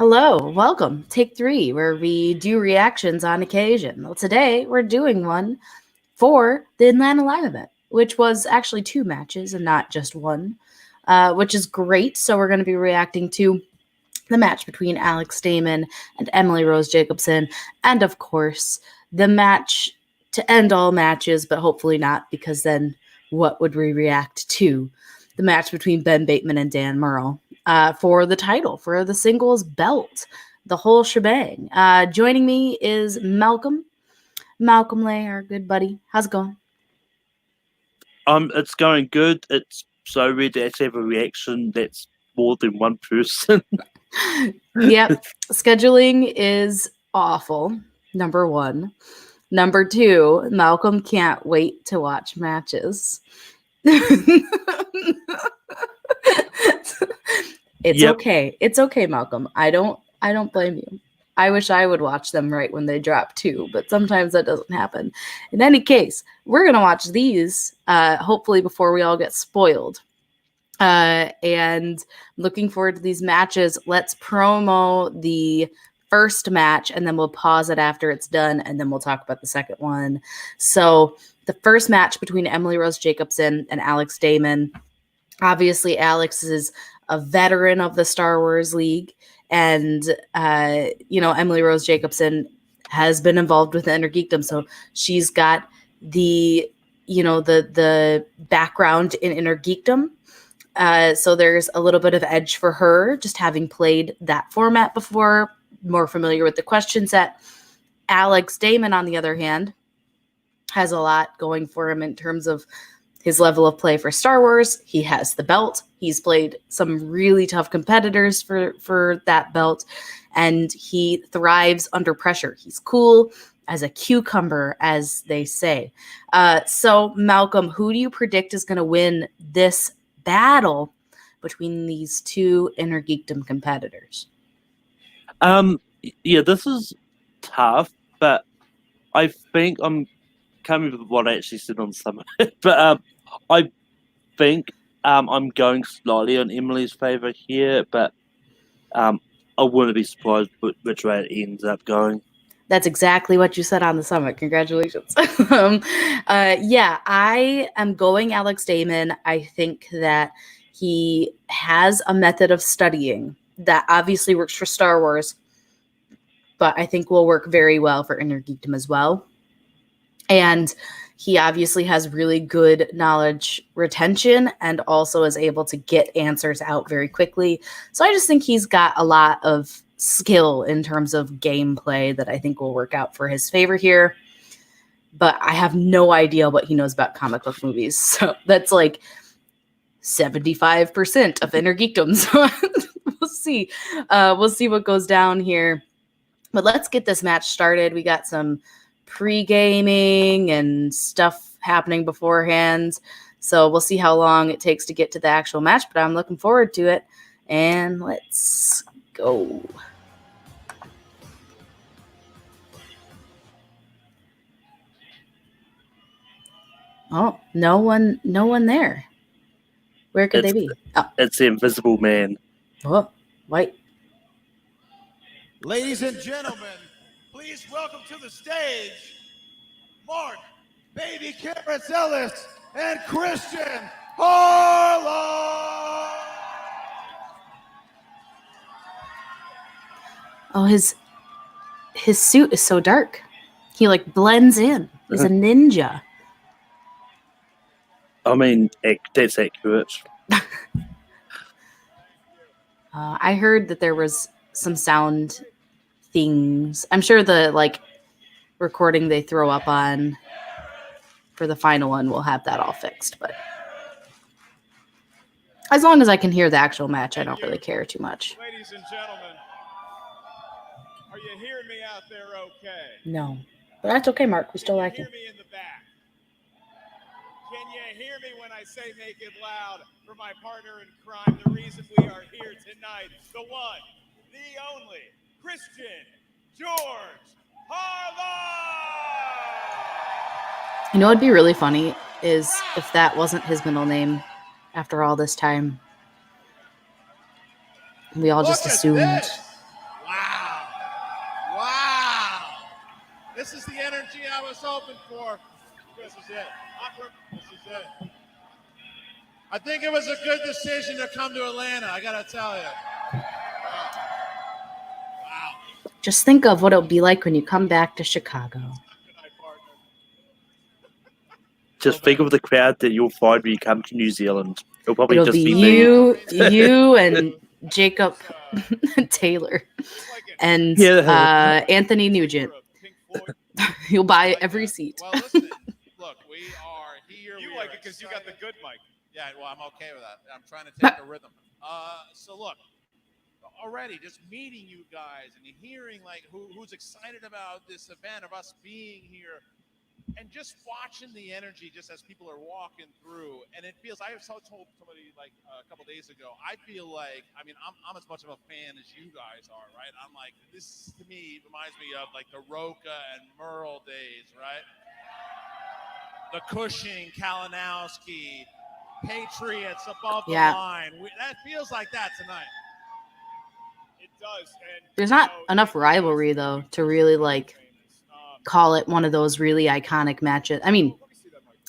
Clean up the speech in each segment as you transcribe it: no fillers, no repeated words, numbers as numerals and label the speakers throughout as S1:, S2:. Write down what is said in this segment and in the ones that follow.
S1: Hello, welcome. Take 3, where we do reactions on occasion. Well, today we're doing one for the Atlanta Live event, which was actually 2 matches and not just one, which is great. So we're going to be reacting to the match between Alex Damon and Emily Rose Jacobson, and of course, the match to end all matches, but hopefully not, because then what would we react to? The match between Ben Bateman and Dan Murrell for the title, for the singles belt, the whole shebang. Joining me is Malcolm Lay, our good buddy. How's it going?
S2: It's going good. It's so weird to actually have a reaction that's more than one person.
S1: Yep. Scheduling is awful, number 1. Number 2, Malcolm can't wait to watch matches. It's okay. It's okay, Malcolm. I don't blame you. I wish I would watch them right when they drop too, but sometimes that doesn't happen. In any case, we're going to watch these hopefully before we all get spoiled. And looking forward to these matches. Let's promo the first match and then we'll pause it after it's done and then we'll talk about the second one. So the first match between Emily Rose Jacobson and Alex Damon. Obviously, Alex is a veteran of the Star Wars League, and Emily Rose Jacobson has been involved with the Inner Geekdom, so she's got the background in Inner Geekdom. So there's a little bit of edge for her, just having played that format before, more familiar with the question set. Alex Damon, on the other hand, has a lot going for him in terms of his level of play for Star Wars. He has the belt. He's played some really tough competitors for that belt, and he thrives under pressure. He's cool as a cucumber, as they say. So, Malcolm, who do you predict is going to win this battle between these two Inner Geekdom competitors?
S2: Yeah, this is tough, but I think can't remember what I actually said on Summer, but I think I'm going slightly on Emily's favor here, but I wouldn't be surprised which way it ends up going.
S1: That's exactly what you said on the summit. Congratulations. Yeah, I am going Alex Damon. I think that he has a method of studying that obviously works for Star Wars, but I think will work very well for Inner Geekdom as well. And he obviously has really good knowledge retention and also is able to get answers out very quickly. So I just think he's got a lot of skill in terms of gameplay that I think will work out for his favor here. But I have no idea what he knows about comic book movies. So that's like 75% of Inner Geekdom. So we'll see. We'll see what goes down here. But let's get this match started. We got some pre-gaming and stuff happening beforehand. So we'll see how long it takes to get to the actual match, but I'm looking forward to it. And let's go. Oh, no one there. Where could they be?
S2: Oh. It's the Invisible Man.
S1: Oh, white.
S3: Ladies and gentlemen, please welcome to the stage, Mark, Baby Carrots Ellis, and Christian Harlow.
S1: Oh, his suit is so dark. He like blends in. He's a ninja.
S2: I mean, that's accurate.
S1: I heard that there was some sound things. I'm sure the recording they throw up on for the final one will have that all fixed, but as long as I can hear the actual match, I don't really care too much.
S3: Ladies and gentlemen, are you hearing me out there okay?
S1: No, but that's okay, Mark. We still like you.
S3: Hear me in the back. Can you hear me when I say make it loud for my partner in crime, the reason we are here tonight, the one, the only, Christian George Harlow!
S1: You know what'd be really funny is if that wasn't his middle name after all this time. We all just assumed.
S3: energy I was hoping for. This is it. This is it. I think it was a good decision to come to Atlanta, I gotta tell you. Wow.
S1: Just think of what it'll be like when you come back to Chicago.
S3: Good night, partner.
S2: Just think of the crowd that you'll find when you come to New Zealand. It'll probably
S1: It'll
S2: just
S1: be
S2: be me.
S1: you and Jacob Taylor and
S2: Yeah.
S1: Anthony Nugent. You'll buy every seat.
S3: Well, listen, look, we are here.
S4: You
S3: we
S4: like
S3: are
S4: it because you got the good mic.
S3: Yeah, well, I'm okay with that. I'm trying to take the rhythm. So look, already just meeting you guys and hearing like who's excited about this event of us being here, and just watching the energy just as people are walking through, and it feels. I told somebody like a couple days ago. I feel like I'm as much of a fan as you guys are, right? I'm like, this to me reminds me of like the Roca and Merle days, right? The Cushing, Kalinowski, Patriots above the line. That feels like that tonight.
S4: It does. And
S1: There's not enough rivalry though to really like call it one of those really iconic matches. I mean,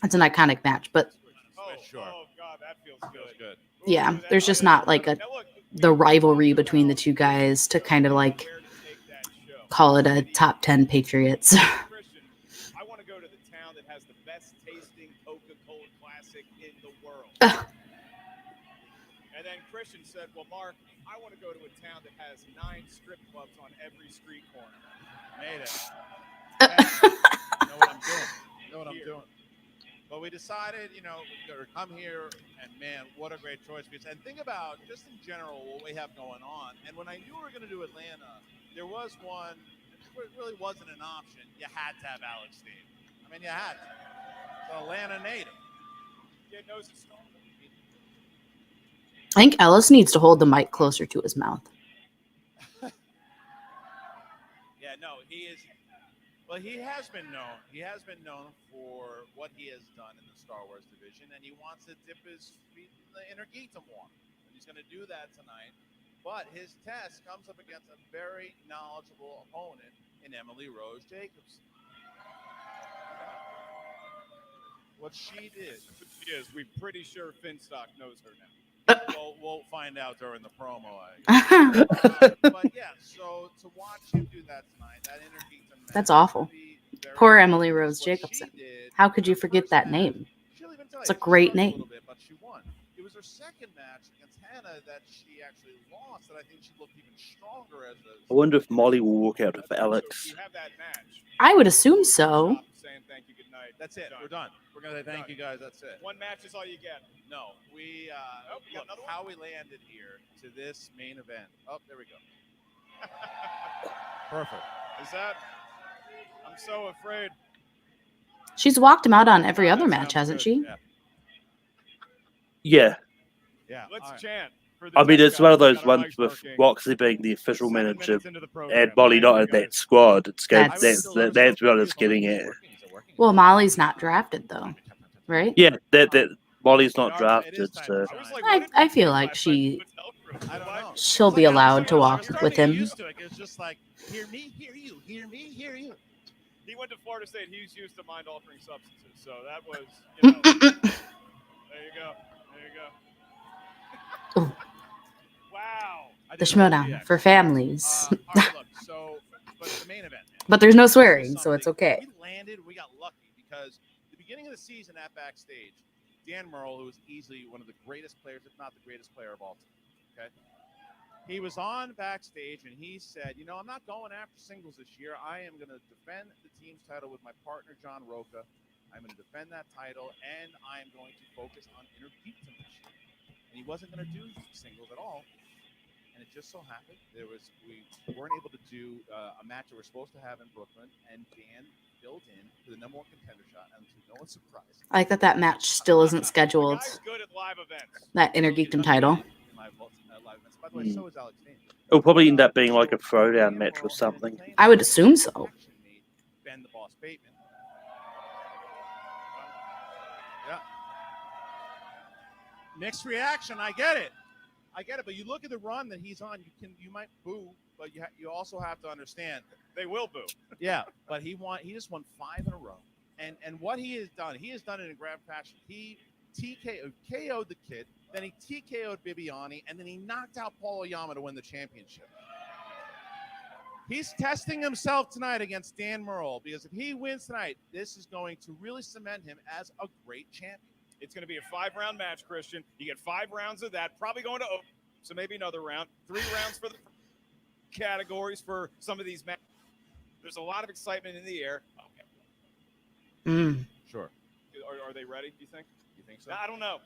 S1: it's an iconic match, but
S4: oh God, that feels good.
S1: yeah, there's just not like the rivalry between the two guys to kind of like call it a top 10 Patriots.
S4: Christian, I want to go to the town that has the best tasting Coca-Cola Classic in the world. And then Christian said, well, Mark, I want to go to a town that has 9 strip clubs on every street corner.
S3: Made it. Know what I'm doing. But we decided, to come here, and man, what a great choice. And think about, just in general, what we have going on. And when I knew we were going to do Atlanta, there was one, it really wasn't an option. You had to have Alex Steve. You had to. It's an Atlanta native.
S4: Kid knows his stuff.
S1: I think Ellis needs to hold the mic closer to his mouth.
S3: Yeah, no, he is. Well, he has been known. He has been known for what he has done in the Star Wars division, and he wants to dip his feet in the inner geekdom water. And he's going to do that tonight. But his test comes up against a very knowledgeable opponent in Emily Rose Jacobson. What she did.
S4: She is. We're pretty sure Finstock knows her now.
S3: Well, we'll find out during the promo, I guess. But yeah, so to watch him do that tonight, that inner geekdom match,
S1: That's awful. Poor Emily Rose Jacobson. How could you forget that name? It's a great name.
S3: But she won. It was her second match against Hannah that she actually lost, and I think she looked even stronger as a.
S2: I wonder if Molly will walk out with Alex.
S4: You have that match.
S1: I would assume so.
S4: Saying thank you, good night.
S3: That's it. We're done. We're gonna thank you guys. That's it.
S4: One match is all you get.
S3: No, we
S4: got
S3: look how we landed here to this main event. Oh, there we go. Perfect.
S4: Is that? I'm so afraid.
S1: She's walked him out on every other match, hasn't she?
S2: Yeah.
S3: Yeah.
S4: Let's
S3: right.
S4: chant.
S2: It's one of those ones with Roxy being the official manager and Molly not in that squad. That's what it's getting at.
S1: Well, Molly's not drafted though, right?
S2: Yeah, that Molly's not drafted, so
S1: I feel like she'll be allowed to walk with him.
S3: It's just like, hear me, hear you, hear me, hear you.
S4: He went to Florida State. He's used to mind-altering substances, so that was, there you go. There you go.
S1: Ooh.
S4: Wow.
S1: The Schmoedown for families.
S3: All right, look, but the main event.
S1: But there's no swearing, so it's okay.
S3: We got lucky because the beginning of the season at Backstage, Dan Murrell, who was easily one of the greatest players, if not the greatest player of all time, okay? He was on Backstage, and he said, I'm not going after singles this year. I am going to defend the team's title with my partner, John Roca. I'm going to defend that title, and I'm going to focus on inner geekdom this year. And he wasn't going to do singles at all. And it just so happened we weren't able to do a match that we're supposed to have in Brooklyn, and Dan filled in for the number one contender shot, and to no one's surprise.
S1: I like that match still isn't scheduled.
S4: The guy's good at live events.
S1: That Inner Geekdom title.
S3: By the way, so is Alex Dane.
S2: it'll probably end up being like a throwdown match or something.
S1: I would assume so.
S3: Ben the Boss Bateman. Yeah. Mixed reaction. I get it. I get it, but you look at the run that he's on. You might boo, but you also have to understand.
S4: They will boo.
S3: Yeah, but he just won 5 in a row, and what he has done it in grand fashion. He KO'd the kid, then he TKO'd Bibiani, and then he knocked out Paul Oyama to win the championship. He's testing himself tonight against Dan Murrell, because if he wins tonight, this is going to really cement him as a great champion.
S4: It's going to be a 5-round match, Christian. You get 5 rounds of that, probably going to open, so maybe another round. 3 rounds for the categories for some of these matches. There's a lot of excitement in the air. Okay.
S3: Sure.
S4: Are they ready, do you think?
S3: You think so?
S4: I don't know.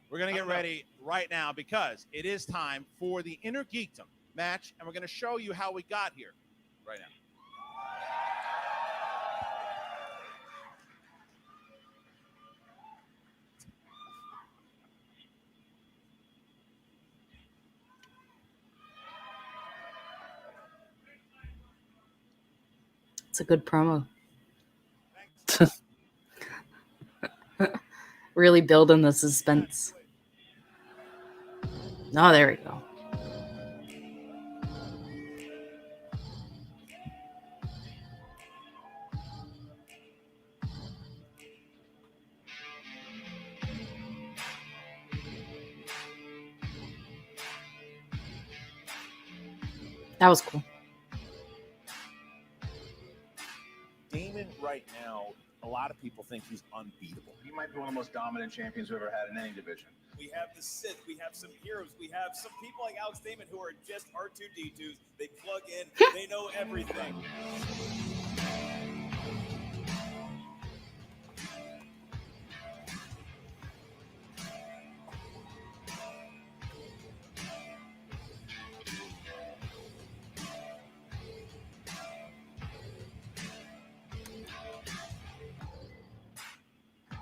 S3: We're going to get ready right now because it is time for the Inner Geekdom match, and we're going to show you how we got here right now.
S1: It's a good promo. Really building the suspense. Oh, there we go. That was cool.
S3: Damon right now, a lot of people think he's unbeatable.
S5: He might be one of the most dominant champions we've ever had in any division.
S4: We have the Sith. We have some heroes. We have some people like Alex Damon who are just R2-D2s. They plug in. They know everything.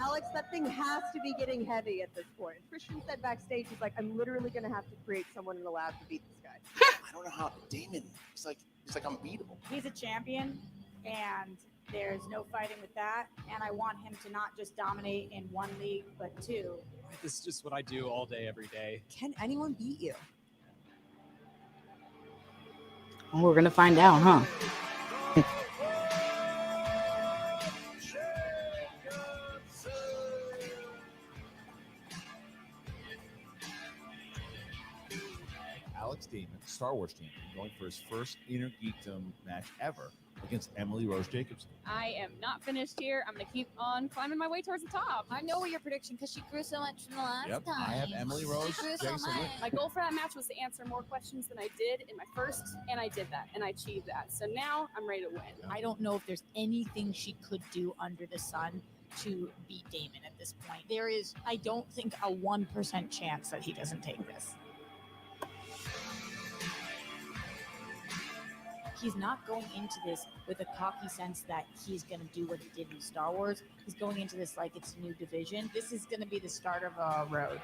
S6: Alex, that thing has to be getting heavy at this point. Christian said backstage, he's like, I'm literally going to have to create someone in the lab to beat this guy.
S3: I don't know how Damon, he's like unbeatable.
S7: He's a champion, and there's no fighting with that. And I want him to not just dominate in one league, but 2.
S8: This is just what I do all day, every day.
S6: Can anyone beat you?
S1: Well, we're gonna find out, huh?
S3: Alex Damon, Star Wars champion, going for his first Inner Geekdom match ever against Emily Rose Jacobson.
S9: I am not finished here. I'm going to keep on climbing my way towards the top.
S10: I know what your prediction because she grew so much from the last time.
S3: I have Emily Rose
S10: She grew so
S3: Jacobson.
S10: much.
S9: My goal for that match was to answer more questions than I did in my first, and I did that, and I achieved that. So now I'm ready to win.
S10: I don't know if there's anything she could do under the sun to beat Damon at this point. There is, I don't think, a 1% chance that he doesn't take this. He's not going into this with a cocky sense that he's going to do what he did in Star Wars. He's going into this like it's a new division. This is going to be the start of a road.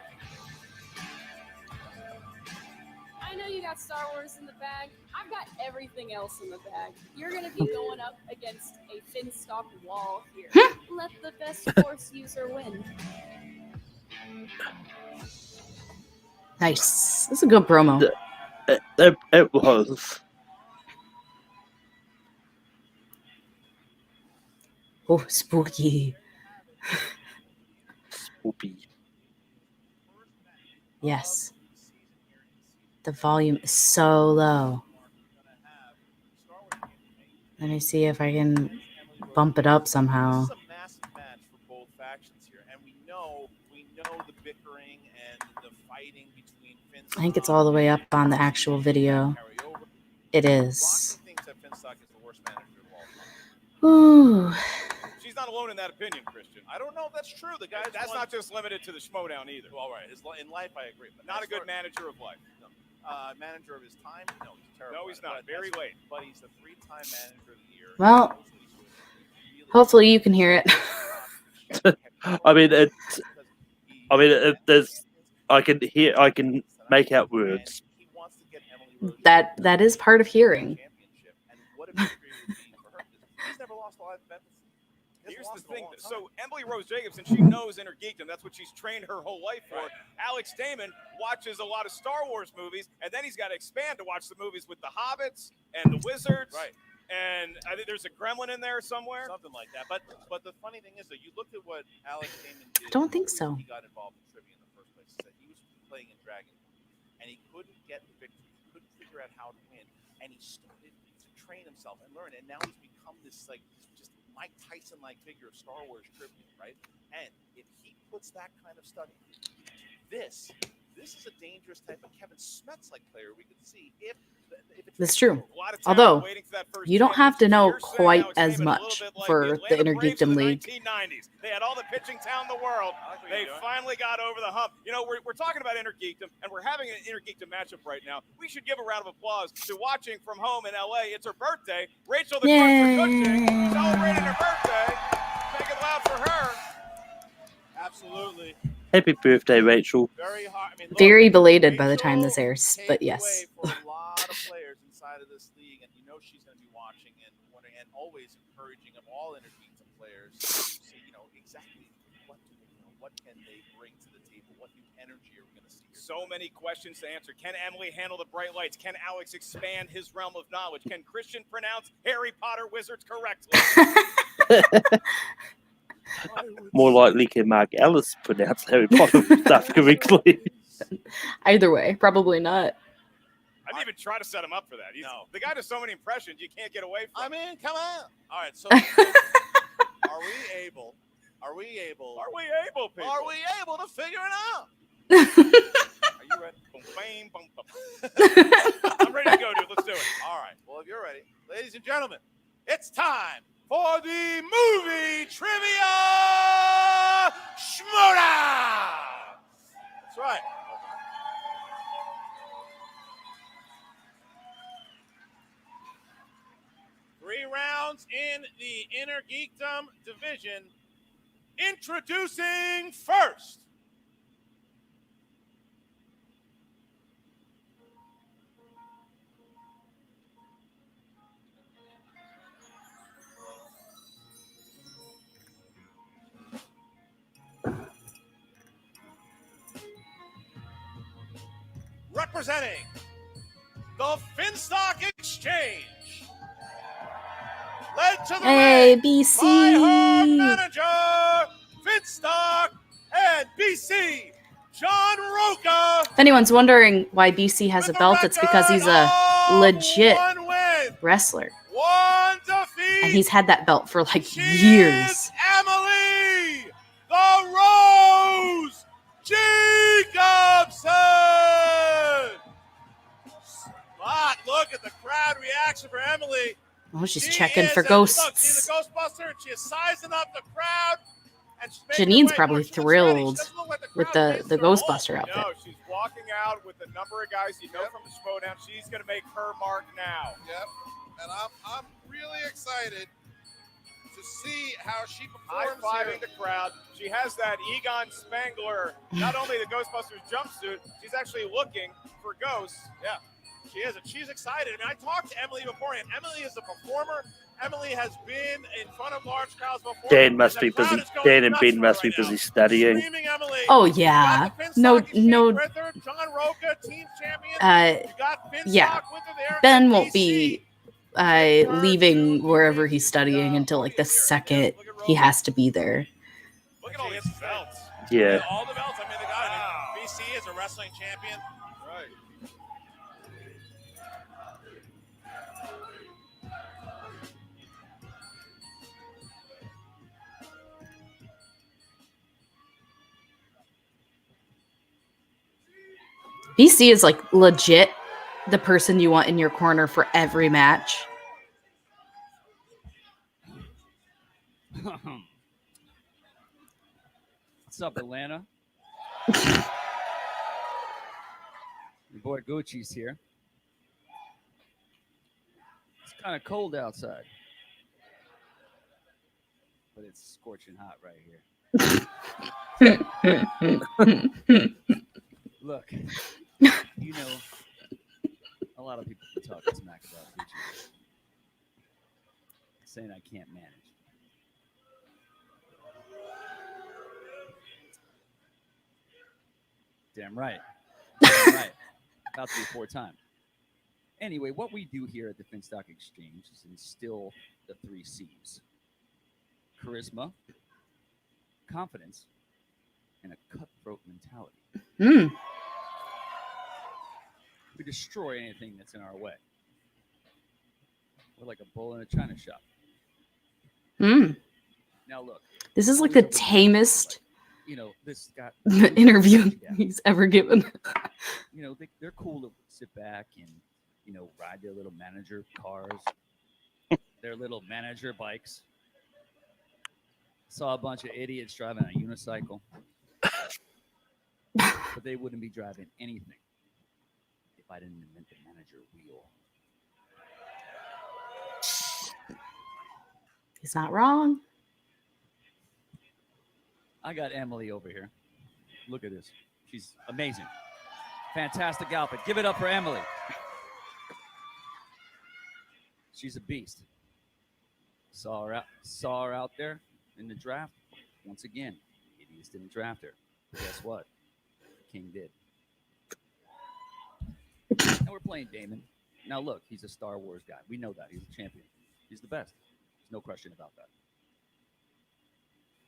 S9: I know you got Star Wars in the bag. I've got everything else in the bag. You're going to be going up against a Finstock wall here. Let the best Force user win.
S1: Nice. That's a good promo.
S2: It was.
S1: Oh, spooky.
S2: Spoopy.
S1: Yes. The volume is so low. Let me see if I can bump it up somehow.
S3: This is a massive match for both factions here, and we know the bickering and the fighting between Finstock.
S1: I think it's all the way up on the actual video. It is.
S3: Roxy thinks that Finstock is the worst manager of all time.
S1: Ooh.
S4: She's not alone in that opinion, Christian.
S3: I don't know if that's true. The guy
S4: That's not just limited to the Schmoedown either.
S3: Well, all right. In life, I agree. But
S4: Not a good
S3: man.
S4: manager of life.
S3: Manager of his time? No, he's terrible.
S4: No, he's
S3: at it,
S4: not.
S3: but
S4: Very
S3: that's-
S4: late.
S3: But he's the 3-time manager of the year.
S1: Well,
S3: He knows what he's doing. He really
S1: hopefully you can hear it.
S2: I mean, there's. I can make out words.
S3: He wants to get Emily Rose
S1: That is part of hearing.
S3: championship. And what a victory it would be for her. He's never lost a live event.
S4: Here's the thing. So Emily Rose Jacobson, she knows inner geekdom. That's what she's trained her whole life for. Right. Alex Damon watches a lot of Star Wars movies, and then he's got to expand to watch the movies with the Hobbits and the Wizards. Right. And I think there's a gremlin in there somewhere.
S11: Something like that. But the funny thing is, though, you looked at what Alex Damon did.
S1: I don't think so.
S11: He got involved in trivia in the first place. He said he was playing in Dragon, and he couldn't get the victory. He couldn't figure out how to win, and he started to train himself and learn. And now he's become this just Mike Tyson-like figure of Star Wars trivia, right? And if he puts that kind of study, this is a dangerous type of Kevin Smets-like player we could see if
S1: That's true. Although you don't have to know quite as much for the Inner Geekdom League.
S4: They had all the pitching talent in the world. They finally got over the hump. You know, we're talking about Inner Geekdom, and we're having an Inner Geekdom matchup right now. We should give a round of applause to watching from home in LA. It's her birthday. Rachel the Cruncher Coaching celebrating her birthday. Make it loud for her.
S11: Absolutely.
S2: Happy birthday, Rachel.
S11: Very hard. I mean,
S1: Very belated by the time this airs, but yes.
S11: For a lot of players inside of this league, and you know she's going to be watching and wondering, and always encouraging of all Inner Geekdom players to see, exactly what can they bring to the table, what new energy are we going to see here?
S4: So many questions to answer. Can Emily handle the bright lights? Can Alex expand his realm of knowledge? Can Christian pronounce Harry Potter wizards correctly?
S2: More likely can Mark Ellis pronounce Harry Potter stuff correctly.
S1: Either way, probably not.
S4: I've even tried to set him up for that. The guy does so many impressions, you can't get away from.
S11: I mean, come on. All right, so are we able, people? To figure it out? Are you ready?
S4: Boom, bam, boom, boom. I'm ready to go, dude. Let's do it.
S11: All right. Well, if you're ready, ladies and gentlemen, it's time for the movie trivia Schmoedown. That's right. Three rounds in the Inner Geekdom division. Introducing first. Representing the Finstock Exchange. Led to the ring
S1: BC.
S11: by her manager, Finstock, and BC, John Roca.
S1: If anyone's wondering why BC has a belt, it's because he's a legit wrestler.
S11: One defeat.
S1: And he's had that belt for like
S11: She
S1: years.
S11: is Emily, the Rose Jacobson. But look at the crowd reaction for Emily.
S1: Oh, she's checking for ghosts.
S11: Look, see the Ghostbuster, and she is sizing up the crowd. And
S1: Janine's probably thrilled with the Ghostbuster outfit.
S4: No, she's walking out with a number of guys you know from the Schmoedown. She's going to make her mark now.
S12: Yep, and I'm really excited to see how she performs.
S4: High-fiving the crowd. She has that Egon Spangler, not only the Ghostbusters jumpsuit, she's actually looking for ghosts.
S11: Yeah. She is, and she's excited. I mean, I talked to Emily beforehand. Emily is a performer. Emily has been in front of large crowds before.
S2: Dan must be busy. Dan and Ben must be busy studying.
S1: Oh yeah, no.
S11: John Roca, team champion.
S1: Yeah. Ben won't be leaving wherever he's studying until like the second he has to be there.
S11: Look at all these belts.
S2: Yeah.
S11: All the belts. I mean, the guy. BC is a wrestling champion.
S4: Right.
S1: BC is like legit the person you want in your corner for every match.
S13: What's up, Atlanta? Your boy Gucci's here. It's kind of cold outside, but it's scorching hot right here. Look, you know, a lot of people talk smack about Gucci, saying I can't manage. Damn right. Damn right. About to be 4-time. Anyway, what we do here at the Finstock Exchange is instill the 3 C's: charisma, confidence, and a cutthroat mentality.
S1: Mm.
S13: We destroy anything that's in our way. We're like a bull in a china shop.
S1: Mm.
S13: Now look,
S1: This is like the tamest
S13: this got
S1: interview he's ever given.
S13: They're cool to sit back and ride their little manager cars, their little manager bikes. Saw a bunch of idiots driving a unicycle, but they wouldn't be driving anything if I didn't invent the manager wheel.
S1: He's not wrong.
S13: I got Emily over here. Look at this. She's amazing. Fantastic outfit. Give it up for Emily. She's a beast. Saw her out there in the draft. Once again, idiots didn't draft her. Guess what? King did. And we're playing Damon. Now look, he's a Star Wars guy. We know that. He's a champion. He's the best. There's no question about that.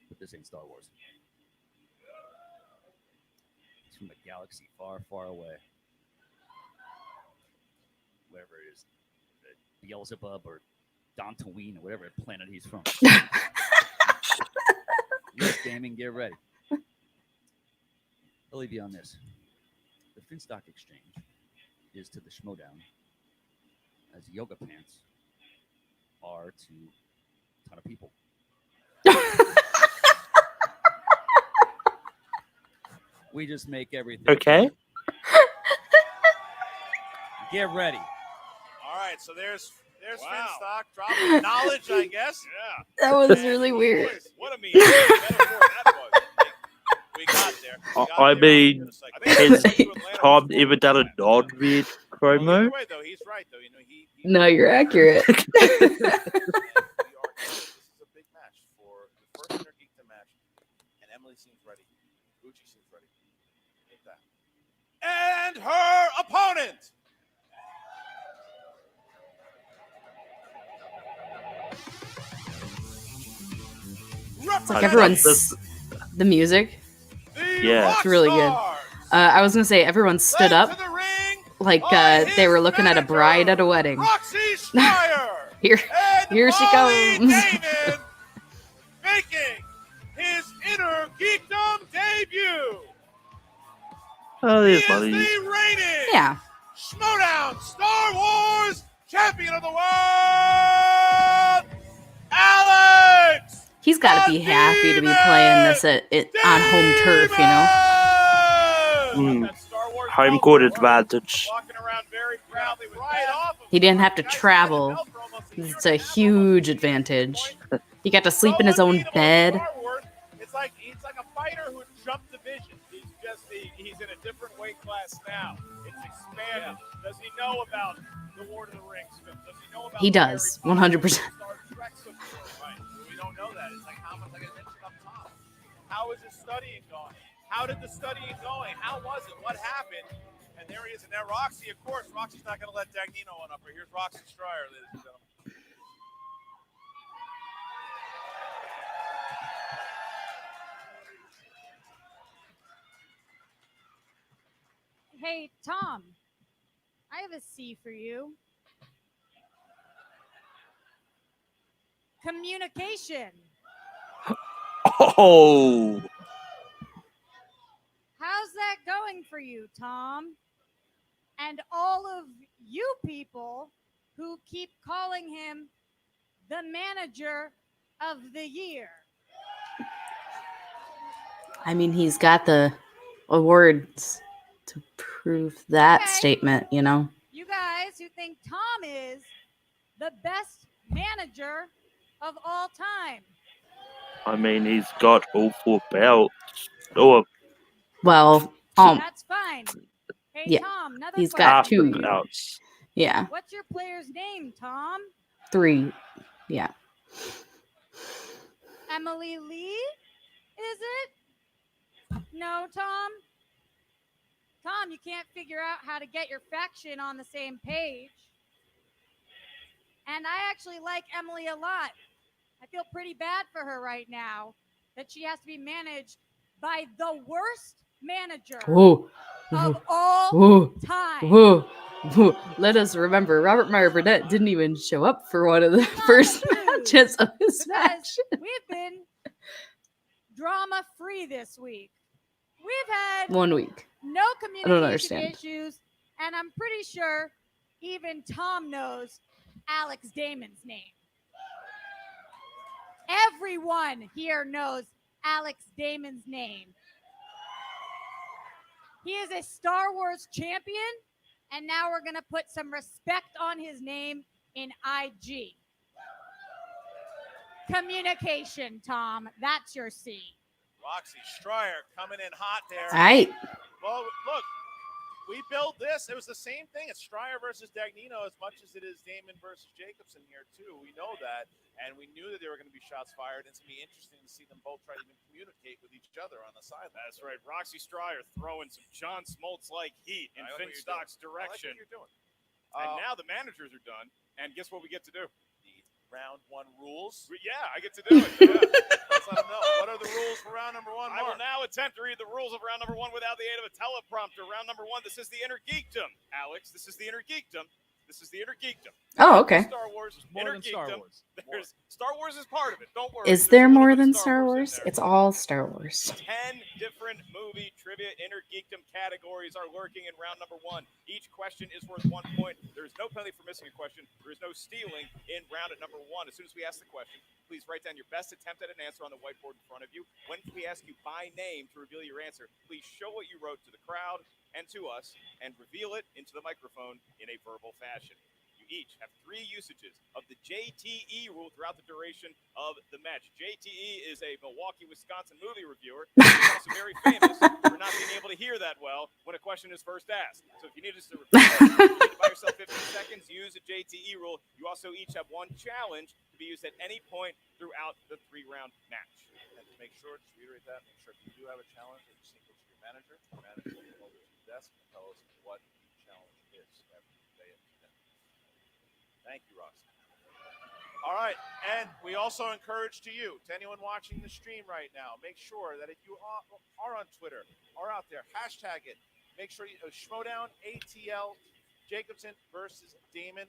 S13: But this ain't Star Wars. It's from a galaxy far, far away. Wherever it is. Beelzebub or Dantooine or whatever planet he's from. Look, gaming, get ready. I'll leave you on this. The Finstock Exchange is to the Schmoedown as yoga pants are to a ton of people. We just make everything.
S2: Okay.
S13: Get ready.
S11: All right, so there's Finstock dropping knowledge, I guess.
S4: Yeah.
S1: That was really weird.
S4: What a meeting. Metaphor that was.
S11: We got there.
S2: I mean, has Tom ever done a non-weird promo?
S11: Way, though, he's right, though. He
S1: No, you're accurate.
S11: This is a big match for the first Inner Geekdom match, and Emily seems ready. Gucci seems ready. Take that. And her opponent.
S1: It's like everyone's the music.
S2: Yeah,
S1: it's really good. I was gonna say everyone stood up like they were looking at a bride at a wedding. Here she comes.
S11: Making his Inner Geekdom debut.
S2: Oh, there's
S11: He
S2: money.
S11: is the reigning
S1: Yeah.
S11: Schmoedown Star Wars champion of the world, Alex.
S1: He's got to be happy to be playing this on home turf, you know.
S2: Home court advantage.
S1: He didn't have to travel. It's a huge advantage. He got to sleep in his own bed.
S11: It's like a fighter who jumped divisions. He's in a different weight class now. It's expanded. Does he know about the Lord of the Rings? Does he know about?
S1: He does, 100%.
S11: Right. We don't know that. It's like how much, like I mentioned up top. How is his studying going? How did the studying going? How was it? What happened? And there he is. And now Roxy, of course. Roxy's not going to let Dagnino on up her. Here's Roxy Stryer, ladies and gentlemen.
S10: Hey, Tom, I have a C for you. Communication.
S2: Oh.
S10: How's that going for you, Tom? And all of you people who keep calling him the manager of the year.
S1: I mean, he's got the awards to prove that statement, you know.
S10: You guys who think Tom is the best manager of all time.
S2: I mean, he's got all 4 belts. Oh,
S1: Well,
S10: that's fine. Hey,
S1: yeah,
S10: Tom, another
S1: he's
S10: question.
S1: got 2
S2: belts.
S1: Yeah,
S10: What's your player's name, Tom?
S1: 3. Yeah.
S10: Emily Lee? Is it? No, Tom? Tom, you can't figure out how to get your faction on the same page. And I actually like Emily a lot. I feel pretty bad for her right now that she has to be managed by the worst manager
S1: Whoa.
S10: of all
S1: Whoa.
S10: time.
S1: Whoa. Whoa. Let us remember, Robert Meyer Burnett didn't even show up for one of the first matches of his faction.
S10: We've been drama free this week. We've had
S1: 1 week.
S10: no
S1: I don't
S10: communication
S1: understand.
S10: issues, and I'm pretty sure even Tom knows Alex Damon's name. Everyone here knows Alex Damon's name. He is a Star Wars champion, and now we're going to put some respect on his name in IG. Communication, Tom. That's your C.
S11: Roxy Stryer coming in hot there.
S1: Aight.
S11: Well, look, we built this. It was the same thing. It's Stryer versus Dagnino as much as it is Damon versus Jacobson here, too. We know that, and we knew that there were going to be shots fired. It's going to be interesting to see them both try to even communicate with each other on the sideline.
S4: That's right. Roxy Stryer throwing some John Smoltz-like heat in Finstock's direction.
S11: I like what you're doing.
S4: And now the managers are done, and guess what we get to do?
S11: Round 1 rules.
S4: Yeah, I get to do it. Yeah.
S11: Let's let them know. What are the rules for round number 1,
S4: I will
S11: Mark?
S4: now attempt to read the rules of round number 1 without the aid of a teleprompter. Round number 1, this is the Inner Geekdom. Alex, this is the Inner Geekdom. This is the Inner Geekdom.
S1: Oh, okay.
S4: Star Wars,
S8: more
S4: Inner
S8: than Star
S4: Geekdom.
S8: Wars.
S4: There's Star Wars is part of it. Don't worry.
S1: Is
S4: There's
S1: there
S4: a little
S1: more
S4: bit of
S1: than Star
S4: in
S1: Wars?
S4: there.
S1: It's all Star Wars.
S4: 10 different movie trivia Inner Geekdom categories are lurking in round number 1. Each question is worth 1 point. There is no penalty for missing a question. There is no stealing in round at number 1. As soon as we ask the question, please write down your best attempt at an answer on the whiteboard in front of you. When we ask you by name to reveal your answer, please show what you wrote to the crowd and to us and reveal it into the microphone in a verbal fashion. Each have 3 usages of the JTE rule throughout the duration of the match. JTE is a Milwaukee, Wisconsin movie reviewer. He's also very famous for not being able to hear that well when a question is first asked. So if you need us to repeat it, buy yourself 15 seconds, use a JTE rule. You also each have 1 challenge to be used at any point throughout the 3-round match.
S11: And to make sure, just reiterate that, make sure if you do have a challenge, that you sync it to your manager. Your manager will go over to the desk and tell us what the challenge is every day of the day. Thank you, Ross. All right, and we also encourage to you, to anyone watching the stream right now, make sure that if you are on Twitter or out there, hashtag it. Make sure you Schmoedown, ATL, Jacobson versus Damon.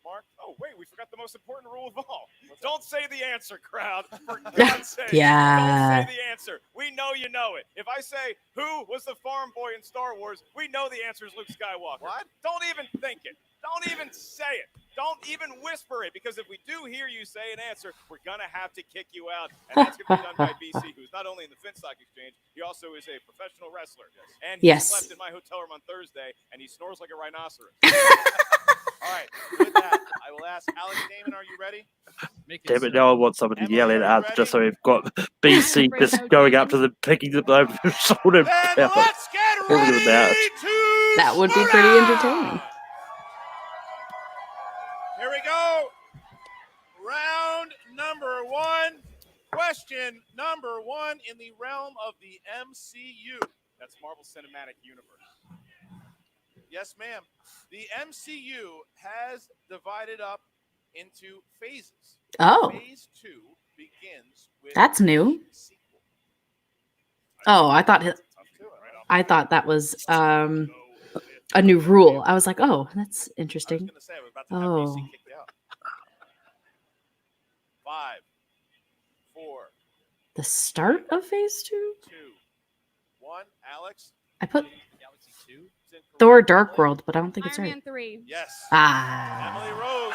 S11: Mark?
S4: Oh, wait, we forgot the most important rule of all. Don't say the answer, crowd. For God's sake. Don't say the answer. We know you know it. If I say, who was the farm boy in Star Wars, we know the answer is Luke Skywalker.
S11: What?
S4: Don't even think it. Don't even say it. Don't even whisper it, because if we do hear you say an answer, we're going to have to kick you out. And that's going to be done by BC, who's not only in the Finstock Exchange, he also is a professional wrestler. And he slept in my hotel room on Thursday, and he snores like a rhinoceros.
S11: All right, with that, I will ask Alex Damon, are you ready?
S2: Damn it, now I want somebody yelling at us just so we've got BC just going up to them, picking them over the shoulder.
S11: Then let's get ready to
S1: That would be pretty entertaining.
S11: Here we go. Round number 1. Question number 1 in the realm of the MCU.
S4: That's Marvel Cinematic Universe.
S11: Yes, ma'am. The MCU has divided up into phases.
S1: Oh.
S11: Phase 2 begins with
S1: That's new.
S11: sequel.
S1: Oh, I thought that was a new rule. I was like, oh, that's interesting.
S11: I was going to say, we're about to have
S1: Oh.
S11: BC kicked out. 5, 4,
S1: The start of phase 2?
S11: 2, 1. Alex?
S1: I put
S8: Galaxy 2?
S1: Thor Dark World, but I don't think it's
S10: Iron
S1: right.
S10: Man 3.
S11: Yes.
S1: Ah.
S11: Emily Rose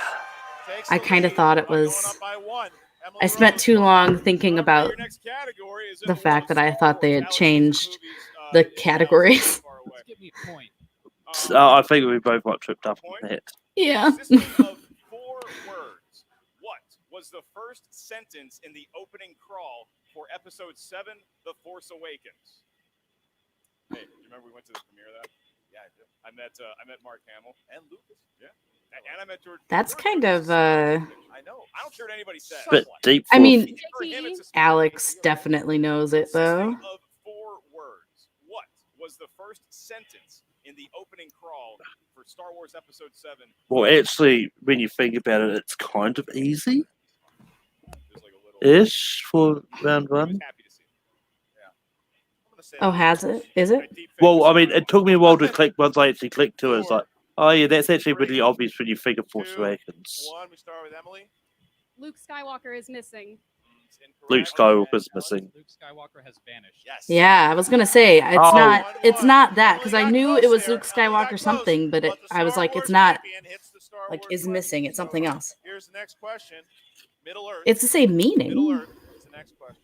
S11: takes
S1: I
S11: the
S1: kind of
S11: lead
S1: thought it
S11: by going
S1: was.
S11: up by 1. Emily
S1: I spent
S11: Rose
S1: too long thinking about
S4: Your next category is in
S1: the
S4: the
S1: fact
S4: world
S1: that
S4: of
S1: I
S4: Star
S1: thought they
S4: Wars.
S1: had
S4: Alex,
S1: changed
S4: movies,
S1: the
S4: is now
S1: categories.
S4: far away.
S8: Just give me a point.
S2: I think we both got tripped up on the hit.
S1: Yeah.
S4: System of 4 words. What was the first sentence in the opening crawl for Episode 7, The Force Awakens? Hey, do you remember we went to the premiere of that?
S11: Yeah, I do.
S4: I met Mark Hamill
S11: And Lucas.
S4: Yeah, and I met George.
S1: That's
S4: George
S1: kind
S4: Lucas.
S1: of
S11: I know.
S4: I don't care what anybody says.
S2: Bit deep.
S1: I mean,
S4: For him, it's a
S1: Alex definitely knows it
S4: system
S1: though.
S4: of 4 words. What was the first sentence in the opening crawl for Star Wars Episode 7?
S2: Well, actually, when you think about it, it's kind of easy.
S4: There's like a little
S2: Ish for round one.
S4: happy to see it.
S11: I'm gonna say
S1: Oh,
S11: that
S1: has it? Is it?
S2: Well, I mean, it took me a while to click. Once I actually clicked to it, it's like, oh yeah, that's actually really obvious when you think of Force Awakens.
S11: 1. We start with Emily.
S9: Luke Skywalker is missing.
S11: It's
S2: Luke
S11: incorrect.
S2: Skywalker's
S11: And Alex?
S2: missing.
S8: Luke Skywalker has vanished.
S11: Yes.
S1: Yeah, I was gonna say it's
S2: Oh.
S1: not that because I
S11: Emily got
S1: knew
S11: close
S1: it was
S11: there.
S1: Luke
S11: Emily got
S1: Skywalker
S11: close,
S1: something, but
S11: the
S1: I was
S11: Star
S1: like, it's
S11: Wars
S1: not
S11: champion hits the Star
S1: like
S11: Wars
S1: is missing. It's
S11: button.
S1: something
S11: So,
S1: else.
S11: Here's the next question. Middle Earth.
S1: It's the same
S11: Middle
S1: meaning.
S11: Earth is the next question.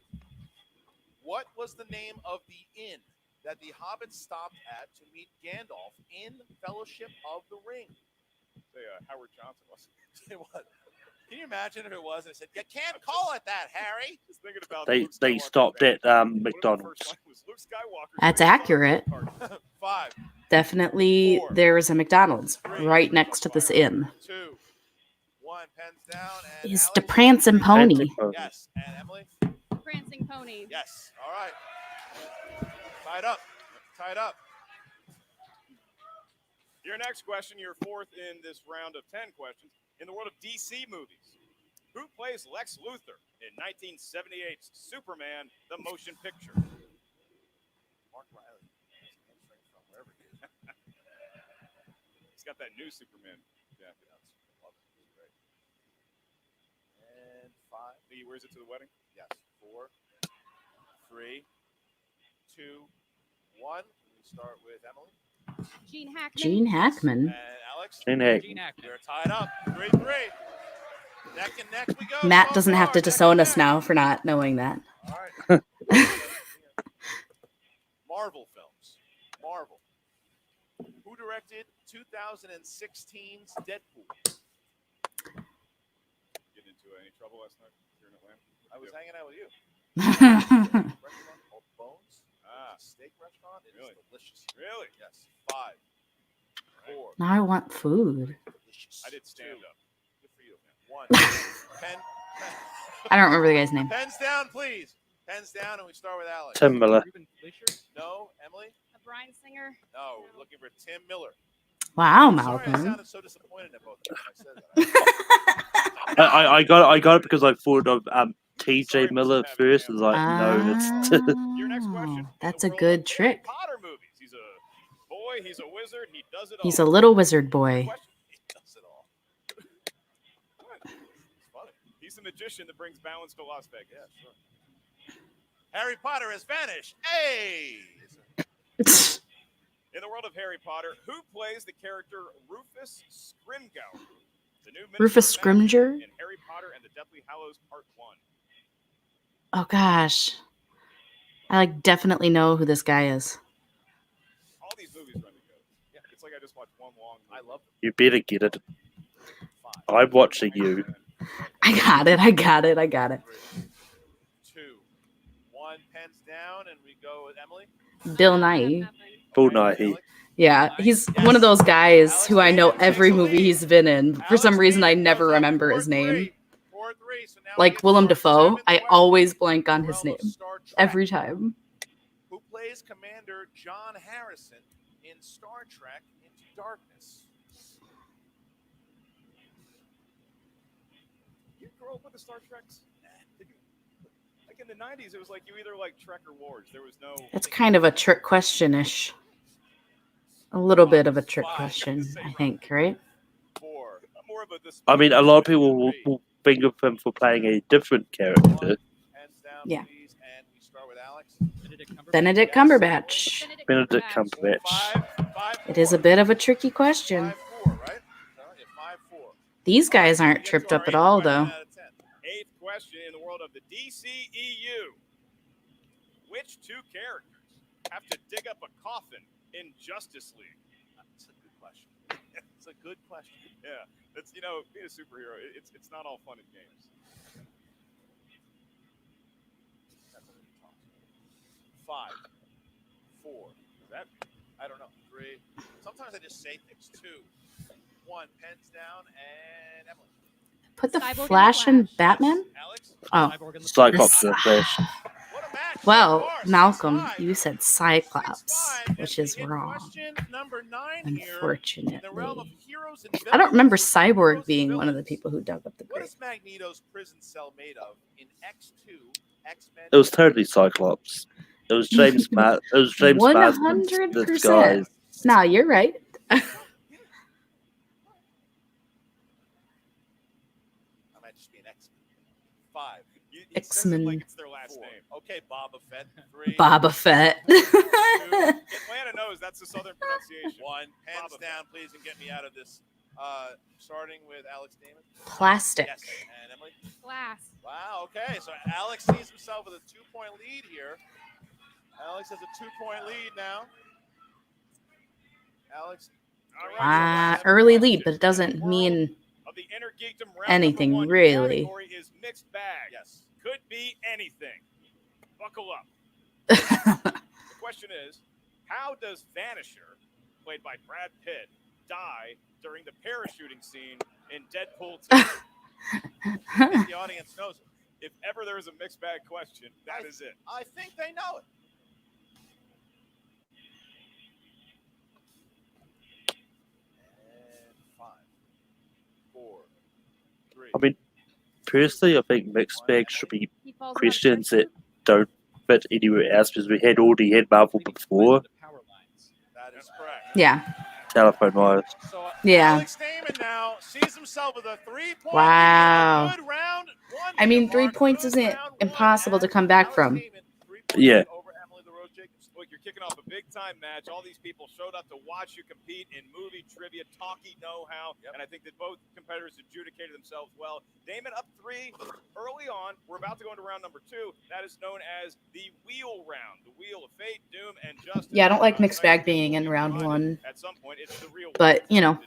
S11: What was the name of the inn that the Hobbits stopped at to meet Gandalf in Fellowship of the Ring?
S4: Say Howard Johnson was.
S11: It was. Can you imagine if it was and it said, "You can't call it that, Harry"?
S4: Just thinking about
S2: They
S4: Luke
S2: they
S4: Skywalker
S2: stopped
S4: vanished.
S2: at
S4: One of the
S2: McDonald's.
S4: first lines was Luke Skywalker.
S1: That's accurate.
S11: 5,
S1: Definitely, there is a McDonald's right next to this inn.
S11: 2, 1. Pens down. And
S1: Is
S11: Alex,
S1: the Prancing Pony?
S11: Yes. And Emily?
S9: Prancing Pony.
S11: Yes. All right. Tied up. Tied up.
S4: Your next question, your fourth in this round of 10 questions. In the world of DC movies, who plays Lex Luthor in 1978's Superman, the motion picture?
S11: Mark Riley. From wherever he is.
S4: He's got that new Superman jacket.
S11: Love it. It's great. And 5.
S4: He wears it to the wedding?
S11: Yes. 4, 3, 2, 1. We start with Emily.
S9: Gene Hackman.
S1: Gene Hackman.
S11: And Alex.
S2: Gene Hackman.
S11: You're tied up. 3-3. Neck and neck we go.
S1: Matt
S11: So
S1: doesn't have
S11: far,
S1: to
S11: neck
S1: disown
S11: and
S1: us
S11: neck.
S1: now for not knowing that.
S11: All right. Marvel films. Marvel. Who directed 2016's Deadpool?
S4: Get into any trouble last night here in Atlanta?
S11: I was hanging out with you.
S1: Now
S11: Restaurant called Bones. Steak restaurant. It
S4: Really?
S11: is delicious.
S4: Really?
S11: Yes. 5, 4.
S1: I want food.
S11: Delicious.
S4: I did stand
S11: 2.
S4: up.
S11: Good for you. 1. Pen.
S1: I don't remember the guy's name.
S11: Pens down, please. Pens down, and we start with Alex.
S2: Tim Miller.
S8: Ruben Fleischer?
S11: No, Emily.
S9: A Bryan Singer.
S11: No, we're looking for Tim Miller.
S1: Wow,
S11: Sorry, I
S1: Malcolm.
S11: sounded so disappointed at both of you when I said that.
S2: I got it because I thought of T.J. Miller at first. I was like, no, it's
S4: Your next question.
S1: That's
S4: in
S1: a
S4: the world
S1: good
S4: of
S1: trick.
S4: Harry Potter movies. He's a boy. He's a wizard. He does it all.
S1: He's a little wizard boy.
S11: He does it all. It's funny.
S4: He's the magician that brings balance to Las Vegas.
S11: Yeah, sure. Harry Potter has vanished. Hey!
S4: In the world of Harry Potter, who plays the character Rufus Scrimgeour? The new
S1: Rufus
S4: Minister of Magic
S1: Scrimgeour?
S4: in Harry Potter and the Deathly Hallows Part 1.
S1: Oh gosh. I like definitely know who this guy is.
S4: All these movies run together. Yeah, it's like I just watched one long movie.
S11: I love them.
S2: you better get it. I'm watching you.
S1: I got it.
S11: 2, 1. Pens down, and we go with Emily.
S1: Bill Nye.
S2: Full Nighy.
S1: Yeah, he's one of those guys who I know every movie he's been in. For some reason, I never remember his name.
S11: 4-3. So now
S1: Like Willem Dafoe, I always blank on his name. Every time.
S11: Who plays Commander John Harrison in Star Trek Into Darkness?
S4: You grew up with the Star Treks? Like in the 90s, it was like you either like Trek or Wars. There was no...
S1: It's kind of a trick question-ish. A little bit of a trick question, I think, right?
S4: 4. More of a...
S2: I mean, a lot of people will think of him for playing a different character.
S11: Hands down,
S1: Yeah.
S11: please, and we start with Alex.
S1: Benedict Cumberbatch.
S2: Benedict Cumberbatch.
S11: 5,
S1: It is a bit of a tricky question.
S11: 5-4, right? Yeah, 5-4.
S1: These guys aren't tripped up at all, though.
S4: 8th question in the world of the DCEU. Which two characters have to dig up a coffin in Justice League?
S11: That's a good question. It's a good question.
S4: Yeah, it's being a superhero. It's not all fun and games.
S11: That's what we talked about. 5, 4.
S4: That
S11: I don't know. 3. Sometimes I just say things. 2, 1. Pens down, and Emily.
S1: Put the
S9: Cyborg and
S1: Flash in
S9: Flash.
S1: Batman?
S11: Alex.
S1: Oh.
S8: Cyborg and the
S2: Cyclops and the Flash.
S11: What a match
S1: Well, Malcolm, you said Cyclops, which is wrong.
S11: Question number 9 here.
S1: Unfortunately.
S11: In the realm of heroes and
S1: I don't remember
S11: villains,
S1: Cyborg being one of the people who dug up the
S11: what
S1: grave.
S11: is Magneto's prison cell made of in X2, X-Men?
S2: It was totally Cyclops. It was James It was James Marsden's
S1: 100%.
S2: disguise.
S1: Nah, you're right.
S11: I might just be an X-Men. 5.
S4: You says it like it's their last
S11: 4.
S4: name.
S11: Okay, Boba Fett. 3.
S1: Boba Fett.
S4: Atlanta knows that's the southern pronunciation.
S11: 1. Hands
S4: Boba
S11: down, please, and get me out of this. Starting with Alex Damon.
S1: Plastic.
S11: Yes. And Emily?
S10: Glass.
S11: Wow, okay. So Alex sees himself with a 2-point lead here. Alex has a 2-point lead now. Alex. All right, so
S1: Early lead, but it doesn't mean
S4: of the Inner Geekdom round
S1: anything,
S4: number 1
S1: really.
S4: category is mixed bag.
S11: Yes.
S4: Could be anything. Buckle up. The question is, how does Vanisher, played by Brad Pitt, die during the parachuting scene in Deadpool 2?
S11: I think the audience knows it.
S4: If ever there is a mixed bag question, that is it.
S11: I think they know it. And 5, 4, 3.
S2: I mean, personally, I think mixed bag should be
S10: He falls
S2: questions that don't fit anywhere else because we already had Marvel before.
S11: That is correct.
S1: Yeah.
S2: Telephone wires.
S11: So
S1: Yeah.
S11: Alex Damon now sees himself with a 3-point
S1: Wow.
S11: lead. Good round 1.
S1: I mean, 3 points isn't impossible to come back from.
S2: Yeah.
S11: Over Emily the Rose Jacobs.
S4: Look, you're kicking off a big-time match. All these people showed up to watch you compete in movie trivia, talkie know-how, and I think that both competitors adjudicated themselves well. Damon up 3 early on. We're about to go into round number 2. That is known as the wheel round, the wheel of fate, doom, and justice.
S1: Yeah, I don't like mixed bag being in round 1.
S4: At some point, it's the real
S1: But, you know.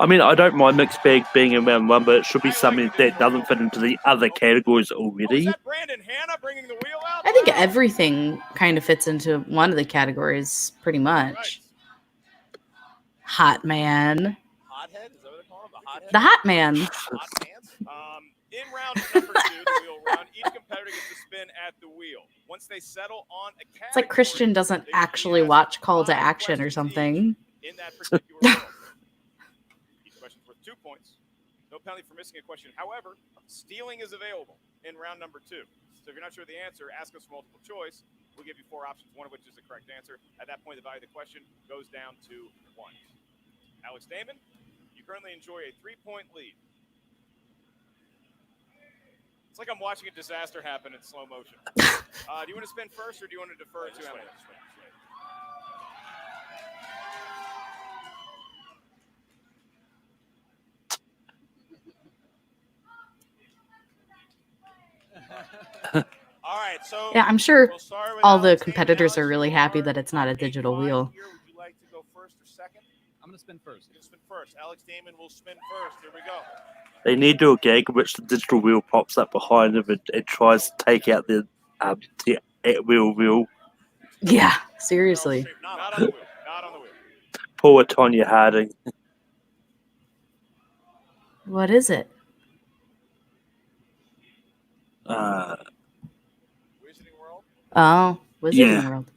S2: I mean, I don't mind mixed bag being in round 1, but it should be something that doesn't fit into the other categories already.
S4: Brandon Hanna bringing the wheel out.
S1: I think everything kind of fits into one of the categories, pretty much. Hot man.
S11: Hothead? Is that what they call him? The hothead?
S1: The hot man.
S11: Hot pants?
S4: In round number 2, the wheel round, each competitor gets to spin at the wheel. Once they settle on a category,
S1: It's like Christian doesn't actually watch Call to Action or something.
S4: in that particular world. Each question's worth 2 points. No penalty for missing a question. However, stealing is available in round number 2. So if you're not sure of the answer, ask us multiple choice. We'll give you 4 options, one of which is the correct answer. At that point, the value of the question goes down to 1. Alex Damon, you currently enjoy a 3-point lead. It's like I'm watching a disaster happen in slow motion. Do you want to spin first, or do you want to defer to Emily?
S11: All right, so
S1: Yeah, I'm sure
S11: we'll start with
S1: all the
S11: Alex Damon.
S1: competitors are
S11: Alex,
S1: really
S11: you
S1: happy
S11: are
S1: that it's not a digital
S11: statewide
S1: wheel.
S11: here. Would you like to go first or second?
S8: I'm going to spin first.
S11: You're gonna spin first. Alex Damon will spin first. Here we go.
S2: They need to do a gag in which the digital wheel pops up behind them and tries to take out the wheel.
S1: Yeah, seriously.
S4: Not on the wheel. Not on the wheel.
S2: Poor Tonya Harding.
S1: What is it?
S11: Wizarding World.
S1: Oh, Wizarding
S2: Yeah.
S1: World.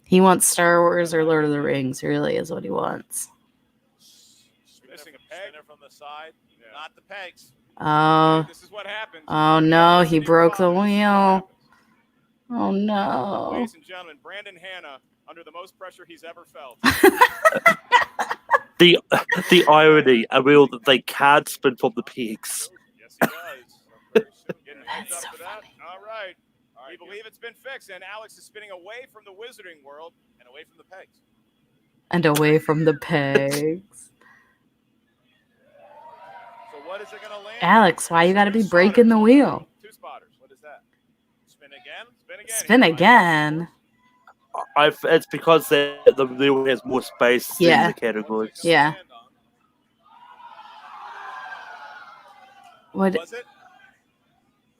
S1: He wants Star Wars or Lord of the Rings, really, is what he wants.
S11: Missing a peg. Spinner from the side. Not the pegs.
S1: Oh.
S4: This is what happens.
S1: Oh no, he broke the wheel. Oh no.
S4: Ladies and gentlemen, Brandon Hanna, under the most pressure he's ever felt.
S2: The irony, a wheel that they can't spin from the pegs.
S4: Yes, he does. Getting hyped up for that. All right. We believe it's been fixed, and Alex is spinning away from the Wizarding World and away from the pegs.
S1: And away from the pegs.
S11: So what is it going to land?
S1: Alex, why you gotta be breaking the wheel?
S11: 2 spotters. What is that? Spin again? Spin again.
S1: Spin again.
S2: It's because the wheel has more space
S1: Yeah.
S2: in the categories.
S1: Yeah. What?
S11: Was it?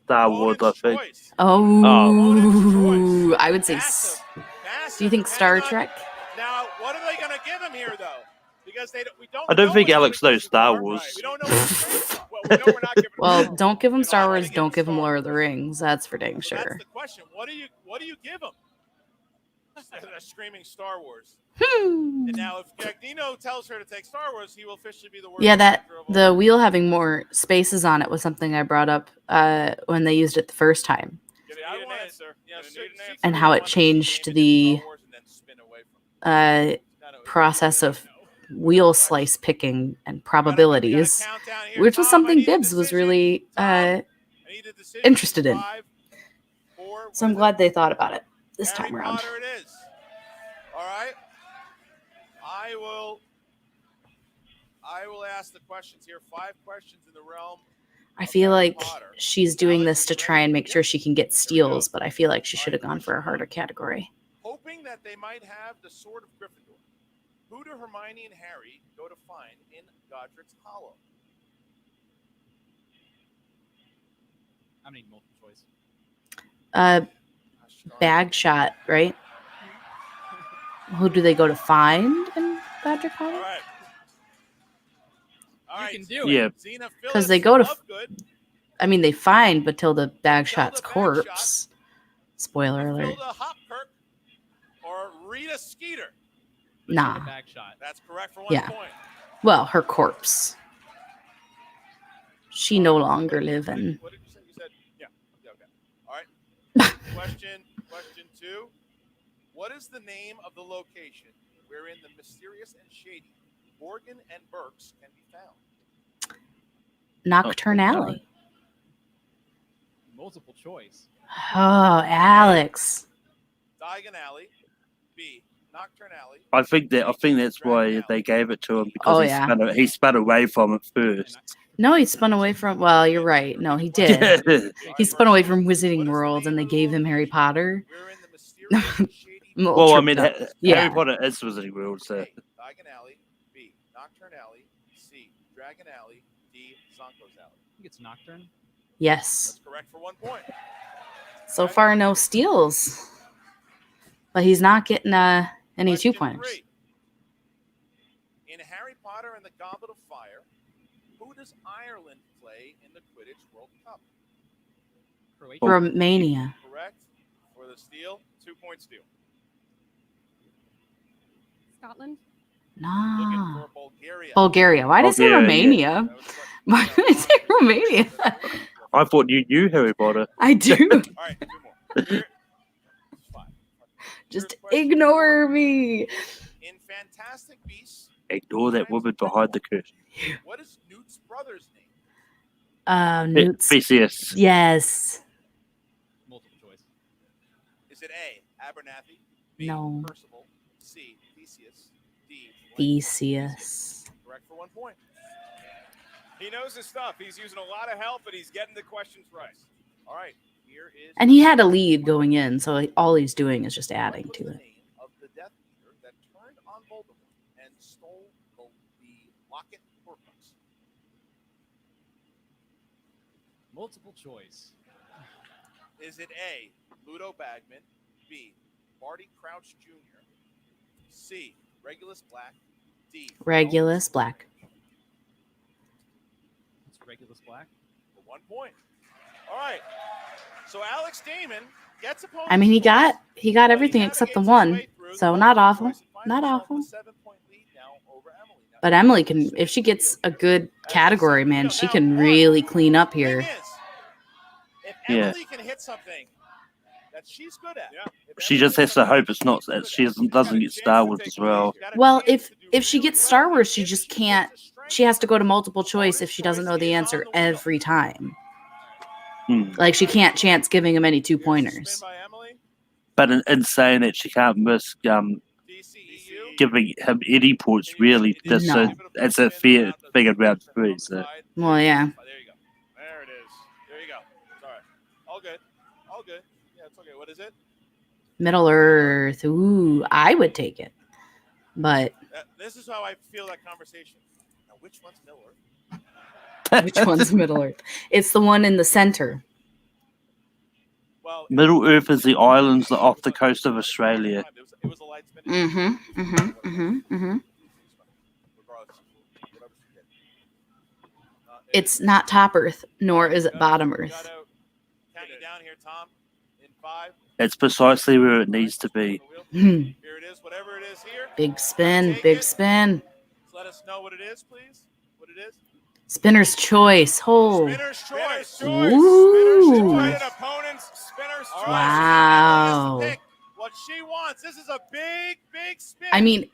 S2: Star Wars, I think.
S1: Oh, I would say. Do you think Star Trek?
S11: Now, what are they going to give him here, though? Because we don't.
S2: I don't
S11: know
S2: think
S11: what
S2: Alex knows Star
S11: are.
S2: Wars.
S11: We don't know what
S1: Well, don't give him Star Wars. Don't give him Lord of the Rings. That's for dang
S11: That's
S1: sure.
S11: the question. What do you give him? A screaming Star Wars.
S1: Hmm.
S11: And now, if Gagnino tells her to take Star Wars, he will officially be the worst.
S1: Yeah, that
S11: director of all
S1: the wheel having more spaces on it was something I brought up when they used it the first time, and how it changed the process of wheel slice picking and probabilities, which was something Bibbs was really interested in. So I'm glad they thought about it this time around.
S11: Potter it is. All right. I will ask the questions here. 5 questions in the realm.
S1: I feel like she's doing this to try and make sure she can get steals, but I feel like she should have gone for a harder category.
S11: Hoping that they might have the Sword of Gryffindor. Who do Hermione and Harry go to find in Godric's Hollow?
S8: I need multiple choice.
S1: Bag shot, right? Who do they go to find in Godric Hollow?
S11: All right.
S8: You can do
S2: Yeah.
S11: Xena
S1: Because
S11: Phillips,
S1: they go to,
S11: Lovegood,
S1: I mean, they find Batilda Bagshot's corpse. Spoiler alert.
S11: Matilda Hopkirk, or Rita Skeeter.
S1: Nah.
S8: Bag shot.
S11: That's correct for 1
S1: Yeah.
S11: point.
S1: Well, her corpse. She no longer living.
S11: What did you say? You said, yeah. Okay. All right. Question 2. What is the name of the location wherein the mysterious and shady Morgan and Burks can be found?
S1: Nocturne Alley.
S8: Multiple choice.
S1: Oh, Alex.
S11: Diagon Alley, B. Nocturne Alley.
S2: I think that's why they gave it to him, because
S1: Oh, yeah.
S2: he spun away from it first.
S1: No, he spun away from, well, you're right. No, he did. He spun away from Wizarding World and they gave him Harry Potter.
S2: Well, I mean,
S1: Yeah.
S2: Harry Potter is Wizarding World, so.
S11: Diagon Alley, B. Nocturne Alley, C. Dragon Alley, D. Zonko's Alley.
S8: I think it's Nocturne.
S1: Yes.
S11: That's correct for 1 point.
S1: So far, no steals. But he's not getting any 2-pointers.
S11: 3. In Harry Potter and the Goblet of Fire, who does Ireland play in the Quidditch World Cup?
S8: Croatia.
S1: Romania.
S11: Correct for the steal. 2-point steal.
S9: Scotland.
S1: Nah.
S11: For Bulgaria.
S1: Bulgaria. Why did I say
S2: Bulgaria,
S1: Romania? Why did I say Romania?
S2: I thought you knew Harry Potter.
S1: I do.
S11: All right, 2 more. Here-
S1: Just ignore me.
S11: In Fantastic Beasts,
S2: Ignore that woman behind the curtain.
S11: what is Newt's brother's name?
S1: Newt's.
S2: Theseus.
S1: Yes.
S8: Multiple choice.
S11: Is it A. Abernathy, B.
S1: No.
S11: Percival, C. Theseus, D.
S1: Theseus.
S11: Correct for 1 point.
S4: He knows his stuff. He's using a lot of help, but he's getting the questions right.
S11: All right, here is.
S1: And he had a lead going in, so all he's doing is just adding
S11: What
S1: to
S11: was
S1: it.
S11: the name of the Death Eater that turned on Voldemort and stole the locket Horcrux?
S8: Multiple choice.
S11: Is it A. Ludo Bagman, B. Barty Crouch Jr., C. Regulus Black, D.
S1: Regulus Black.
S8: It's Regulus Black.
S11: For 1 point. All right. So Alex Damon gets opponents.
S1: I mean, he got everything except the one, so not awful. Not awful. But Emily can, if she gets a good category, man, she can really clean up here.
S11: If
S2: Yeah.
S11: Emily can hit something that she's good at,
S2: She just has to hope it's not that she doesn't get Star Wars as well.
S1: Well, if she gets Star Wars, she just can't. She has to go to multiple choice if she doesn't know the answer every time. Like she can't chance giving him any 2-pointers.
S2: But in saying that, she can't miss giving him any points, really. That's
S1: No.
S2: it's a fair thing around 3. So.
S1: Well, yeah.
S11: There you go. There it is. There you go. It's all right. All good. All good. Yeah, it's okay. What is it?
S1: Middle Earth. Ooh, I would take it. But
S11: This is how I feel that conversation. Now, which one's Miller?
S1: which one's Middle Earth? It's the one in the center.
S11: Well,
S2: Middle Earth is the islands off the coast of Australia.
S11: it was a light spin.
S1: It's not top Earth, nor is it bottom Earth.
S11: Count you down here, Tom. In 5.
S2: It's precisely where it needs to be.
S11: Here it is, whatever it is here.
S1: Big spin,
S11: Take
S1: big
S11: it.
S1: spin.
S11: Let us know what it is, please. What it is.
S1: Spinner's choice. Oh.
S11: Spinner's choice.
S1: Ooh.
S11: Spinner's choice. Opponents. Spinner's choice.
S1: Wow.
S11: Emily gets to pick what she wants. This is a big, big spin.
S1: I mean,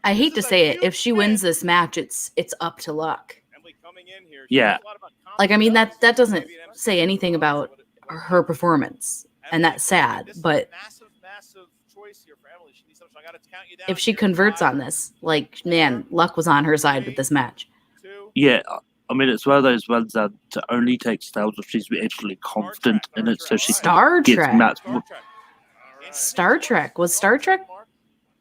S1: I hate to
S11: This is a
S1: say it.
S11: huge
S1: If she wins this match, it's up to luck.
S11: Emily coming in here.
S2: Yeah.
S1: Like, I mean, that doesn't say anything about her performance, and that's sad. But
S11: Massive, massive choice here for Emily. She needs something. I got to count you down.
S1: if she
S11: here.
S1: converts
S11: 5,
S1: on this, like, man, luck was on her side with this match.
S11: 2.
S2: Yeah, I mean, it's one of those ones that to only take styles if she's actually confident in it, so she
S1: Star
S2: gets
S1: Trek.
S2: matched.
S1: Star Trek. Was Star Trek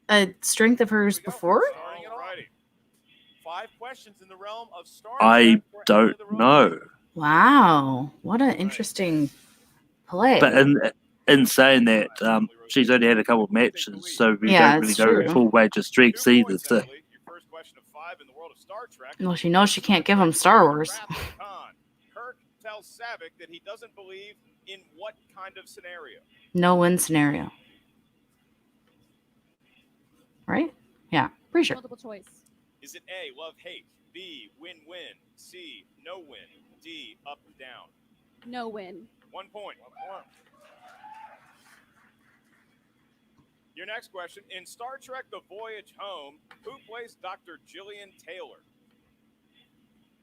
S1: a strength of hers before?
S11: Alrighty. 5 questions in the realm of Star
S2: I
S11: Trek for
S2: don't
S11: Emily the
S2: know.
S1: Wow. What an interesting play.
S2: But in saying that, she's only had a couple of matches, so we
S1: Yeah,
S2: don't really
S1: it's
S2: know
S1: true.
S2: full range of strengths either. So.
S11: Your first question of 5 in the world of Star Trek.
S1: Well, she knows she can't give him Star Wars.
S11: Kirk tells Savick that he doesn't believe in what kind of scenario?
S1: No win scenario. Right? Yeah, pretty sure.
S9: Multiple choice.
S11: Is it A, love hate, B, win-win, C, no win, D, up down?
S9: No win.
S11: 1 point. Your next question. In Star Trek The Voyage Home, who plays Dr. Gillian Taylor?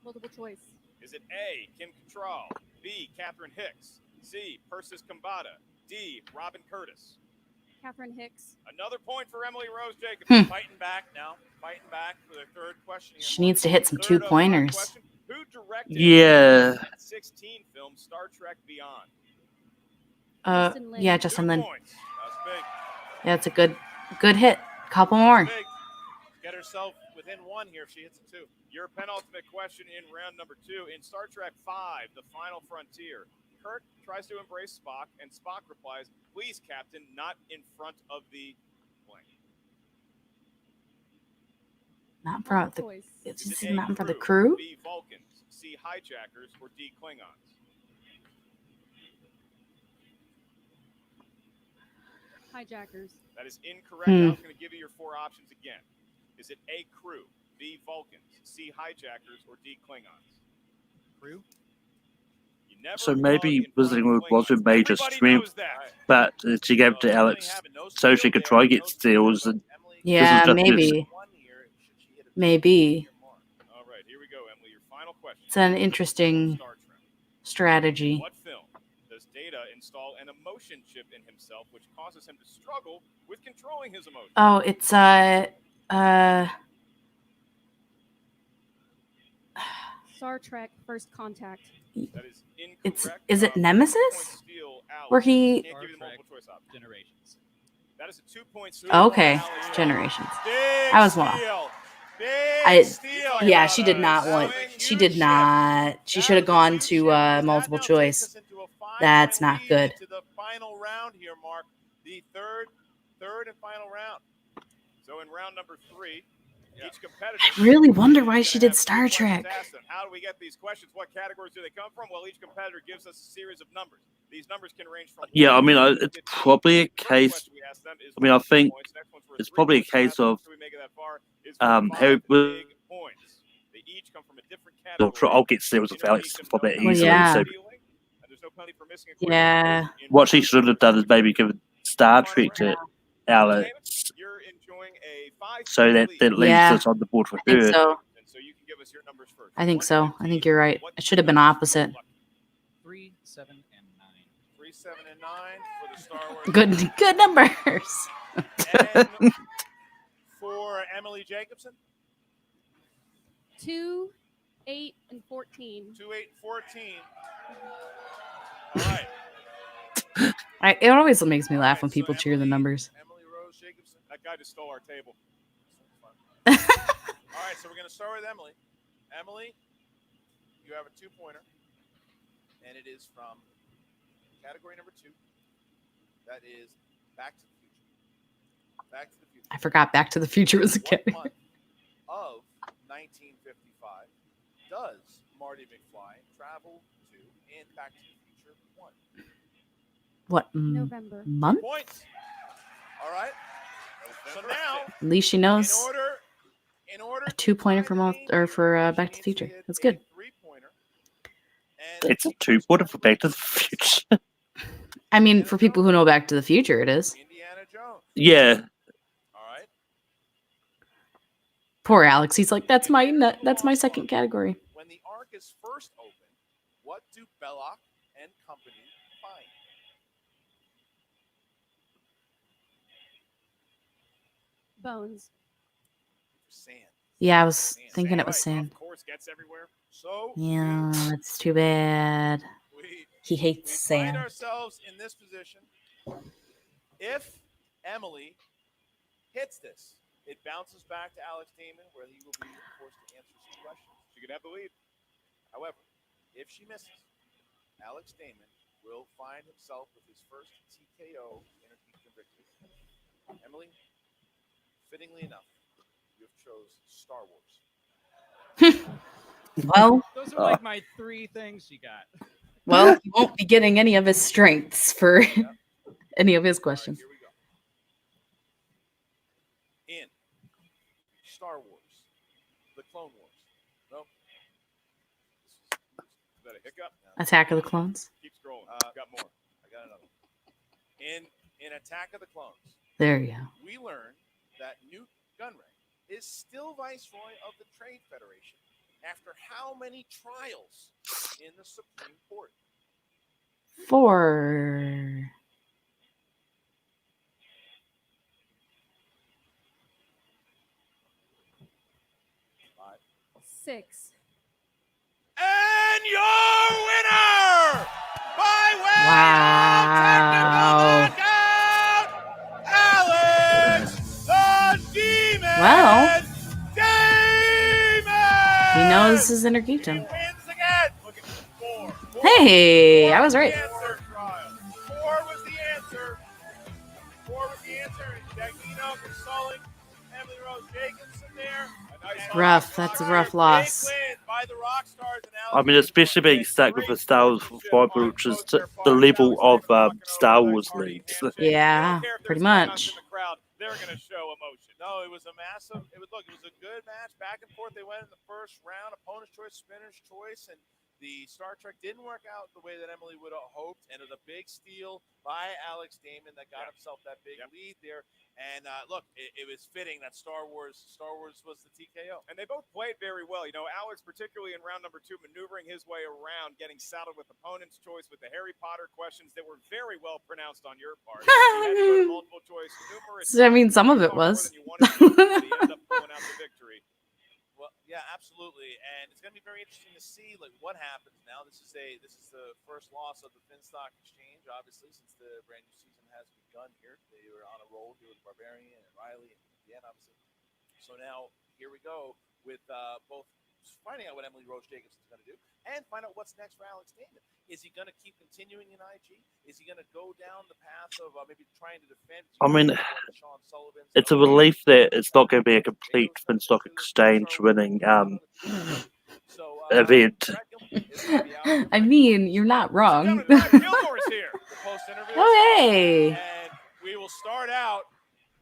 S9: Multiple choice.
S11: Is it A, Kim Cattrall, B, Catherine Hicks, C, Persis Kambata, D, Robin Curtis?
S9: Catherine Hicks.
S11: Another point for Emily Rose Jacobs. Fighting back now. Fighting back for their third question. Here.
S1: She needs to hit some
S11: Third of 5
S1: 2-pointers.
S11: question. Who directed
S2: Yeah.
S11: the 16 film Star Trek Beyond?
S1: Yeah, Justin
S11: 2
S1: Lin.
S11: points. That's big.
S1: Yeah, it's a good hit. Couple more.
S11: Big. Get herself within 1 here if she hits a 2. Your penultimate question in round number 2. In Star Trek V, The Final Frontier, Kirk tries to embrace Spock, and Spock replies, "Please, Captain, not in front of the blank."
S1: Not for the.
S9: Choice.
S1: It's
S11: Is it A,
S1: not for the crew.
S11: B, Vulcans, C, hijackers, or D, Klingons?
S9: Hijackers.
S11: That is incorrect. I was going to give you your 4 options again. Is it A, crew, B, Vulcans, C, hijackers, or D, Klingons?
S8: Crew.
S11: You never
S2: So
S11: plug
S2: maybe
S11: in
S2: visiting
S11: front of
S2: was her
S11: Klingons.
S2: major
S11: Everybody
S2: strength,
S11: knows that.
S2: but she gave it to Alex so she could try get steals. And
S1: Yeah,
S2: just
S1: maybe. Maybe.
S11: All right, here we go, Emily. Your final question.
S1: It's an interesting
S11: Star Trek.
S1: strategy.
S11: What film does Data install an emotion chip in himself, which causes him to struggle with controlling his emotions?
S1: Oh, it's
S9: Star Trek First Contact.
S11: That is incorrect.
S1: is it Nemesis? Where he
S11: Can't give you the multiple choice option.
S8: Generations.
S11: That is a 2-point steal.
S1: Okay,
S11: Alex.
S1: Generations.
S11: Big
S1: I was wrong.
S11: steal. Big
S1: I
S11: steal.
S1: yeah, she did not want. She did not. She should have gone to multiple choice. That's not good.
S11: To the final round here, Mark. The third and final round. So in round number 3, each competitor.
S1: I really wonder why she did Star Trek.
S11: How do we get these questions? What categories do they come from? Well, each competitor gives us a series of numbers. These numbers can range from.
S2: yeah, I mean, it's probably a case. I mean, I think it's probably a case of Harry.
S11: Big points. They each come from a different category.
S2: I'll get steals with Alex for that easily.
S1: yeah.
S2: So
S11: There's no penalty for missing a question.
S1: Yeah.
S2: what she should have done is maybe given Star Trek to Alex,
S11: You're enjoying a 5
S2: so that leaves
S1: Yeah.
S2: us on the board for
S1: I think
S2: her.
S1: so.
S11: And so you can give us your numbers first.
S1: I think so. I think you're right. It should have been opposite.
S8: 3, 7, and 9.
S11: 3, 7, and 9 for the Star Wars.
S1: Good numbers.
S11: And for Emily Jacobson,
S9: 2, 8, and 14.
S11: 2, 8, 14. All right.
S1: It always makes me laugh when people cheer the numbers.
S11: Emily Rose Jacobson. That guy just stole our table. All right, so we're going to start with Emily. Emily, you have a 2-pointer, and it is from category number 2. That is Back to the Future. Back to the Future.
S1: I forgot Back to the Future was a
S11: What
S1: kid.
S11: month of 1955 does Marty McFly travel to in Back to the Future 1?
S1: What
S6: November.
S1: month?
S11: Points. All right. So now,
S1: At least she
S11: in
S1: knows
S11: order
S1: a 2-pointer from all or for Back to the Future. That's good.
S11: 3-pointer.
S2: It's a 2-pointer for Back to the Future.
S1: I mean, for people who know Back to the Future, it is.
S11: Indiana Jones.
S2: Yeah.
S11: All right.
S1: Poor Alex. He's like, that's my second category.
S11: When the Ark is first opened, what do Belloc and company find?
S6: Bones.
S11: Sand.
S1: Yeah, I was thinking it was sand.
S4: Of course, gets everywhere. So
S1: Yeah, that's too bad. He hates
S11: we find
S1: sand.
S11: ourselves in this position. If Emily hits this, it bounces back to Alex Damon, where he will be forced to answer some questions.
S4: She could have the lead.
S11: However, if she misses, Alex Damon will find himself with his first TKO Intergeekdom victory. Emily, fittingly enough, you have chose Star Wars.
S1: Well,
S8: Those are like my 3 things you got.
S1: well, he won't be getting any of his strengths for any of his questions.
S11: Here we go. In Star Wars, The Clone Wars. Nope.
S4: Is that a hiccup?
S1: Attack of the Clones.
S4: Keep scrolling. Got more.
S11: I got another one. In Attack of the Clones,
S1: There you go.
S11: we learn that Newt Gunray is still Viceroy of the Trade Federation after how many trials in the Supreme Court?
S1: 4.
S11: Five.
S6: 6.
S11: And your winner by way
S1: Wow.
S11: of technical knockout, Alex the Demon
S1: Well,
S11: Damon!
S1: he knows his inner geekdom.
S11: Wins again. Look at 4.
S1: Hey, I was right.
S11: 4 was the answer. 4 was the answer. Dagnino consoling Emily Rose Jacobson there.
S1: Rough. That's a rough loss.
S11: By the rock stars and
S2: I mean, especially being stuck with a Star Wars Viper, which is the level of Star Wars leads.
S1: Yeah, pretty much.
S11: They're going to show emotion. No, it was a massive. It was a good match. Back and forth. They went in the first round. Opponent's choice, spinner's choice, and the Star Trek didn't work out the way that Emily would have hoped. And it was a big steal by Alex Damon that got himself that big lead there. And look, it was fitting that Star Wars was the TKO.
S4: And they both played very well. You know, Alex, particularly in round number 2, maneuvering his way around, getting saddled with opponent's choice with the Harry Potter questions that were very well pronounced on your part. You had to go to multiple choice, numerous
S1: I mean, some of it was.
S4: than you wanted to, but he ended up pulling out the victory.
S11: Well, yeah, absolutely, and it's going to be very interesting to see like what happens now. This is the first loss of the Finstock Exchange, obviously, since the brand new season has begun here. They were on a roll here with Barbarian and Riley and Dan, obviously. So now here we go with both finding out what Emily Rose Jacobson is going to do and find out what's next for Alex Damon. Is he going to keep continuing in IG? Is he going to go down the path of maybe trying to defend?
S2: I mean, it's a relief that it's not going to be a complete Finstock Exchange winning event.
S1: I mean, you're not wrong.
S11: Gilmore's here. The post-interview.
S1: Oh, hey.
S11: And we will start out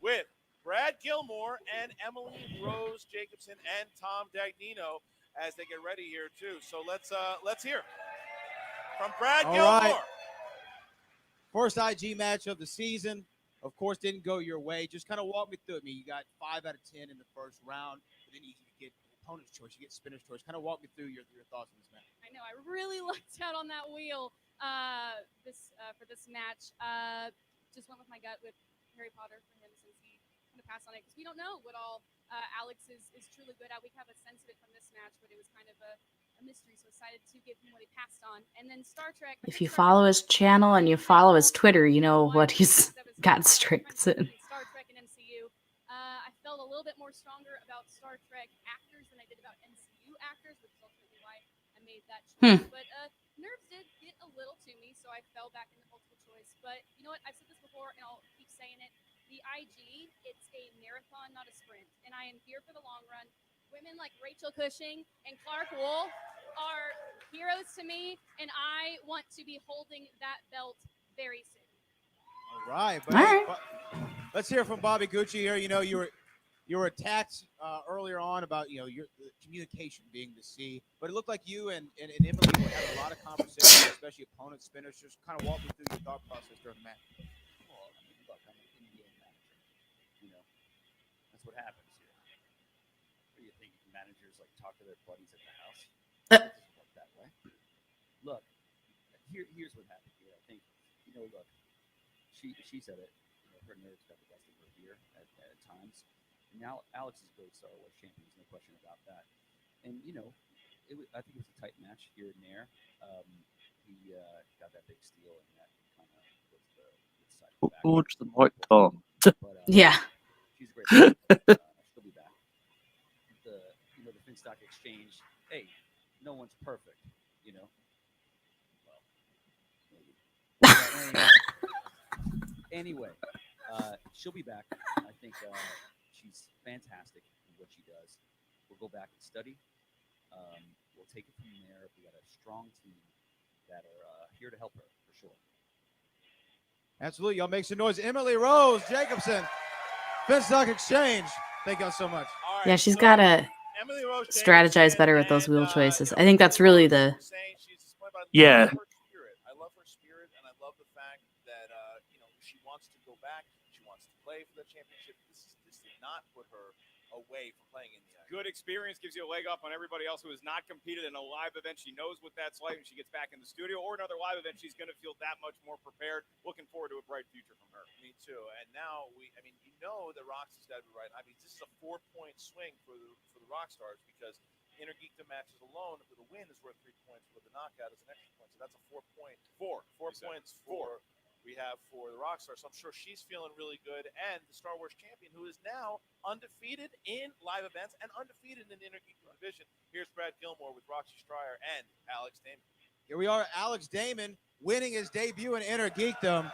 S11: with Brad Gilmore and Emily Rose Jacobson and Tom Dagnino as they get ready here too. So let's hear from Brad Gilmore.
S14: Right. First IG match of the season. Of course, didn't go your way. Just kind of walk me through it. I mean, you got 5 out of 10 in the first round, but then you get opponent's choice, you get spinner's choice. Kind of walk me through your thoughts on this match.
S9: I know I really lucked out on that wheel for this match. Just went with my gut with Harry Potter for him since he kind of passed on it because we don't know what all Alex is truly good at. We have a sense of it from this match, but it was kind of a mystery, so decided to give him what he passed on. And then Star Trek.
S1: If you follow his channel and you follow his Twitter, you know what he's got strengths in.
S9: Star Trek and MCU. I felt a little bit more stronger about Star Trek actors than I did about MCU actors, which is ultimately why I made that choice. But nerves did get a little to me, so I fell back into multiple choice. But you know what? I've said this before, and I'll keep saying it. The IG, it's a marathon, not a sprint. And I am here for the long run. women like Rachel Cushing and Clark Wolf are heroes to me, and I want to be holding that belt very soon.
S14: All right, but
S1: All
S14: hey,
S1: right.
S14: let's hear from Bobby Gucci here. You know, you were attacked earlier on about your the communication being the C, but it looked like you and Emily were having a lot of conversations, especially opponent spinners. Just kind of walk me through your thought process during the match.
S13: Well, I mean, look, I'm an in-game manager. You know, that's what happens here. What do you think? Managers like talk to their buddies at the house? It doesn't work that way. Look, here's what happened here. I think, look, she said it. Her nerves got the best of her here at times. And now Alex is a great Star Wars champion. There's no question about that. And I think it was a tight match here and there. He got that big steal, and that kind of was the side of the back.
S2: Forge the mic, Tom.
S13: But,
S1: Yeah.
S13: She's a great champion. She'll be back. The Finstock Exchange. Hey, no one's perfect. Well, maybe. Anyway, she'll be back. I think she's fantastic in what she does. We'll go back and study. We'll take it from there. We got a strong team that are here to help her for sure.
S14: Absolutely, y'all make some noise. Emily Rose Jacobson, Finstock Exchange. Thank y'all so much.
S1: Yeah, she's got to strategize better with those wheel choices. I think that's really the.
S2: Yeah.
S11: I love her spirit, and I love the fact that she wants to go back. She wants to play for the championship. This did not put her away from playing in the act.
S4: Good experience gives you a leg up on everybody else who has not competed in a live event. She knows what that's like when she gets back in the studio or another live event. She's going to feel that much more prepared. Looking forward to a bright future from her.
S11: Me too. And now that Roxy's got to be right. I mean, this is a 4-point swing for the Rockstars because Intergeekdom matches alone with a win is worth 3 points. With the knockout is an extra point. So that's a 4 points for we have for the Rockstar. So I'm sure she's feeling really good. And the Star Wars champion, who is now undefeated in live events and undefeated in the Intergeekdom division. Here's Brad Gilmore with Roxy Stryer and Alex Damon.
S14: Here we are, Alex Damon winning his debut in Intergeekdom.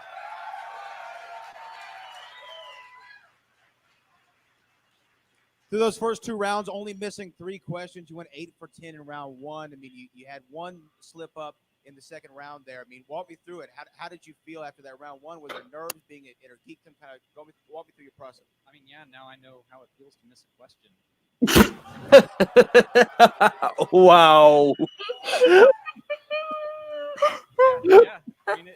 S14: Through those first 2 rounds, only missing 3 questions. You went 8 for 10 in round 1. I mean, you had 1 slip up in the second round there. I mean, walk me through it. How did you feel after that round 1? Was there nerves being at Intergeekdom? Kind of walk me through your process.
S8: I mean, yeah, now I know how it feels to miss a question.
S2: Wow.
S8: Yeah. I mean,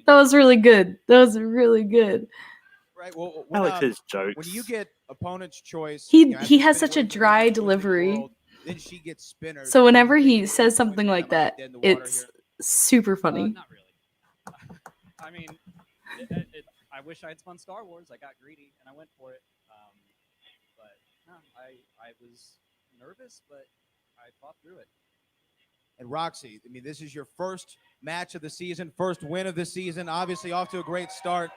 S1: That was really good. That was really good.
S14: Right. Well,
S2: Alex's jokes.
S14: When you get opponent's choice,
S1: He has such a dry delivery.
S14: Then she gets spinners.
S1: So whenever he says something like that, it's super funny.
S8: Not really. I mean, I wish I had spun Star Wars. I got greedy and I went for it. But no, I was nervous, but I fought through it.
S14: And Roxy, I mean, this is your first match of the season, first win of the season. Obviously, off to a great start.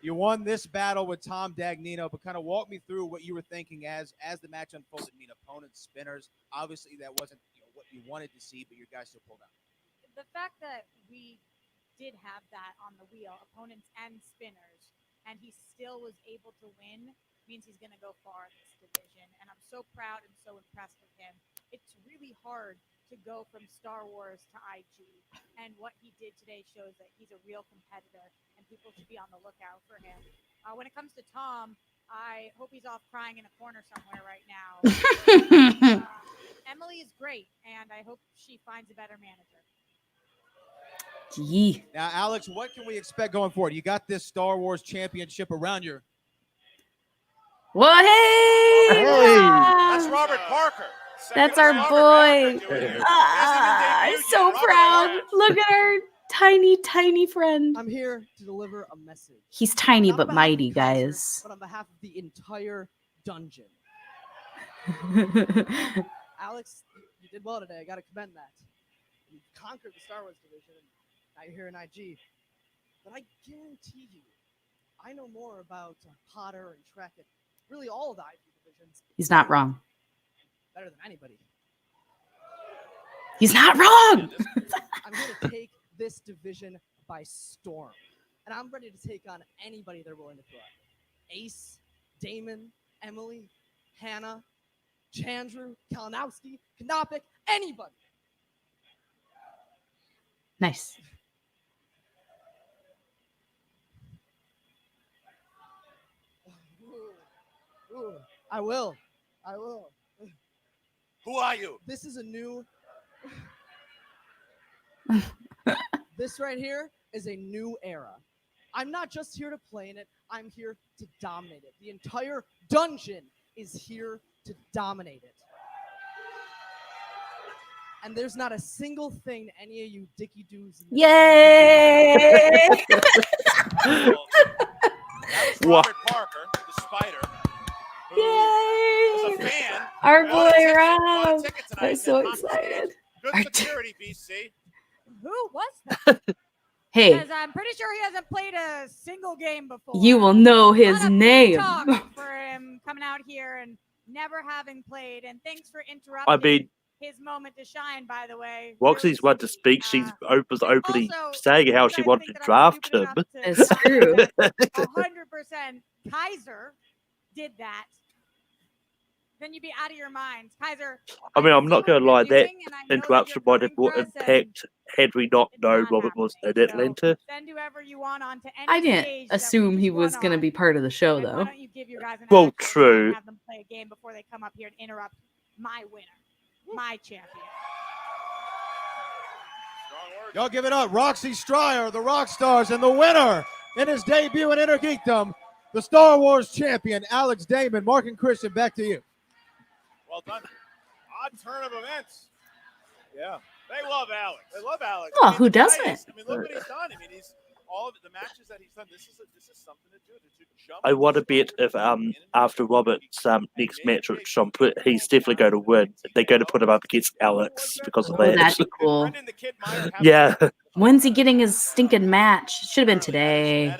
S14: You won this battle with Tom Dagnino, but kind of walk me through what you were thinking as the match unfolded. I mean, opponents, spinners. Obviously, that wasn't what you wanted to see, but your guys still pulled out.
S7: The fact that we did have that on the wheel, opponents and spinners, and he still was able to win means he's going to go far in this division. And I'm so proud and so impressed with him. It's really hard to go from Star Wars to IG. And what he did today shows that he's a real competitor and people should be on the lookout for him. When it comes to Tom, I hope he's off crying in a corner somewhere right now. Emily is great, and I hope she finds a better manager.
S1: Gee.
S14: Now, Alex, what can we expect going forward? You got this Star Wars championship around your...
S1: Well, hey!
S11: That's Robert Parker.
S1: That's our boy. I'm so proud. Look at our tiny, tiny friend.
S15: I'm here to deliver a message.
S1: He's tiny
S15: Not
S1: but
S15: on behalf
S1: mighty,
S15: of the Kaiser,
S1: guys.
S15: But on behalf of the entire dungeon. Alex, you did well today. I got to commend that. You conquered the Star Wars division, and now you're here in IG. But I guarantee you, I know more about Potter and Trek and really all of the IG divisions.
S1: He's not wrong.
S15: Better than anybody.
S1: He's not wrong.
S15: I'm here to take this division by storm. And I'm ready to take on anybody they're willing to throw at me. Ace, Damon, Emily, Hannah, Chandru, Kalinowski, Kanopik, anybody.
S1: Nice.
S15: Ooh, I will.
S11: Who are you?
S15: This is a new. This right here is a new era. I'm not just here to play in it, I'm here to dominate it. The entire dungeon is here to dominate it. And there's not a single thing any of you dicky doos.
S1: Yay!
S11: That was Robert Parker, the spider. Who is a fan.
S1: Our
S11: Bought a
S1: boy
S11: ticket- bought a
S1: Rob.
S11: ticket tonight
S1: I'm
S11: and
S1: so
S11: hopped on stage.
S1: excited.
S11: Good security, BC.
S10: Who was that?
S1: Hey,
S10: Because I'm pretty sure he hasn't played a single game before.
S1: you will know his
S10: Lot of big
S1: name.
S10: talk for him coming out here and never having played. And thanks for interrupting
S2: I mean,
S10: his moment to shine, by the way.
S2: Roxy's one to speak. She was openly saying how she wanted to draft him.
S1: It's true.
S10: 100% Kaiser did that. Then you'd be out of your minds. Kaiser,
S2: I mean, I'm not going to lie. That
S10: doing, and I know that
S2: interruption
S10: you're
S2: might have more
S10: coming for us,
S2: impact had we not known Robert was in Atlanta.
S10: send whoever you want on to any
S1: I didn't
S10: stage that
S1: assume he was going to be part of the show,
S10: and why
S1: though.
S10: don't you give your guys an
S2: Well,
S10: actual shot
S2: true.
S10: and have them play a game before they come up here and interrupt my winner, my champion.
S14: Y'all give it up. Roxy Stryer, the Rock Stars, and the winner in his debut in Inner Geekdom, the Star Wars champion, Alex Damon. Mark and Christian, back to you.
S4: Well done. Odd turn of events. Yeah. They love Alex.
S11: They love Alex.
S1: Oh,
S11: I mean,
S1: who
S11: the guy
S1: doesn't?
S11: is- I mean, look what he's done. I mean, he's all of the matches that he's done. This is something to do. To jump.
S2: I want to bet if after Robert's next match with Sean Put, he's definitely going to win. They're going to put him up against Alex because of
S1: Oh,
S2: that.
S1: that'd be cool.
S2: Yeah.
S1: When's he getting his stinking match? Should have been today.
S2: I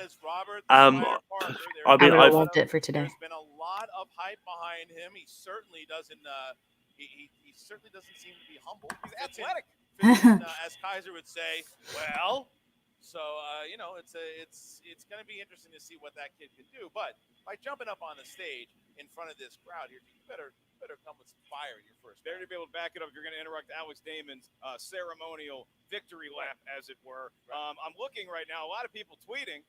S1: I
S2: mean,
S1: would have
S2: I've
S1: loved it for today.
S11: There's been a lot of hype behind him. He certainly doesn't. He certainly doesn't seem to be humble. He's athletic, as Kaiser would say. Well, so you know, it's going to be interesting to see what that kid can do. But by jumping up on the stage in front of this crowd here, you better come with some fire in your first.
S4: Better to be able to back it up if you're going to interrupt Alex Damon's ceremonial victory lap, as it were. I'm looking right now. A lot of people tweeting.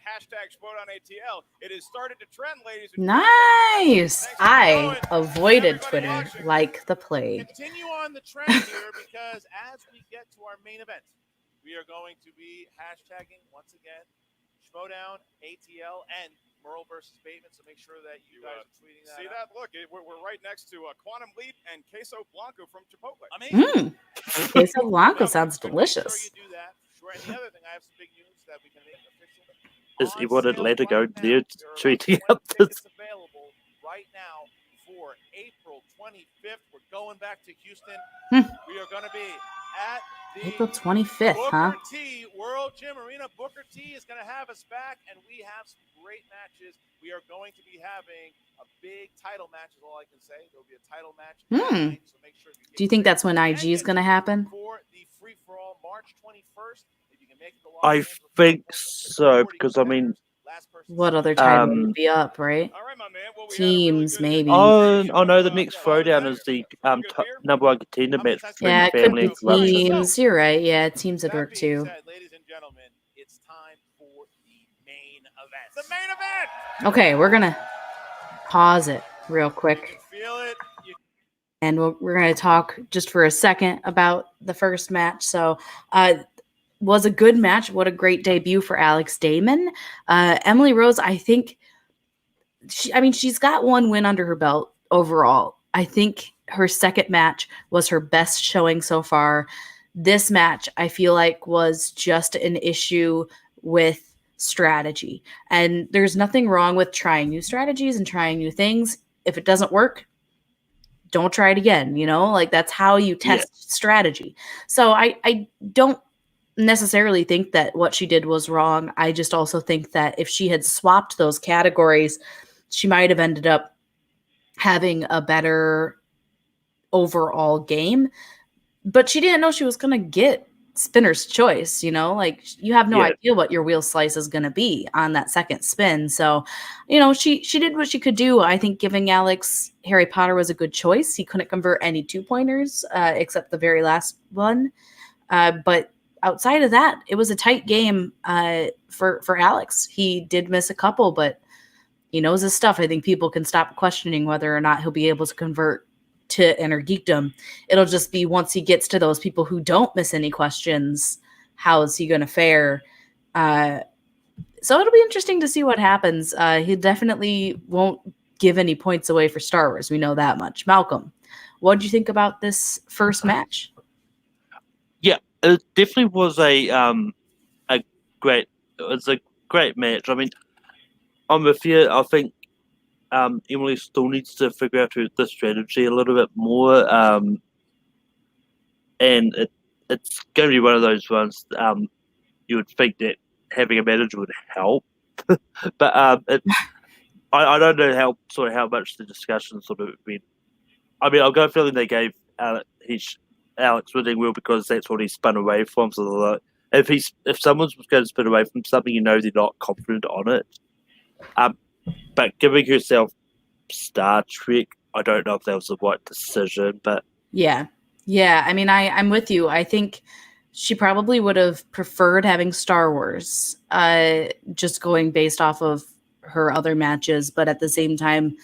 S4: Hashtag Schmoedown ATL. It has started to trend, ladies and
S1: Nice. I avoided Twitter like the plague.
S11: Continue on the trend here because as we get to our main event, we are going to be hashtagging once again Schmoedown ATL and Merle versus Bateman. So make sure that you guys are tweeting that.
S4: See
S11: out.
S4: that? Look, we're right next to Quantum Leap and Queso Blanco from Chipotle.
S11: Amazing.
S1: Queso Blanco sounds delicious.
S11: Make sure you do that. Sure. And the other thing, I have some big news that we can make official.
S2: Is everyone in Atlanta going there tweeting up this?
S11: Tickets available right now for April 25th. We're going back to Houston. We are going to be at the
S1: April 25th, huh?
S11: Booker T World Gym Arena. Booker T is going to have us back, and we have some great matches. We are going to be having a big title match, is all I can say. There will be a title match. Tonight, so make sure
S1: Do you think that's when IG is going to happen?
S11: for the free-for-all March 21st. If you can make it to Los
S2: I
S11: Angeles,
S2: think so because I mean,
S1: What other title would be up, right? Teams, maybe.
S2: oh no, the next throwdown is the number one contender match between
S1: Yeah, it could
S2: Family
S1: be
S2: and Corruption.
S1: teams. You're right. Yeah, teams would work too.
S11: ladies and gentlemen, it's time for the main event. The main event!
S1: Okay, we're going to pause it real quick.
S11: Feel it.
S1: And we're going to talk just for a second about the first match. So, was a good match. What a great debut for Alex Damon. Emily Rose, I think, she's got one win under her belt overall. I think her second match was her best showing so far. This match, I feel like, was just an issue with strategy. And there's nothing wrong with trying new strategies and trying new things. If it doesn't work, don't try it again. Like that's how you test strategy. So I don't necessarily think that what she did was wrong. I just also think that if she had swapped those categories, she might have ended up having a better overall game. But she didn't know she was going to get spinner's choice, you know, like you have no
S2: Yeah.
S1: idea what your wheel slice is going to be on that second spin. So, she did what she could do. I think giving Alex Harry Potter was a good choice. He couldn't convert any 2-pointers except the very last one. But outside of that, it was a tight game for Alex. He did miss a couple, but he knows his stuff. I think people can stop questioning whether or not he'll be able to convert to Inner Geekdom. It'll just be once he gets to those people who don't miss any questions, how is he going to fare? So it'll be interesting to see what happens. He definitely won't give any points away for Star Wars. We know that much. Malcolm, what did you think about this first match?
S2: Yeah, it definitely was a great match. I mean, I'm with you. I think Emily still needs to figure out the strategy a little bit more, and it's going to be one of those ones. You would think that having a manager would help, but I don't know how much the discussion sort of been. I mean, I've got a feeling they gave Alex winning wheel because that's what he spun away from. So like, if someone's going to spin away from something, they're not confident on it. But giving herself Star Trek, I don't know if that was the right decision, but
S1: Yeah. I mean, I'm with you. I think she probably would have preferred having Star Wars, just going based off of her other matches. But at the same time,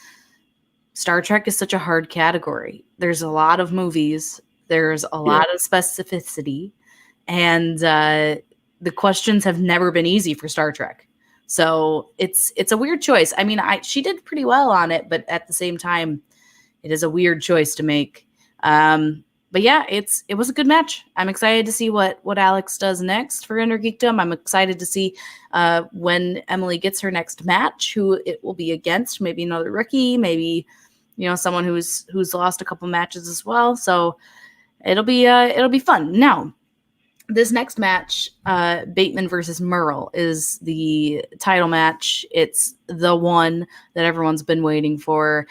S1: Star Trek is such a hard category. There's a lot of movies. There's a lot of specificity, and the questions have never been easy for Star Trek. So it's a weird choice. I mean, she did pretty well on it, but at the same time, it is a weird choice to make. But yeah, it was a good match. I'm excited to see what Alex does next for Inner Geekdom. I'm excited to see when Emily gets her next match, who it will be against. Maybe another rookie, maybe someone who's lost a couple matches as well. So it'll be fun. Now, this next match, Bateman versus Merle, is the title match. It's the one that everyone's been waiting for.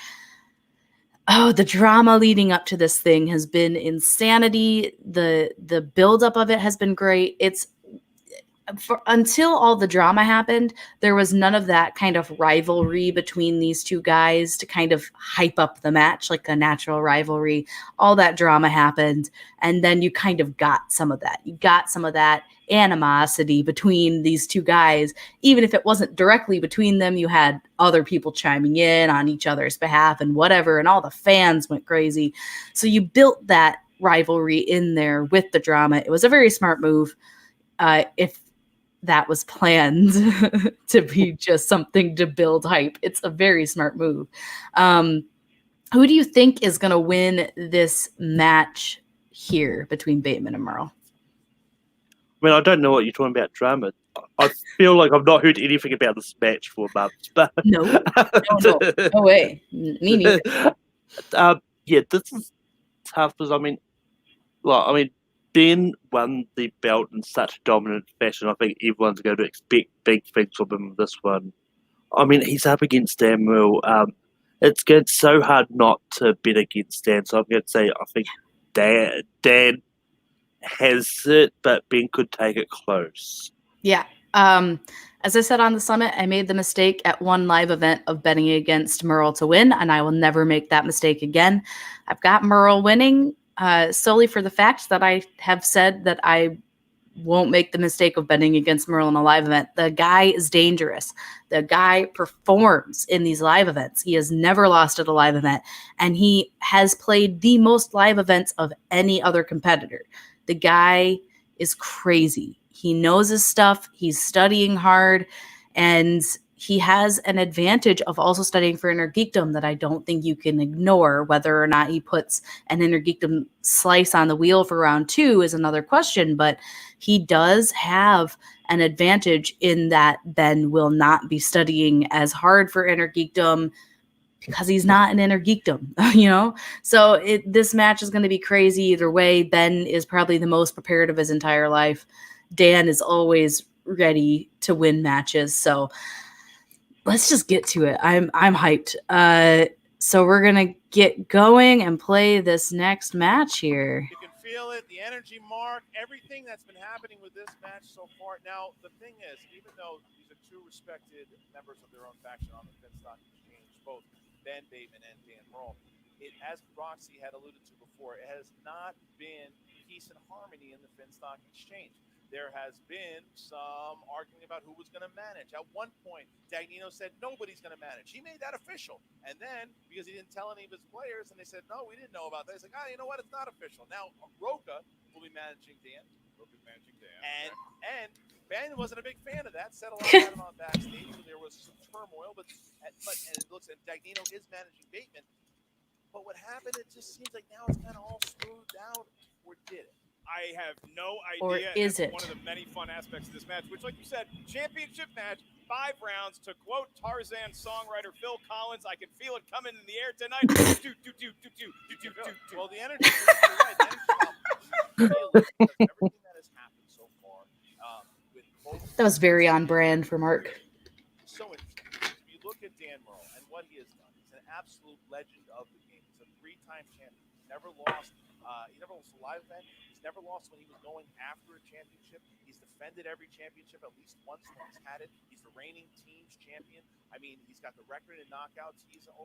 S1: Oh, the drama leading up to this thing has been insanity. The buildup of it has been great. Until all the drama happened, there was none of that kind of rivalry between these two guys to kind of hype up the match, like a natural rivalry. All that drama happened, and then you kind of got some of that. You got some of that animosity between these two guys. Even if it wasn't directly between them, you had other people chiming in on each other's behalf and whatever, and all the fans went crazy. So you built that rivalry in there with the drama. It was a very smart move. If that was planned to be just something to build hype, it's a very smart move. Who do you think is going to win this match here between Bateman and Merle?
S2: I mean, I don't know what you're talking about drama. I feel like I've not heard anything about this match for months. But
S1: no way. Me neither.
S2: Yeah, this is tough because Ben won the belt in such dominant fashion. I think everyone's going to expect big things from him this one. I mean, he's up against Dan Will. It's so hard not to bet against Dan. So I'm going to say I think Dan has it, but Ben could take it close.
S1: Yeah. As I said on the summit, I made the mistake at one live event of betting against Merle to win, and I will never make that mistake again. I've got Merle winning solely for the fact that I have said that I won't make the mistake of betting against Merle in a live event. The guy is dangerous. The guy performs in these live events. He has never lost at a live event, and he has played the most live events of any other competitor. The guy is crazy. He knows his stuff. He's studying hard, and he has an advantage of also studying for Inner Geekdom that I don't think you can ignore. Whether or not he puts an Inner Geekdom slice on the wheel for round 2 is another question, but he does have an advantage in that Ben will not be studying as hard for Inner Geekdom because he's not an Inner Geekdom, So this match is going to be crazy either way. Ben is probably the most prepared of his entire life. Dan is always ready to win matches. So let's just get to it. I'm hyped. So we're going to get going and play this next match here.
S11: feel it, the energy, Mark, everything that's been happening with this match so far. Now, the thing is, even though these are two respected members of their own faction on the Finstock Exchange, both Ben Bateman and Dan Murrell, as Roxy had alluded to before, it has not been peace and harmony in the Finstock Exchange. There has been some arguing about who was going to manage. At one point, Dagnino said nobody's going to manage. He made that official. And then, because he didn't tell any of his players, and they said, no, we didn't know about that. He's like, you know what? It's not official. Now, Roca will be managing Dan.
S4: Roca's managing Dan.
S11: And Ben wasn't a big fan of that. Said a lot about him on backstage. There was some turmoil, but and it looks like Dagnino is managing Bateman. But what happened, it just seems like now it's kind of all smoothed out, or did it?
S4: I have no
S1: Or
S4: idea.
S1: is
S4: That's
S1: it?
S4: one of the many fun aspects of this match, which, like you said, championship match, 5 rounds. To quote Tarzan songwriter Phil Collins, I can feel it coming in the air tonight.
S11: Well, the energy, you're right, the energy, everything that has happened so far. With both
S1: That was very on brand for Mark.
S11: so interesting. If you look at Dan Murrell and what he has done, he's an absolute legend of the game. He's a 3-time champion. He's never lost. He never lost a live event. He's never lost when he was going after a championship. He's defended every championship at least once when he's had it. He's the reigning team's champion. I mean, he's got the record in knockouts. He's a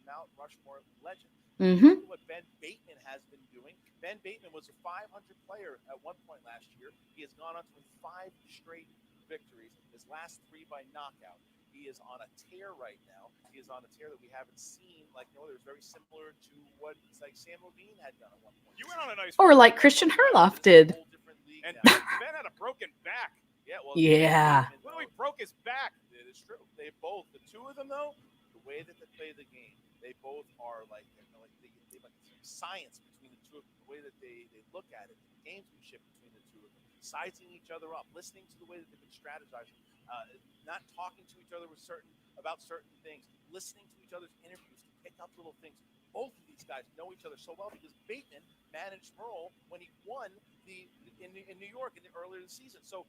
S11: Mount Rushmore legend.
S1: Mm-hmm.
S11: What Ben Bateman has been doing. Ben Bateman was a 500 player at one point last year. He has gone on to win 5 straight victories. His last 3 by knockout. He is on a tear right now. He is on a tear that we haven't seen. Like, there's very similar to what Sam Levine had done at one point.
S4: You went on a nice
S1: Or like Christian Herloff did.
S4: And Ben had a broken back.
S11: Yeah, well,
S1: Yeah.
S4: When he broke his back.
S11: It is true. They both, the two of them though, the way that they play the game, they both are like, they like science between the two of them. The way that they look at it, the gamesmanship between the two of them, sizing each other up, listening to the way that they've been strategizing, not talking to each other about certain things, listening to each other's interviews to pick up little things. Both of these guys know each other so well because Bateman managed Murrell when he won in New York earlier this season. So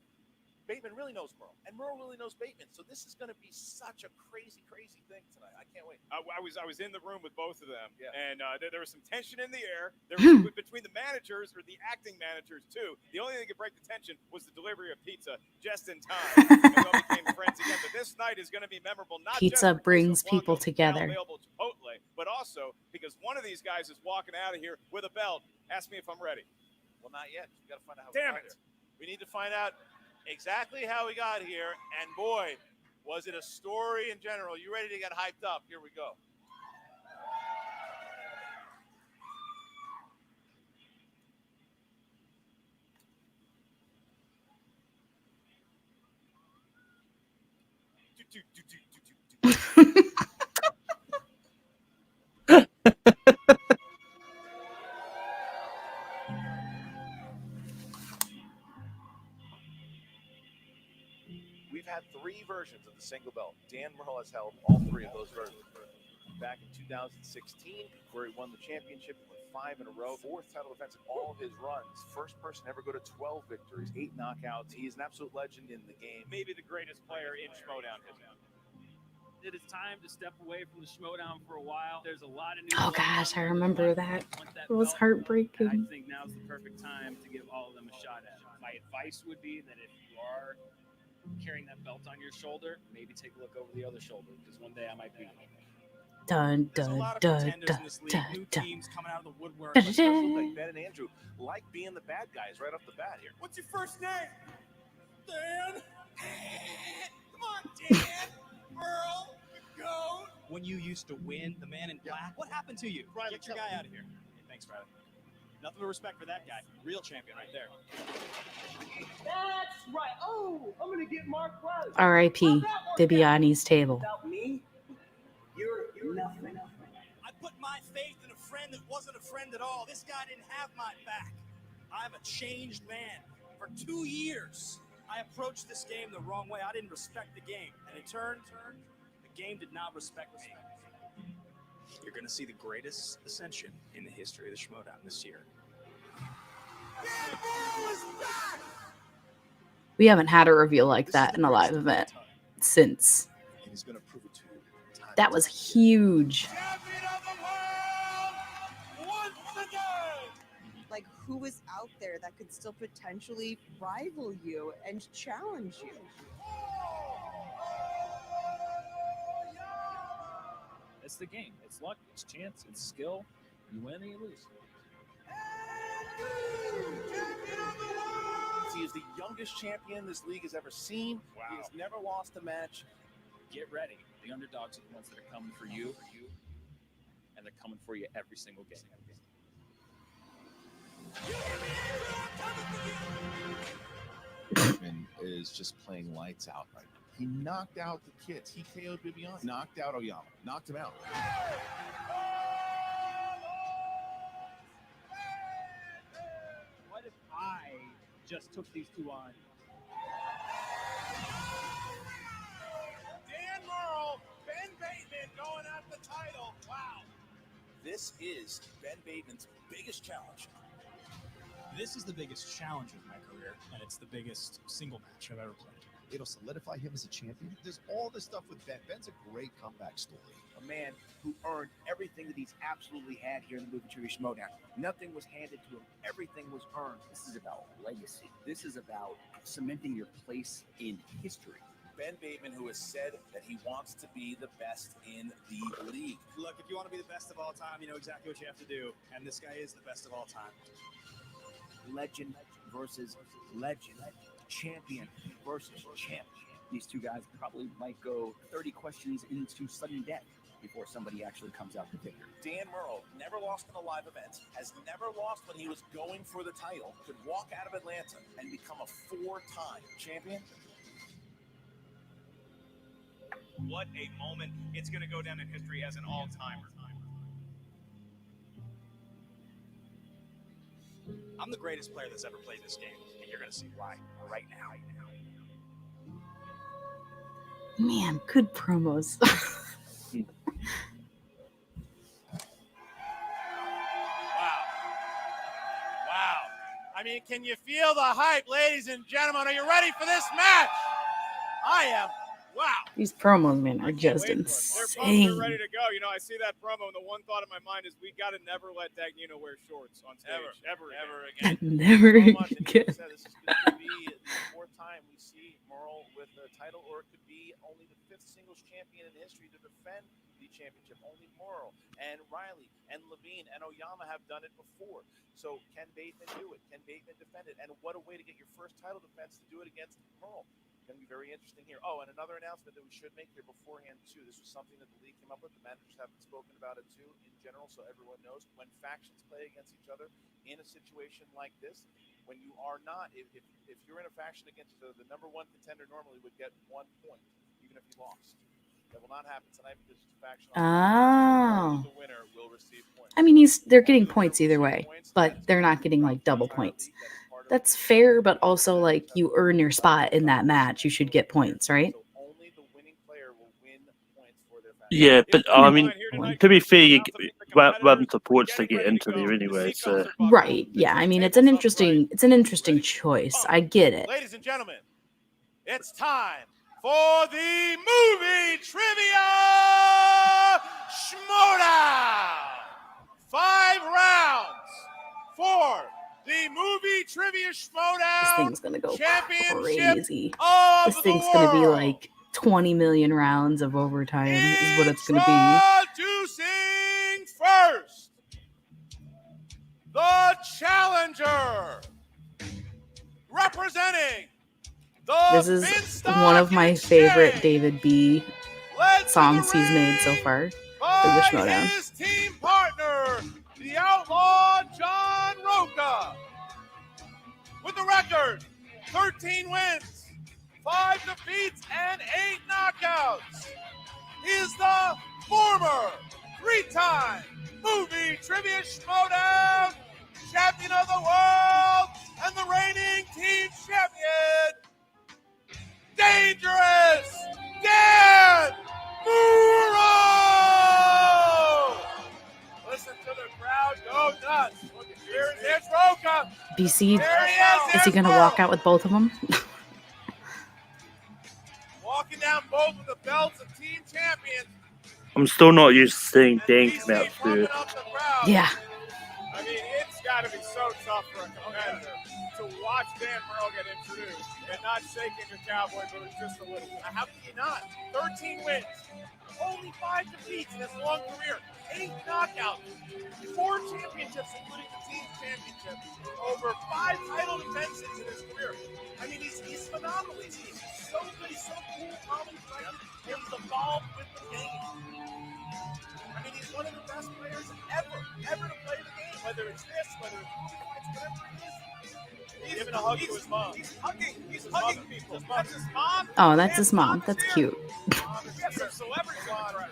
S11: Bateman really knows Murrell, and Murrell really knows Bateman. So this is going to be such a crazy, crazy thing tonight. I can't wait.
S4: I was in the room with both of them,
S11: Yeah.
S4: and there was some tension in the air. There was between the managers, or the acting managers too. The only thing that could break the tension was the delivery of pizza just in time. And we all became friends again. But this night is going to be memorable. Not
S1: Pizza
S4: just for
S1: brings
S4: Queso
S1: people
S4: Blanco,
S1: together.
S4: now available at Chipotle, but also because one of these guys is walking out of here with a belt. Ask me if I'm ready.
S11: Well, not yet. We got to find out how
S4: Damn
S11: we got
S4: it.
S11: here. We need to find out exactly how we got here, and boy, was it a story in general. You ready to get hyped up? Here we go. We've had 3 versions of the single belt. Dan Murrell has held all 3 of those versions. Back in 2016, where he won the championship, he won 5 in a row, 4th title defense in all of his runs. First person to ever go to 12 victories, 8 knockouts. He is an absolute legend in the game.
S4: Maybe the greatest player in Schmoedown history.
S8: It is time to step away from the Schmoedown for a while. There's a lot of new.
S1: Oh gosh, I remember that. It was
S8: And I
S1: heartbreaking.
S8: think now's the perfect time to give all of them a shot at it. My advice would be that if you are carrying that belt on your shoulder, maybe take a look over the other shoulder, because one day I might be.
S1: Dun
S11: There's a
S1: dun
S11: lot of
S1: dun
S11: contenders
S1: dun
S11: in this league,
S1: dun
S11: new
S1: dun.
S11: teams coming out of the woodwork.
S1: Dun,
S11: Let's
S1: dun,
S11: look
S1: dun.
S11: like Ben and Andrew like being the bad guys right off the bat here.
S3: What's your first name? Dan? Come on, Dan. Earl, the goat.
S14: When you used to win, the man in black, what happened to you?
S3: Riley,
S14: Get your guy out of here. Hey, thanks, Riley. Nothing but respect for that guy. Real champion right there.
S16: That's right. Oh, I'm gonna get Mark Riley.
S1: R.I.P. Bibiani's table.
S16: Without me, you're nothing.
S14: I put my faith in a friend that wasn't a friend at all. This guy didn't have my back. I'm a changed man. For 2 years, I approached this game the wrong way. I didn't respect the game. And in turn, the game did not respect me. You're going to see the greatest ascension in the history of the Schmoedown this year.
S1: We haven't had a reveal like that in a live event since.
S14: And he's going to prove it to you.
S1: That was huge.
S6: like who is out there that could still potentially rival you and challenge you?
S17: It's the game. It's luck. It's chance. It's skill. You win and you lose.
S11: He is the youngest champion this league has ever seen. He has never lost a match.
S17: Get ready. The underdogs are the ones that are coming for you, and they're coming for you every single game.
S18: Bateman is just playing lights out right now. He knocked out the kids. He KO'd Bibiani. Knocked out Oyama. Knocked him out.
S8: What if I just took these two on?
S3: Dan Murrell, Ben Bateman going at the title. Wow.
S11: This is Ben Bateman's biggest challenge.
S19: This is the biggest challenge of my career, and it's the biggest single match I've ever played.
S18: It'll solidify him as a champion. There's all this stuff with Ben. Ben's a great comeback story.
S11: A man who earned everything that he's absolutely had here in the movie trivia Schmoedown. Nothing was handed to him. Everything was earned.
S13: This is about legacy. This is about cementing your place in history.
S11: Ben Bateman, who has said that he wants to be the best in the league.
S19: Look, if you want to be the best of all time, you know exactly what you have to do, and this guy is the best of all time.
S13: Legend versus legend. Champion versus champ. These two guys probably might go 30 questions into sudden death before somebody actually comes out the victor.
S11: Dan Murrell never lost in a live event, has never lost when he was going for the title, could walk out of Atlanta and become a 4-time champion.
S3: What a moment. It's going to go down in history as an all-timer.
S19: I'm the greatest player that's ever played this game, and you're going to see why right now.
S1: Man, good promos.
S3: Wow. I mean, can you feel the hype, ladies and gentlemen? Are you ready for this match? I am. Wow.
S1: These promos, man, are just
S4: They're
S1: insane.
S4: ready to go. You know, I see that promo, and the one thought in my mind is we got to never let Dagnino wear shorts on stage. Ever again.
S1: Never again.
S11: This is going to be the 4th time we see Murrell with the title, or it could be only the 5th singles champion in history to defend the championship. Only Murrell and Riley and Levine and Oyama have done it before. So can Bateman do it? Can Bateman defend it? And what a way to get your first title defense to do it against Murrell. Going to be very interesting here. Oh, and another announcement that we should make here beforehand, too. This was something that the league came up with. The managers haven't spoken about it, too, in general, so everyone knows. When factions play against each other in a situation like this, when you are not, if you're in a faction against each other, the number 1 contender normally would get 1 point, even if you lost. That will not happen tonight because it's a faction.
S1: Oh.
S11: The winner will receive points.
S1: I mean, they're getting points either way, but they're not getting like double points. That's fair, but also like you earn your spot in that match. You should get points, right?
S2: Yeah, but I mean, to be fair, you run the points to get into there anyway. So
S1: Right. Yeah. I mean, it's an interesting choice. I get it.
S3: Ladies and gentlemen, it's time for the movie trivia Schmoedown. 5 rounds for the movie trivia Schmoedown.
S1: This thing's gonna go
S3: Championship
S1: crazy.
S3: of
S1: This thing's
S3: the
S1: gonna be
S3: world.
S1: like 20 million rounds of overtime is what it's gonna be.
S3: Introducing first, the challenger, representing the
S1: This is one of my favorite David B songs he's made so far for the Schmoedown.
S3: his team partner, the outlaw John Roca, with a record 13 wins, 5 defeats, and 8 knockouts. He is the former 3-time movie trivia Schmoedown champion of the world and the reigning team champion, Dangerous Dan Murrell! Listen to the crowd go nuts. Here's Roca.
S1: BC,
S3: There he
S1: is he gonna walk out with both of them?
S3: Walking down both of the belts of team champions.
S2: I'm still not used to seeing Dan come out through.
S1: Yeah.
S3: I mean, it's got to be
S4: so tough for a competitor to watch Dan Merle get introduced and not shaking your cowboy boots just a little bit.
S11: How can you not? 13 wins, only 5 defeats in his long career, 8 knockouts, 4 championships, including the team championship, over 5 title defenses in his career. I mean, he's phenomenal. He's so good. He's so cool, calm, and collected, and he's evolved with the game. I mean, he's one of the best players ever to play the game, whether it's this, whether it's movie fights, whatever it is.
S4: He's giving a hug to his mom. He's hugging people. That's his mom.
S1: Oh, that's his mom. That's cute.
S4: We have some celebrities on right.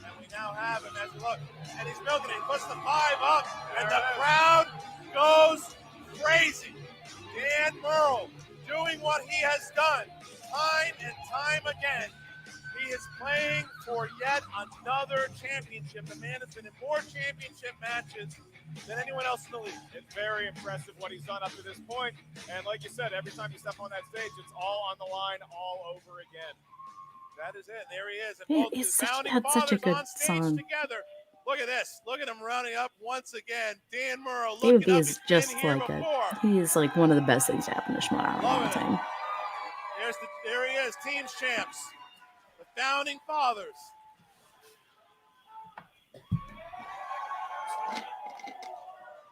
S11: And we now have him as we look. And he's milking it. He puts the 5 up, and the crowd goes crazy. Dan Merle doing what he has done time and time again. He is playing for yet another championship. The man has been in more championship matches than anyone else in the league.
S4: It's very impressive what he's done up to this point. And like you said, every time you step on that stage, it's all on the line all over again.
S11: That is it. There he is. And
S1: Man,
S11: both
S1: he's
S11: his
S1: such,
S11: founding
S1: had such a
S11: fathers
S1: good
S11: on stage
S1: son.
S11: together. Look at this. Look at him rounding up once again. Dan Merle
S1: David
S11: looking
S1: B
S11: up.
S1: is just like he's like one of the best things to happen to Schmoedown in a long time.
S11: There he is, teams champs. The founding fathers.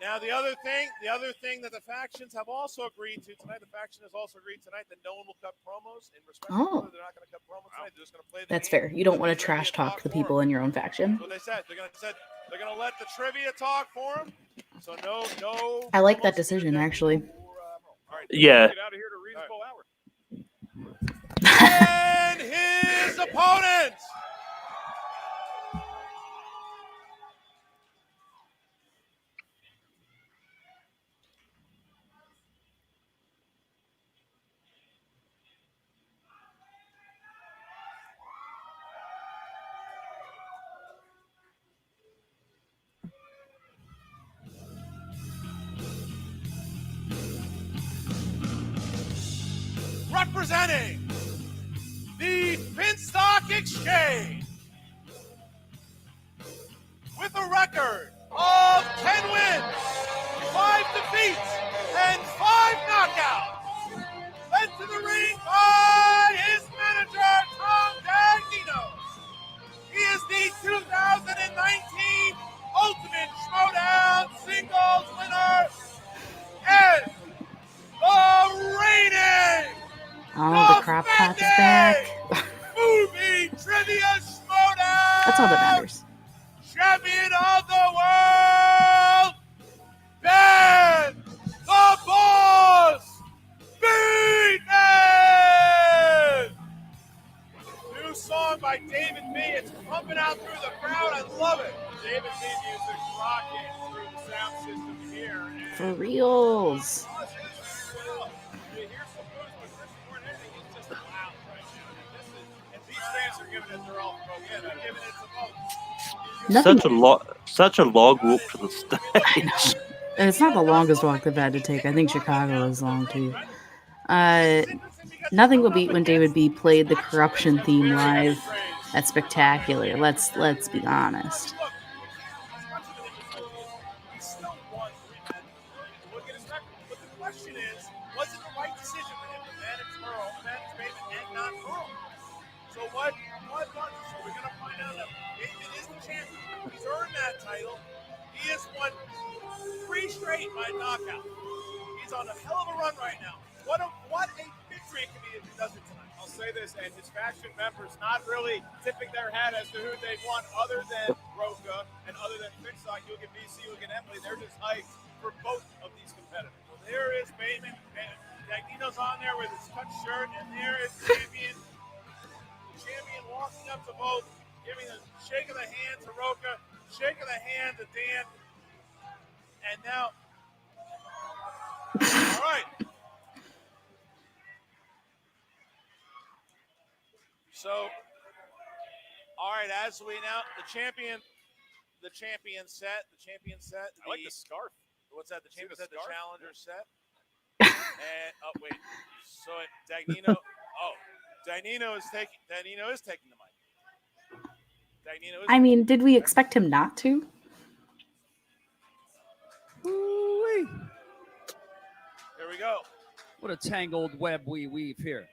S11: Now the other thing that the factions have also agreed to tonight, the faction has also agreed tonight that no one will cut promos in respect to
S1: Oh.
S11: they're not going to cut promos tonight. They're just going to play the
S1: That's
S11: game.
S1: fair. You don't want to trash talk the people in your own faction.
S11: That's what they said. They're going to let the trivia talk for him. So no.
S1: I like that decision, actually.
S11: All right,
S2: Yeah.
S4: Get out of here to reasonable hour.
S11: And his opponent. Representing the Finstock Exchange with a record of 10 wins, 5 defeats, and 5 knockouts. Led to the ring by his manager, Tom Dagnino. He is the 2019 Ultimate Schmoedown Singles winner and the reigning
S1: Oh, the crop top is back.
S11: movie trivia Schmoedown
S1: That's all that matters.
S11: champion of the world, Ben the Boss Beatman! New song by David B. It's pumping out through the crowd. I love it.
S4: David B. music rocking through the sound system here.
S1: For reals.
S4: You hear some moves, but Chris more than anything, he's just loud right now. And these fans are giving it their all. Yeah, they're giving it some votes.
S2: Such a long walk to the stage.
S1: It's not the longest walk they've had to take. I think Chicago is long too. Nothing will beat when David B played the corruption theme live at Spectacular. Let's be honest.
S11: He still won 3 men. Look at his record. But the question is, was it the right decision for him to manage Bateman and not Merle? So what was it? So we're going to find out that Bateman is the champion. He's earned that title. He has won 3 straight by knockout. He's on a hell of a run right now. What a victory it can be if he does it tonight.
S4: I'll say this, and his faction members not really tipping their hat as to who they want other than Roca and other than Finstock. You look at BC, you look at Emily, they're just hyped for both of these competitors.
S11: Well, there is Bateman. Dagnino's on there with his cut shirt, and there is champion. Champion walking up to both, giving a shake of the hand to Roca, shake of the hand to Dan. And now, all right. So, all right, as we now, the champion set.
S4: I like the scarf.
S11: What's that? The
S4: See
S11: champion
S4: the
S11: set, the
S4: scarf?
S11: challenger set. And, oh, wait. So, Dagnino, Dagnino is taking the mic.
S1: I mean, did we expect him not to?
S11: Ooh, we go.
S13: What a tangled web we weave here.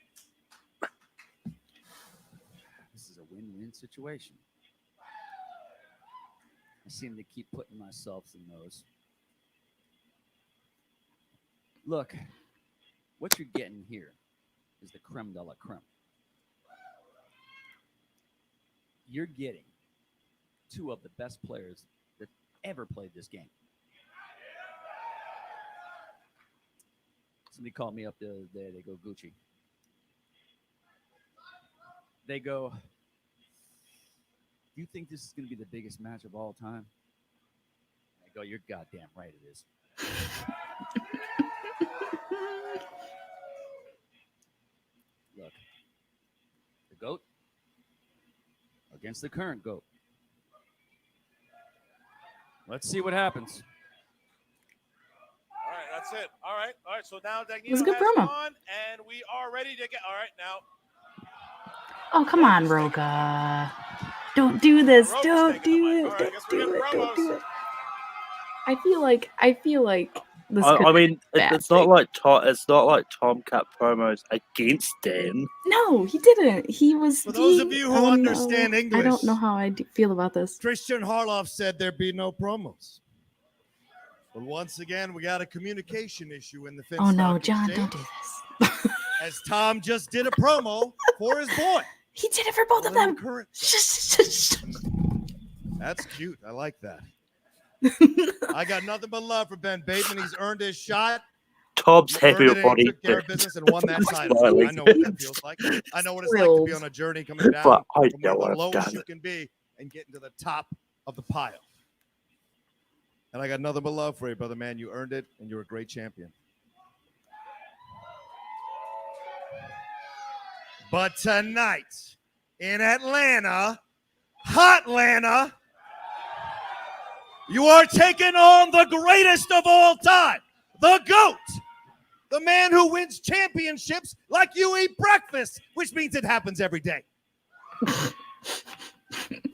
S13: This is a win-win situation. I seem to keep putting myself in those. Look, what you're getting here is the creme de la creme. You're getting two of the best players that ever played this game. Somebody called me up the other day. They go, Gucci. They go, do you think this is going to be the biggest match of all time? I go, you're goddamn right it is. Look, the GOAT against the current GOAT. Let's see what happens.
S11: All right, that's it. All right. So now
S1: It was a
S11: Dagnino
S1: good
S11: has
S1: promo.
S11: gone, and we are ready to get. All right, now.
S1: Oh, come on, Roka. Don't do this. Don't do it.
S11: All right, I
S1: Don't
S11: guess we're
S1: do
S11: getting
S1: it. Don't
S11: promos.
S1: do it. I feel like this could
S2: I mean,
S1: be a bad
S2: it's not
S1: thing.
S2: like Tom cut promos against Dan.
S1: No, he didn't. He was.
S14: For those of you who understand
S1: I don't
S14: English,
S1: know how I feel about this.
S14: Christian Harloff said there'd be no promos. But once again, we got a communication issue in the Finstock
S1: Oh no, John,
S14: Exchange,
S1: don't do this.
S14: as Tom just did a promo for his boy.
S1: He did it for both of them.
S14: That's cute. I like that. I got nothing but love for Ben Bateman. He's earned his shot.
S2: Tom's
S14: He earned
S2: happy
S14: it
S2: with
S14: and
S2: what
S14: he
S2: he
S14: took care of
S2: did.
S14: business and won that title.
S2: Smiling.
S14: I know what that feels like. I know what it's like to be on a journey coming down
S2: But I
S14: from
S2: know
S14: where the
S2: I've
S14: lowest
S2: done
S14: you
S2: it.
S14: can be and getting to the top of the pile. And I got nothing but love for you, brother man. You earned it, and you're a great champion. But tonight in Atlanta, Hotlanta, you are taking on the greatest of all time, the GOAT, the man who wins championships like you eat breakfast, which means it happens every day.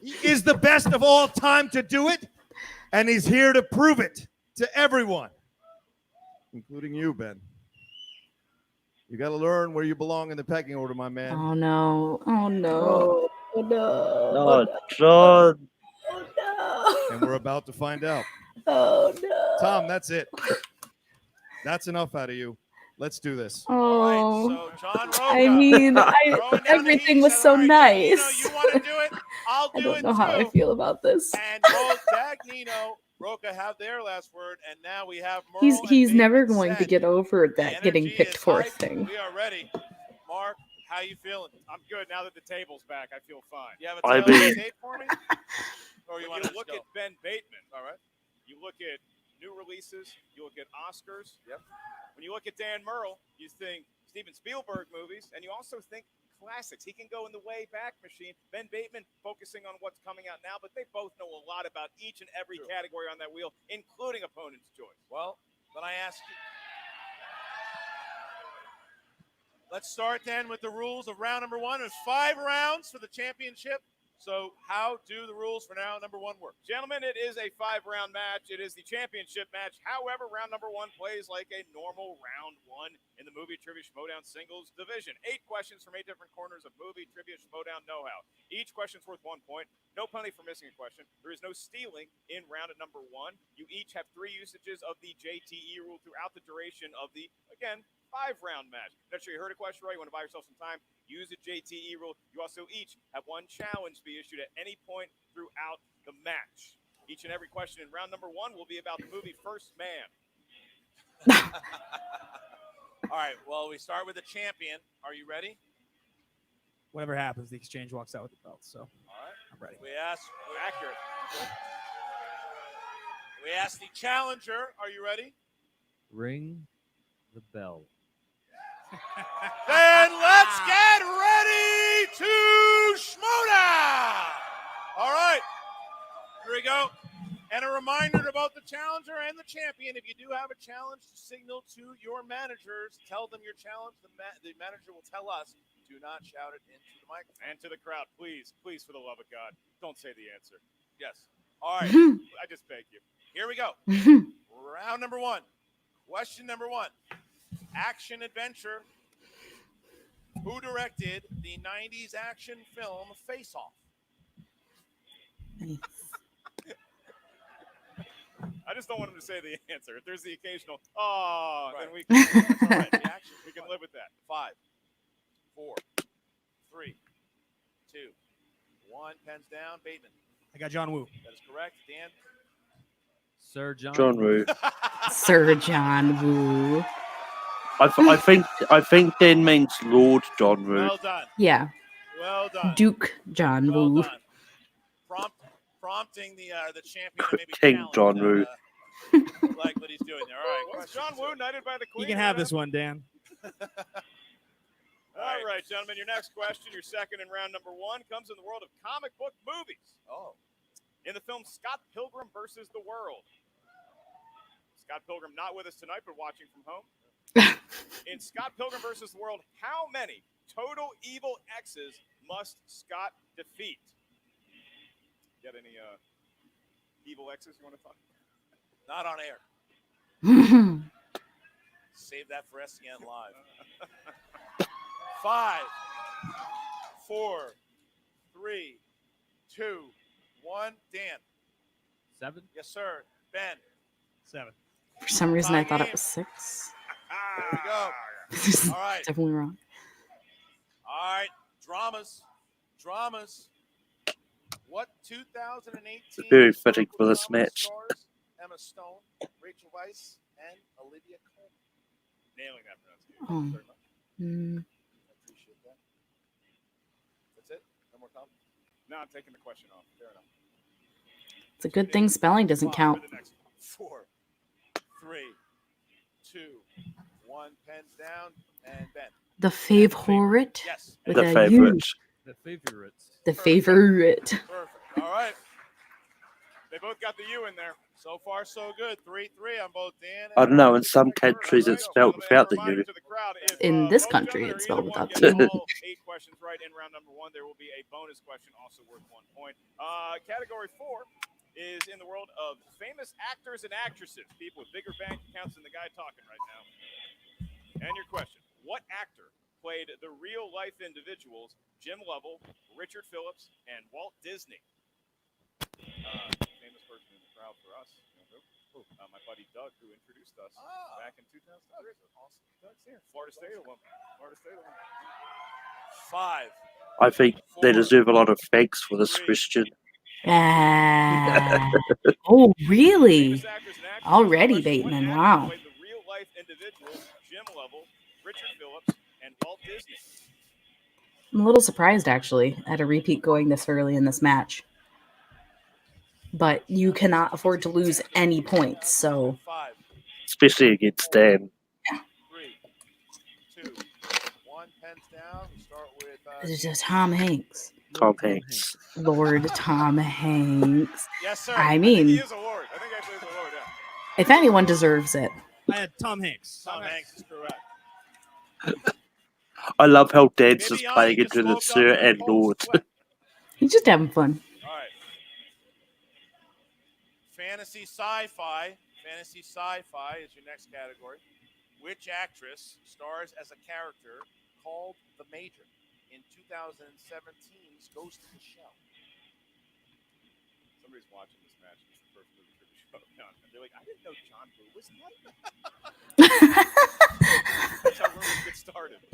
S14: He is the best of all time to do it, and he's here to prove it to everyone, including you, Ben. You got to learn where you belong in the pecking order, my man.
S1: Oh no. Oh no. Oh no.
S2: No, John.
S14: And we're about to find out.
S1: Oh no.
S14: Tom, that's it. That's enough out of you. Let's do this.
S1: Oh.
S11: John Roca.
S1: I mean, everything was so nice.
S11: You want to do it? I'll
S1: I
S11: do
S1: don't
S11: it
S1: know how I
S11: too.
S1: feel about this.
S11: And both Dagnino, Roca have their last word, and now we have Merle
S1: He's
S11: and
S1: never
S11: Bateman
S1: going to
S11: set.
S1: get over that getting picked for a thing.
S11: We are ready. Mark, how you feeling?
S4: I'm good now that the table's back. I feel fine.
S11: You have
S2: I
S11: a tail
S2: mean-
S11: tape for me? Or you
S4: When
S11: want
S4: you
S11: to
S4: look
S11: go?
S4: at Ben Bateman, all right. You look at new releases. You look at Oscars.
S11: Yep.
S4: When you look at Dan Merle, you think Steven Spielberg movies, and you also think classics. He can go in the way back machine. Ben Bateman focusing on what's coming out now, but they both know a lot about each and every category on that wheel, including opponent's choice.
S11: Well, then I ask you. Let's start then with the rules of round number one. There's 5 rounds for the championship. So how do the rules for round number one work?
S4: Gentlemen, it is a 5-round match. It is the championship match. However, round number one plays like a normal round one in the Movie Trivia Schmoedown singles division. 8 questions from 8 different corners of Movie Trivia Schmoedown know-how. Each question's worth 1 point. No penalty for missing a question. There is no stealing in round at number one. You each have 3 usages of the JTE rule throughout the duration of the, again, 5-round match. Not sure you heard a question right. You want to buy yourself some time, use the JTE rule. You also each have 1 challenge to be issued at any point throughout the match. Each and every question in round number one will be about the movie First Man.
S11: All right, well, we start with the champion. Are you ready?
S19: Whatever happens, the exchange walks out with the belt. So
S11: All right.
S19: I'm ready.
S11: We ask
S4: Accurate.
S11: We ask the challenger, are you ready?
S13: Ring the bell.
S11: Then let's get ready to Schmoedown! All right, here we go. And a reminder about the challenger and the champion. If you do have a challenge to signal to your managers, tell them your challenge. The manager will tell us. Do not shout it into the microphone.
S4: And to the crowd, please, please, for the love of God, don't say the answer.
S11: Yes. All right.
S4: I just beg you.
S11: Here we go. Round number one. Question number one. Action adventure. Who directed the 90s action film Face Off?
S4: I just don't want him to say the answer. If there's the occasional, then we
S11: That's
S4: can,
S11: all right. Reaction.
S4: we can live with that.
S11: 5, 4, 3, 2, 1. Pens down. Bateman.
S14: I got John Woo.
S11: That is correct. Dan.
S13: Sir
S2: John Woo.
S1: Sir John Woo.
S2: I think Dan means Lord John Woo.
S11: Well done.
S1: Yeah.
S11: Well done.
S1: Duke John
S11: Well
S1: Woo.
S11: done. Prompting the champion to maybe
S2: King
S11: challenge
S2: John
S11: that,
S2: Woo.
S11: like what he's doing there. All right.
S4: Was John Woo knighted by the
S14: You
S4: Queen?
S14: can have this one, Dan.
S4: All right, gentlemen. Your next question, your second in round number 1, comes in the world of comic book movies.
S11: Oh.
S4: In the film Scott Pilgrim versus the World. Scott Pilgrim not with us tonight, but watching from home. In Scott Pilgrim versus the World, how many total evil X's must Scott defeat? Got any evil X's you want to talk
S11: Not on air. Save that for SCN Live. 5, 4, 3, 2, 1. Dan.
S13: 7?
S11: Yes, sir. Ben.
S14: 7.
S1: For some reason, I thought it was 6.
S11: There we go.
S1: This is
S11: All right.
S1: definitely wrong.
S11: All right. Dramas. What 2018
S2: Very fitting for this match.
S11: stars Emma Stone, Rachel Weisz, and Olivia Colman?
S4: Nailing that pronunciation.
S1: Oh.
S4: Thank you very much.
S1: Mm.
S11: I appreciate that. That's it? No more comments?
S4: No, I'm taking the question off. Fair enough.
S1: It's a good thing spelling doesn't count.
S11: 4, 3, 2, 1. Pens down. And Ben.
S1: The favorite.
S11: Yes.
S1: With
S2: The
S1: a
S2: favorite.
S1: U.
S13: The favorites.
S1: The favorite.
S11: Perfect. All right.
S4: They both got the U in there.
S11: So far, so good. 3-3 on both Dan and
S2: I don't know. In some countries, it's spelled without the U.
S1: In this country, it's spelled without
S4: Get
S1: the U.
S4: all 8 questions right in round number 1. There will be a bonus question, also worth 1 point. Category 4 is in the world of famous actors and actresses, people with bigger bank accounts than the guy talking right now. And your question: what actor played the real-life individuals Jim Lovell, Richard Phillips, and Walt Disney? Famous person in the crowd for us. You know who? My buddy Doug, who introduced us back in 2003. Awesome. Doug's here. Florida State alum.
S11: 5.
S2: I think they deserve a lot of thanks for this question.
S1: Oh, really? Already, Bateman. Wow.
S4: Played the real-life individuals Jim Lovell, Richard Phillips, and Walt Disney.
S1: I'm a little surprised, actually, at a repeat going this early in this match. But you cannot afford to lose any points, so.
S2: Especially against Dan.
S11: 3, 2, 1. Pens down. We start with
S1: It's just Tom Hanks.
S2: Tom Hanks.
S1: Lord Tom Hanks.
S11: Yes, sir.
S1: I mean,
S4: He is a lord. I think actually he's a lord, yeah.
S1: if anyone deserves it.
S14: I had Tom Hanks.
S11: Tom Hanks is correct.
S2: I love how Dan's just playing into the Sir and Lord.
S1: He's just having fun.
S11: All right. Fantasy sci-fi. Fantasy sci-fi is your next category. Which actress stars as a character called the Major in 2017's Ghost in the Shell?
S4: Somebody's watching this match. It's the first movie for the Schmoedown. And they're like, I didn't know John Woo was in that. That's how rumors get started. 5.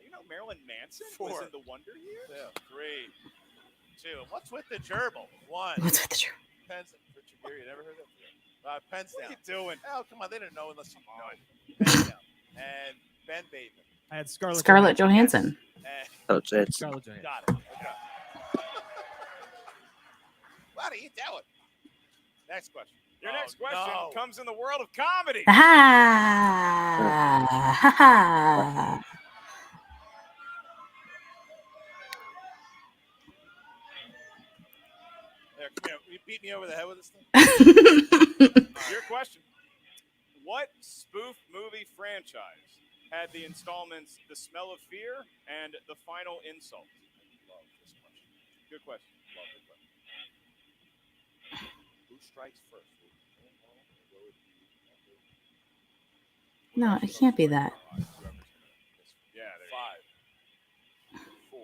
S4: You know Marilyn Manson was in The Wonder Years?
S11: 3, 2. And what's with the gerbil? 1.
S1: What's with the gerbil?
S11: Pens. Richard Gere, you never heard that? Pens
S4: What
S11: down.
S4: are you doing?
S11: Oh, come on. They didn't know unless you know. Pens down. And Ben Bateman.
S14: I had Scarlett
S1: Johansson.
S11: And
S2: Oh, it's
S13: Scarlett Johansson.
S11: got it. Okay. What are you doing? Next question.
S4: Your next question
S11: no.
S4: comes in the world of comedy.
S1: Ah! Ha ha!
S11: There, come here. You beat me over the head with this thing.
S4: Your question. What spoof movie franchise had the installments The Smell of Fear and The Final Insult?
S11: Love this question.
S4: Good question.
S11: Love this question. Who strikes first?
S1: No, it can't be that.
S4: Yeah, there
S11: 5, 4,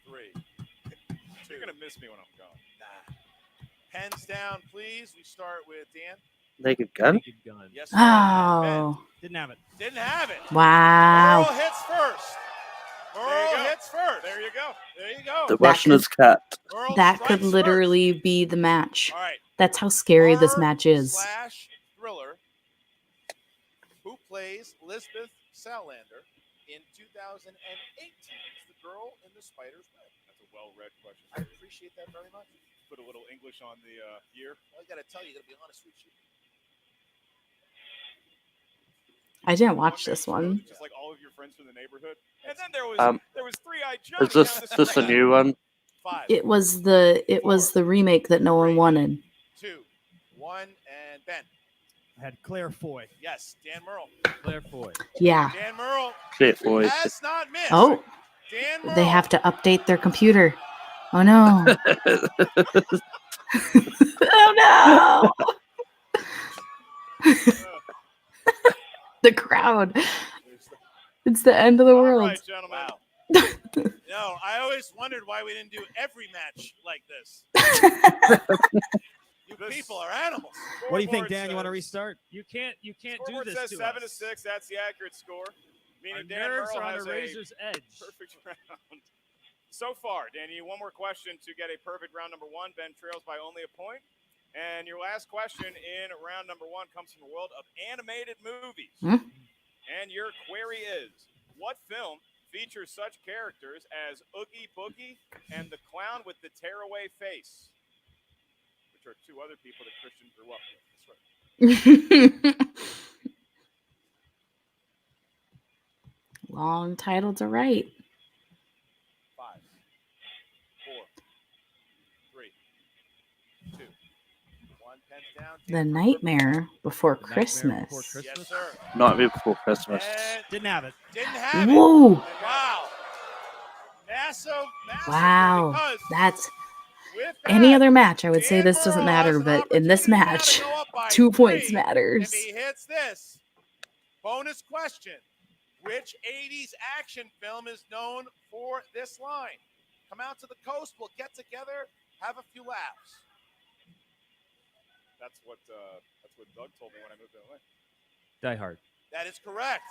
S11: 3.
S4: You're gonna miss me when I'm gone.
S11: Nah. Pens down, please. We start with Dan.
S2: Naked Gun?
S8: Naked Gun.
S11: Yes, sir.
S1: Oh.
S8: Didn't have it.
S11: Didn't have it.
S1: Wow.
S11: Merle hits first. Merle hits first.
S4: There you go.
S11: There you go.
S2: The Russian is cat.
S11: Merle
S1: That could
S11: strikes
S1: literally be the match.
S11: All right.
S1: That's how scary this
S11: Horror
S1: match is.
S11: / thriller. Who plays Lisbeth Salander in 2018? It's the girl in the spider's web.
S4: That's a well-read question.
S11: I appreciate that very much.
S4: Put a little English on the year.
S11: Well, I got to tell you, got to be honest with you.
S1: I didn't watch this one.
S4: Just like all of your friends from the neighborhood. And then there was 3-Eyed Joe.
S2: Is this a new one?
S11: 5,
S1: It was the remake that no one wanted.
S11: 2, 1, and Ben.
S14: I had Claire Foy.
S11: Yes, Dan Merle.
S8: Claire Foy.
S1: Yeah.
S11: Dan Merle
S2: Shit, boys.
S11: has not missed.
S1: Oh.
S11: Dan Merle.
S1: They have to update their computer. Oh no. Oh no. The crowd. It's the end of the world.
S11: All right, gentlemen. No, I always wondered why we didn't do every match like this. You people are animals.
S14: What do you think, Dan? You want to restart?
S8: You can't do
S4: Scoreboard
S8: this
S4: says
S8: to
S4: 7 to
S8: us.
S4: 6. That's the accurate score. Meaning
S8: Our
S4: Dan
S8: nerves
S4: Merle
S8: are on
S4: has
S8: a razor's edge.
S4: perfect round. So far, Danny, one more question to get a perfect round number 1. Ben trails by only a point. And your last question in round number 1 comes from the world of animated movies. And your query is, what film features such characters as Oogie Boogie and the clown with the tearaway face? Which are 2 other people that Christian grew up with. That's right.
S1: Long title to write.
S11: 5, 4, 3, 2, 1. Pens down.
S1: The Nightmare Before Christmas.
S11: Yes, sir.
S2: Nightmare Before Christmas.
S14: Didn't have it.
S11: Didn't have it.
S1: Whoa.
S11: Wow. Massive.
S1: Wow.
S11: Because
S1: That's
S11: with
S1: any
S11: that,
S1: other match. I would say
S11: Dan
S1: this doesn't
S11: Merle
S1: matter,
S11: has an
S1: but in this
S11: opportunity now
S1: match,
S11: to go up by
S1: 2 points
S11: 3
S1: matters.
S11: If he hits this, bonus question. Which 80s action film is known for this line? Come out to the coast. We'll get together, have a few laughs.
S4: That's what Doug told me when I moved to LA.
S8: Die Hard.
S11: That is correct.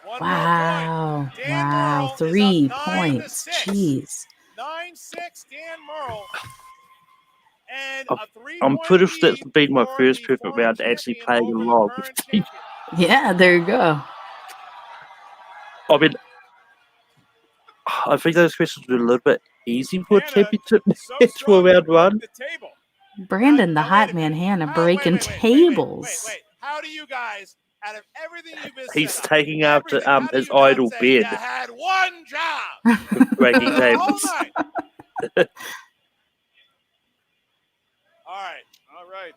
S11: One
S1: Wow.
S11: more point. Dan
S1: Wow.
S11: Merle is
S1: 3
S11: up 9 to
S1: points.
S11: 6.
S1: Jeez.
S11: 9-6, Dan Merle. And
S2: I'm-
S11: a 3
S2: I'm
S11: point
S2: pretty sure
S11: lead
S2: it's been my
S11: for
S2: first
S11: the
S2: perfect
S11: former
S2: round actually
S11: champion
S2: playing
S11: over the
S2: along.
S11: current champion.
S1: Yeah, there you go.
S2: I mean, I think those questions were a little bit easy for a championship match for round 1.
S1: Brandon, the hot man Hannah, breaking tables.
S11: Wait. How do you guys, out of everything you've been
S2: He's
S11: set up,
S2: taking after
S11: how do
S2: his
S11: you not
S2: idol
S11: say
S2: Ben
S11: you had one job?
S2: breaking
S11: The whole
S2: tables.
S11: night. All right.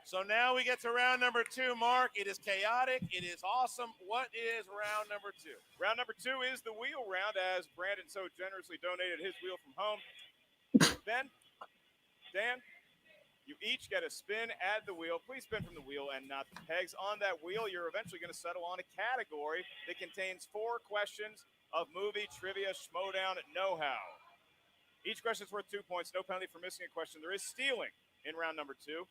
S11: So now we get to round number 2, Mark. It is chaotic. It is awesome. What is round number 2?
S4: Round number 2 is the wheel round, as Brandon so generously donated his wheel from home. Ben, Dan, you each get a spin at the wheel. Please spin from the wheel and not the pegs. On that wheel, you're eventually going to settle on a category that contains 4 questions of movie trivia Schmoedown know-how. Each question is worth 2 points. No penalty for missing a question. There is stealing in round number 2.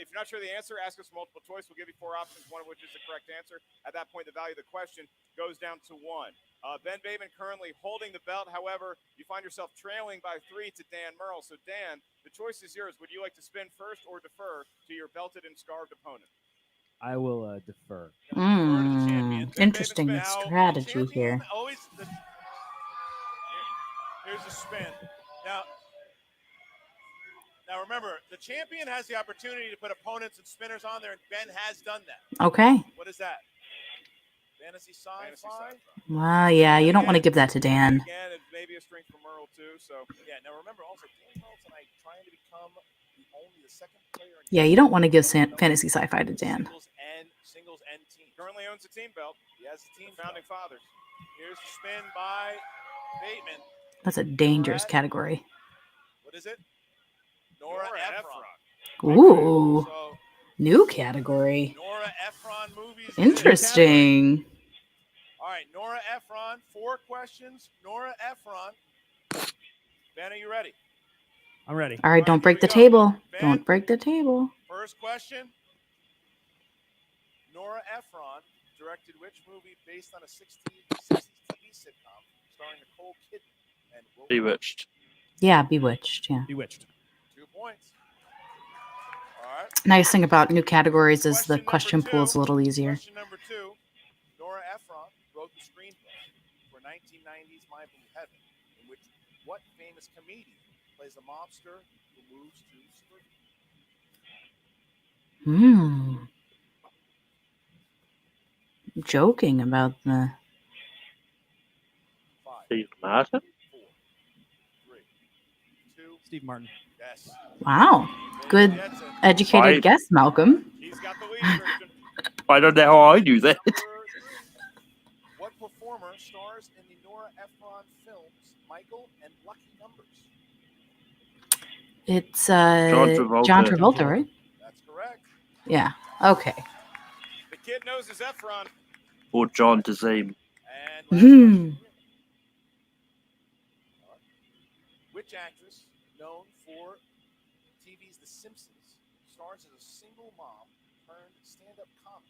S4: If you're not sure the answer, ask us for multiple choice. We'll give you 4 options, one of which is the correct answer. At that point, the value of the question goes down to 1. Ben Bateman currently holding the belt. However, you find yourself trailing by 3 to Dan Merle. So, Dan, the choice is yours. Would you like to spin first or defer to your belted and scarved opponent?
S8: I will defer.
S1: Interesting strategy here.
S11: Here's the spin. Now remember, the champion has the opportunity to put opponents and spinners on there, and Ben has done that.
S1: Okay.
S11: What is that? Fantasy sci-fi?
S1: Well, yeah, you don't want to give that to Dan.
S4: Again, it may be a strength for Merle, too. So,
S11: yeah, now remember also, Dan Merle tonight trying to become the second player in
S1: Yeah, you don't want to give fantasy sci-fi to Dan.
S11: singles and team.
S4: Currently owns a team belt.
S11: He has the team
S4: Founding fathers.
S11: Here's the spin by Bateman.
S1: That's a dangerous category.
S11: What is it? Nora Ephron.
S1: Ooh. New category.
S11: Nora Ephron movie
S12: movies.
S1: Interesting.
S11: All right, Nora Ephron, 4 questions. Nora Ephron. Ben, are you ready?
S19: I'm ready.
S1: All right, don't break the table. Don't break the table.
S11: First question. Nora Ephron directed which movie based on a 60s TV sitcom starring Nicole Kidman and Will
S2: Bewitched.
S1: Yeah, Bewitched. Yeah.
S19: Bewitched.
S11: 2 points. All right.
S1: Nice thing about new categories is the question pool is a little easier.
S11: Question number 2. Nora Ephron wrote the screenplay for 1990's My Blue Heaven, in which what famous comedian plays a mobster who moves to suburban?
S1: Joking about the.
S2: Steve Martin?
S19: Steve Martin.
S11: Yes.
S1: Wow. Good educated guess, Malcolm.
S2: I don't know how I knew that.
S11: What performer stars in the Nora Ephron films Michael and Lucky Numbers?
S1: It's
S2: John
S1: Travolta, right?
S11: That's correct.
S1: Yeah. Okay.
S4: The kid knows his Efron.
S2: Or John Dazeem.
S11: Which actress, known for TV's The Simpsons, stars as a single mom turned stand-up comic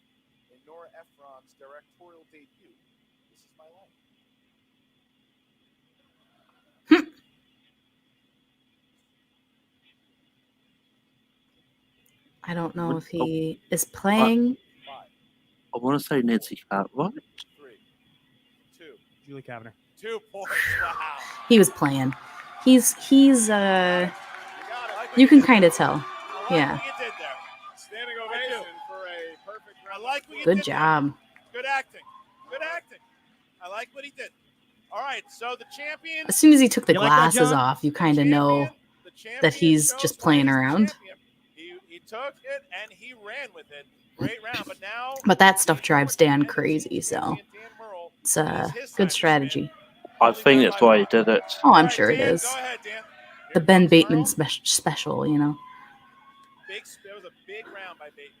S11: in Nora Ephron's directorial debut, This Is My Life?
S1: I don't know if he is playing.
S2: I want to say Nancy Cartwright.
S11: 3, 2,
S19: Julie Kavner.
S11: 2 points. Wow.
S1: He was playing. He's you can kind of tell. Yeah.
S11: You did there.
S4: Standing ovation for a perfect round.
S11: I like what you
S1: Good
S11: did
S1: job.
S11: there. Good acting. Good acting. I like what he did. All right, so the champion.
S1: As soon as he took the
S11: You like that,
S1: glasses
S11: John?
S1: off, you kind of know that he's just playing around.
S11: He took it and he ran with it. Great round, but now.
S1: But that stuff drives Dan crazy, so it's a good strategy.
S2: I think that's why he did it.
S1: Oh, I'm sure it is. The Ben Bateman special, you know.
S11: There was a big round by Bateman.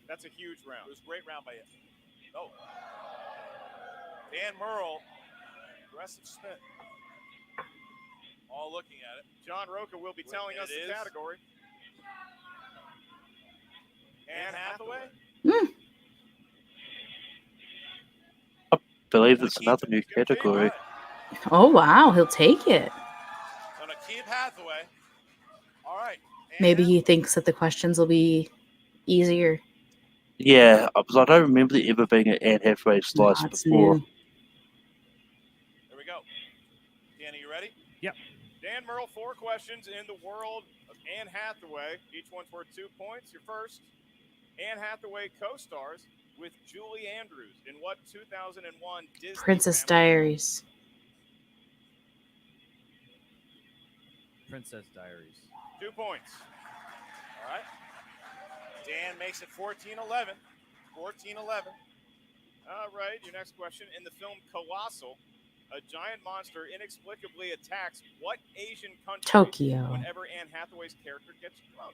S4: That's a huge round.
S11: It was a great round by him. Oh. Dan Merle, aggressive spin. All looking at it.
S4: John Roca will be telling us the category.
S11: Anne Hathaway.
S2: I believe it's another new category.
S1: Oh, wow. He'll take it.
S11: Gonna keep Hathaway. All right.
S1: Maybe he thinks that the questions will be easier.
S2: Yeah, because I don't remember there ever being an Anne Hathaway slice
S1: it's
S2: before.
S1: new.
S11: Here we go. Dan, are you ready?
S19: Yep.
S4: Dan Merle, 4 questions in the world of Anne Hathaway. Each one's worth 2 points. Your first, Anne Hathaway co-stars with Julie Andrews in what 2001 Disney
S1: Princess
S4: family-
S1: Diaries.
S13: Princess Diaries.
S4: 2 points.
S11: All right. Dan makes it 14-11. 14-11.
S4: All right, your next question. In the film Colossal, a giant monster inexplicably attacks what Asian country
S1: Tokyo.
S4: whenever Anne Hathaway's character gets drunk?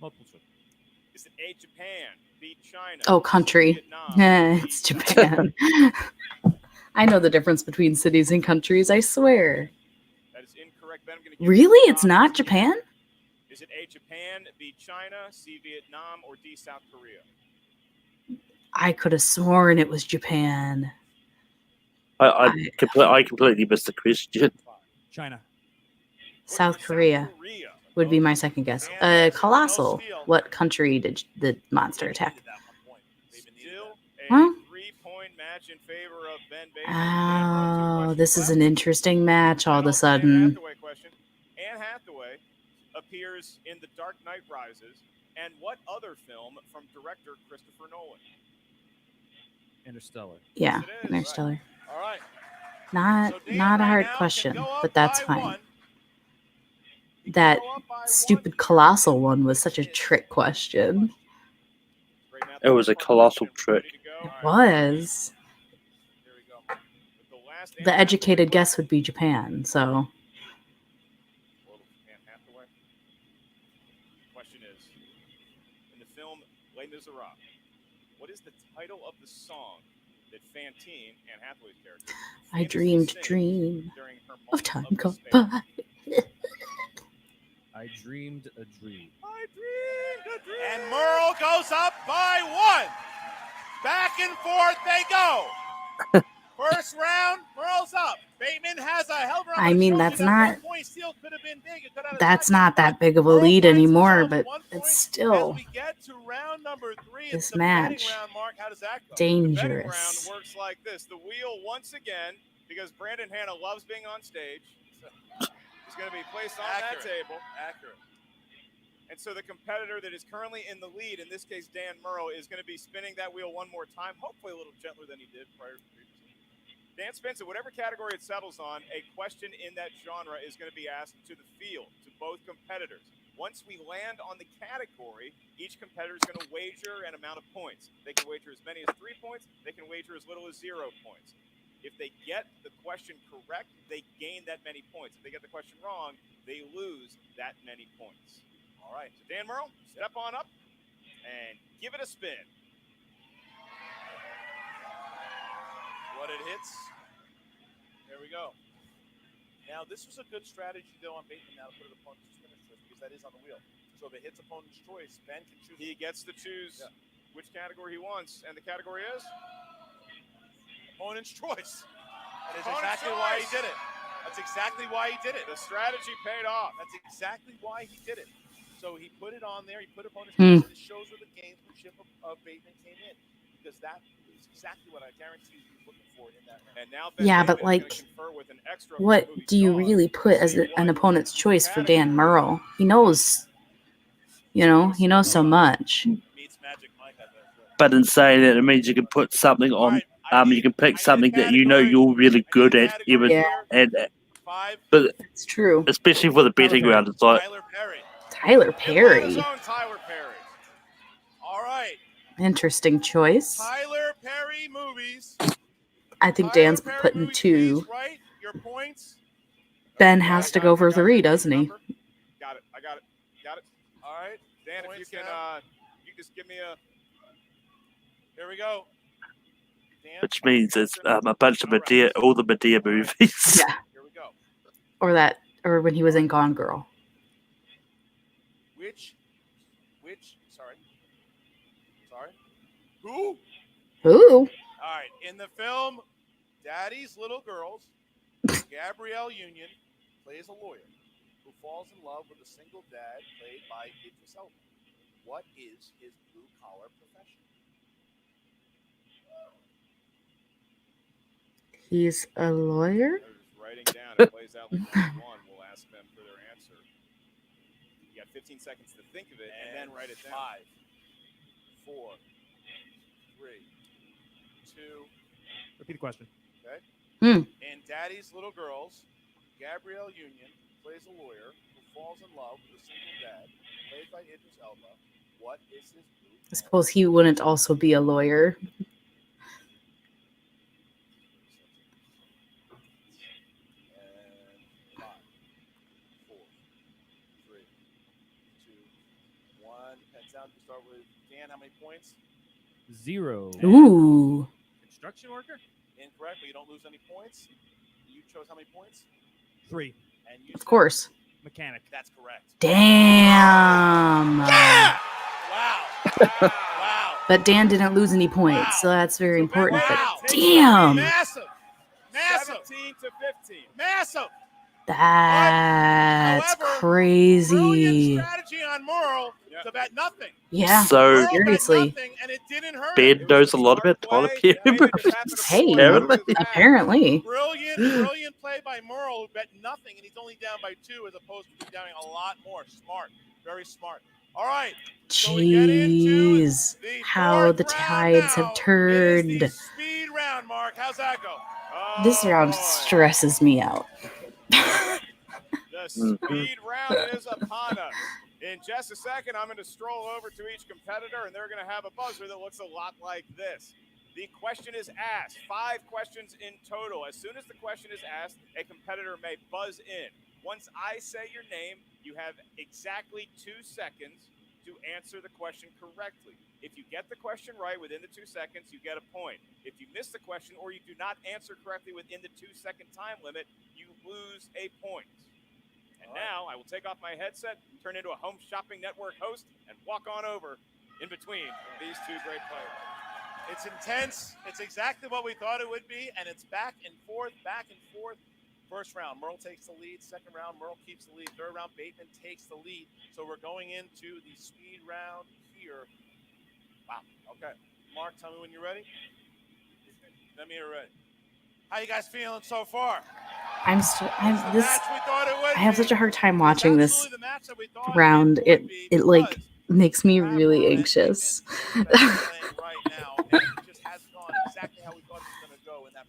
S19: Multiple choice.
S4: Is it A, Japan, B, China?
S1: Oh, country.
S4: Vietnam?
S1: It's Japan. I know the difference between cities and countries, I swear.
S4: That is incorrect. Ben, I'm gonna give you
S1: Really?
S4: the
S1: It's not
S4: options.
S1: Japan?
S4: Is it A, Japan, B, China, C, Vietnam, or D, South Korea?
S1: I could have sworn it was Japan.
S2: I completely missed the question.
S19: China.
S1: South Korea would be my second guess. Colossal. What country did the monster attack?
S4: Still a
S1: Huh?
S4: 3-point match in favor of Ben Bateman.
S1: Oh, this is an interesting match all of a sudden.
S4: Hathaway question. Anne Hathaway appears in The Dark Knight Rises and what other film from director Christopher Nolan?
S13: Interstellar.
S1: Yeah,
S4: Yes, it is.
S1: Interstellar.
S11: All right.
S1: Not a hard question, but that's fine. That stupid colossal one was such a trick question.
S2: It was a colossal trick.
S1: It was.
S4: the last
S1: The educated guess would be Japan. So
S4: Anne Hathaway. Question is, in the film Les Miserables, what is the title of the song that Fantine, Anne Hathaway's character,
S1: I dreamed a
S4: sings
S1: dream
S4: during her
S1: of
S4: moment
S1: time
S4: of
S1: gone
S4: despair?
S1: by.
S13: I dreamed a dream.
S4: I dreamed a dream.
S11: And Merle goes up by 1. Back and forth they go. First round, Merle's up. Bateman has a hell of a run.
S1: I mean, that's not
S11: Point steal could have been big. It could have
S1: that's not that big of a lead anymore, but it's still
S11: we get to round number 3.
S1: this
S11: It's the betting
S1: match
S11: round, Mark. How does that go?
S4: The betting round
S1: dangerous.
S4: works like this. The wheel, once again, because Brandon Hanna loves being on stage, is going to be placed on that table.
S11: Accurate.
S4: And so the competitor that is currently in the lead, in this case Dan Murrow, is going to be spinning that wheel one more time, hopefully a little gentler than he did prior to previously. Dan spins it, whatever category it settles on, a question in that genre is going to be asked to the field, to both competitors. Once we land on the category, each competitor is going to wager an amount of points. They can wager as many as 3 points. They can wager as little as 0 points. If they get the question correct, they gain that many points. If they get the question wrong, they lose that many points. All right, so Dan Murrow, step on up and give it a spin.
S11: What it hits. There we go. Now, this was a good strategy, though, on Bateman now to put it opponent's spinner's choice because that is on the wheel. So if it hits opponent's choice, Ben can choose.
S4: He gets to choose which category he wants, and the category is?
S11: Opponent's choice. That is
S4: Opponent's
S11: exactly why he
S4: choice.
S11: did it. That's exactly why he did it.
S4: The strategy paid off.
S11: That's exactly why he did it. So he put it on there. He put opponent's
S1: Hmm.
S11: choice, and it shows where the gamesmanship of Bateman came in because that is exactly what I guarantee he was looking for in that round.
S4: And now
S1: Yeah, but like, what do you really put as an opponent's choice for Dan Murrow? He knows, he knows so much.
S2: But in saying it, it means you can put something on. You can pick something that you know you're really good at, even but
S1: it's true.
S2: Especially for the betting round, it's like
S1: Tyler Perry,
S11: Atlanta's own Tyler Perry. All right.
S1: interesting choice.
S11: Tyler Perry movies.
S1: I think Dan's putting 2.
S11: Right? Your points.
S1: Ben has to go for 3, doesn't he?
S4: Got it. I got it. Got it.
S11: All right.
S4: Dan, if you can, you just give me a.
S11: Here we go.
S2: which means it's a bunch of Medea, all the Medea movies.
S1: Yeah. Or when he was in Gone Girl.
S11: Who?
S1: Who?
S11: All right. In the film Daddy's Little Girls, Gabrielle Union plays a lawyer who falls in love with a single dad played by Idris Elba. What is his blue-collar profession?
S1: He's a lawyer?
S4: Writing down, it plays out like one. We'll ask them for their answer. You got 15 seconds to think of it and then write it down.
S11: 5, 4, 3, 2.
S19: Repeat the question.
S11: Okay.
S1: Hmm.
S11: In Daddy's Little Girls, Gabrielle Union plays a lawyer who falls in love with a single dad played by Idris Elba. What is his blue?
S1: I suppose he wouldn't also be a lawyer.
S11: And 5, 4, 3, 2, 1. Heads down. We start with Dan. How many points?
S13: 0.
S1: Ooh.
S8: Construction worker?
S11: Incorrect, but you don't lose any points. You chose how many points?
S19: 3.
S11: And you
S1: Of course.
S19: Mechanic.
S11: That's correct.
S1: Damn.
S11: Yeah! Wow. Wow.
S1: But Dan didn't lose any points, so that's very important. But damn.
S11: Massive. Massive.
S4: 17 to 15.
S11: Massive.
S1: That's crazy.
S11: Strategy on Merle to bet nothing.
S1: Yeah.
S2: So
S1: seriously.
S11: And it didn't hurt.
S2: Ben knows a lot about Tyler Perry movies.
S1: Hey,
S2: apparently.
S1: apparently.
S11: Brilliant play by Merle, who bet nothing, and he's only down by 2 as opposed to down a lot more. Smart. Very smart. All right.
S1: Jeez. How the tides have turned.
S11: Speed round, Mark. How's that go?
S1: This round stresses me out.
S4: The speed round is upon us. In just a second, I'm going to stroll over to each competitor, and they're going to have a buzzer that looks a lot like this.
S3: The question is asked. 5 questions in total. As soon as the question is asked, a competitor may buzz in. Once I say your name, you have exactly 2 seconds to answer the question correctly. If you get the question right within the 2 seconds, you get a point. If you miss the question or you do not answer correctly within the 2-second time limit, you lose a point. And now I will take off my headset, turn into a Home Shopping Network host, and walk on over in between these 2 great players.
S11: It's intense. It's exactly what we thought it would be, and it's back and forth, back and forth. First round, Merle takes the lead. Second round, Merle keeps the lead. Third round, Bateman takes the lead. So we're going into the speed round here. Wow. Okay. Mark, tell me when you're ready. Let me hear ready. How you guys feeling so far?
S1: I have such a hard time watching this round. It like makes me really anxious.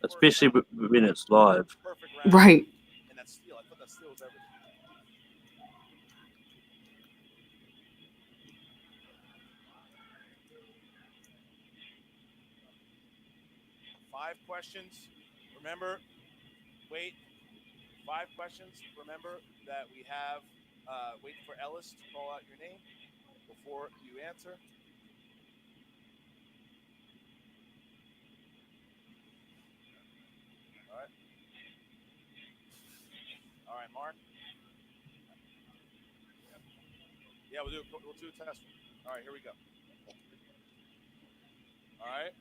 S2: Especially when it's live.
S1: Right.
S11: And that steal, I thought that steal was everything. Five questions. Remember, wait. 5 questions. Remember that we have wait for Ellis to call out your name before you answer. All right. All right, Mark. Yeah, we'll do a test. All right, here we go. All right.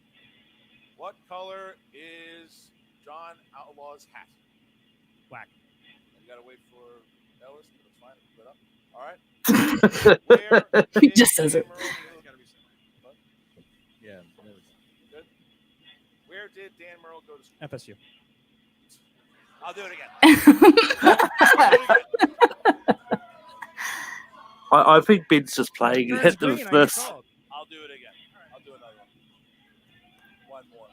S11: What color is John Outlaw's hat?
S19: Black.
S11: You gotta wait for Ellis, but it's fine. Put it up. All right.
S1: He just says it.
S13: Yeah.
S11: Good. Where did Dan Merle go to school?
S19: FSU.
S11: I'll do it again.
S2: I think Ben's just playing it at the first.
S11: I'll do it again. I'll do another one. One more.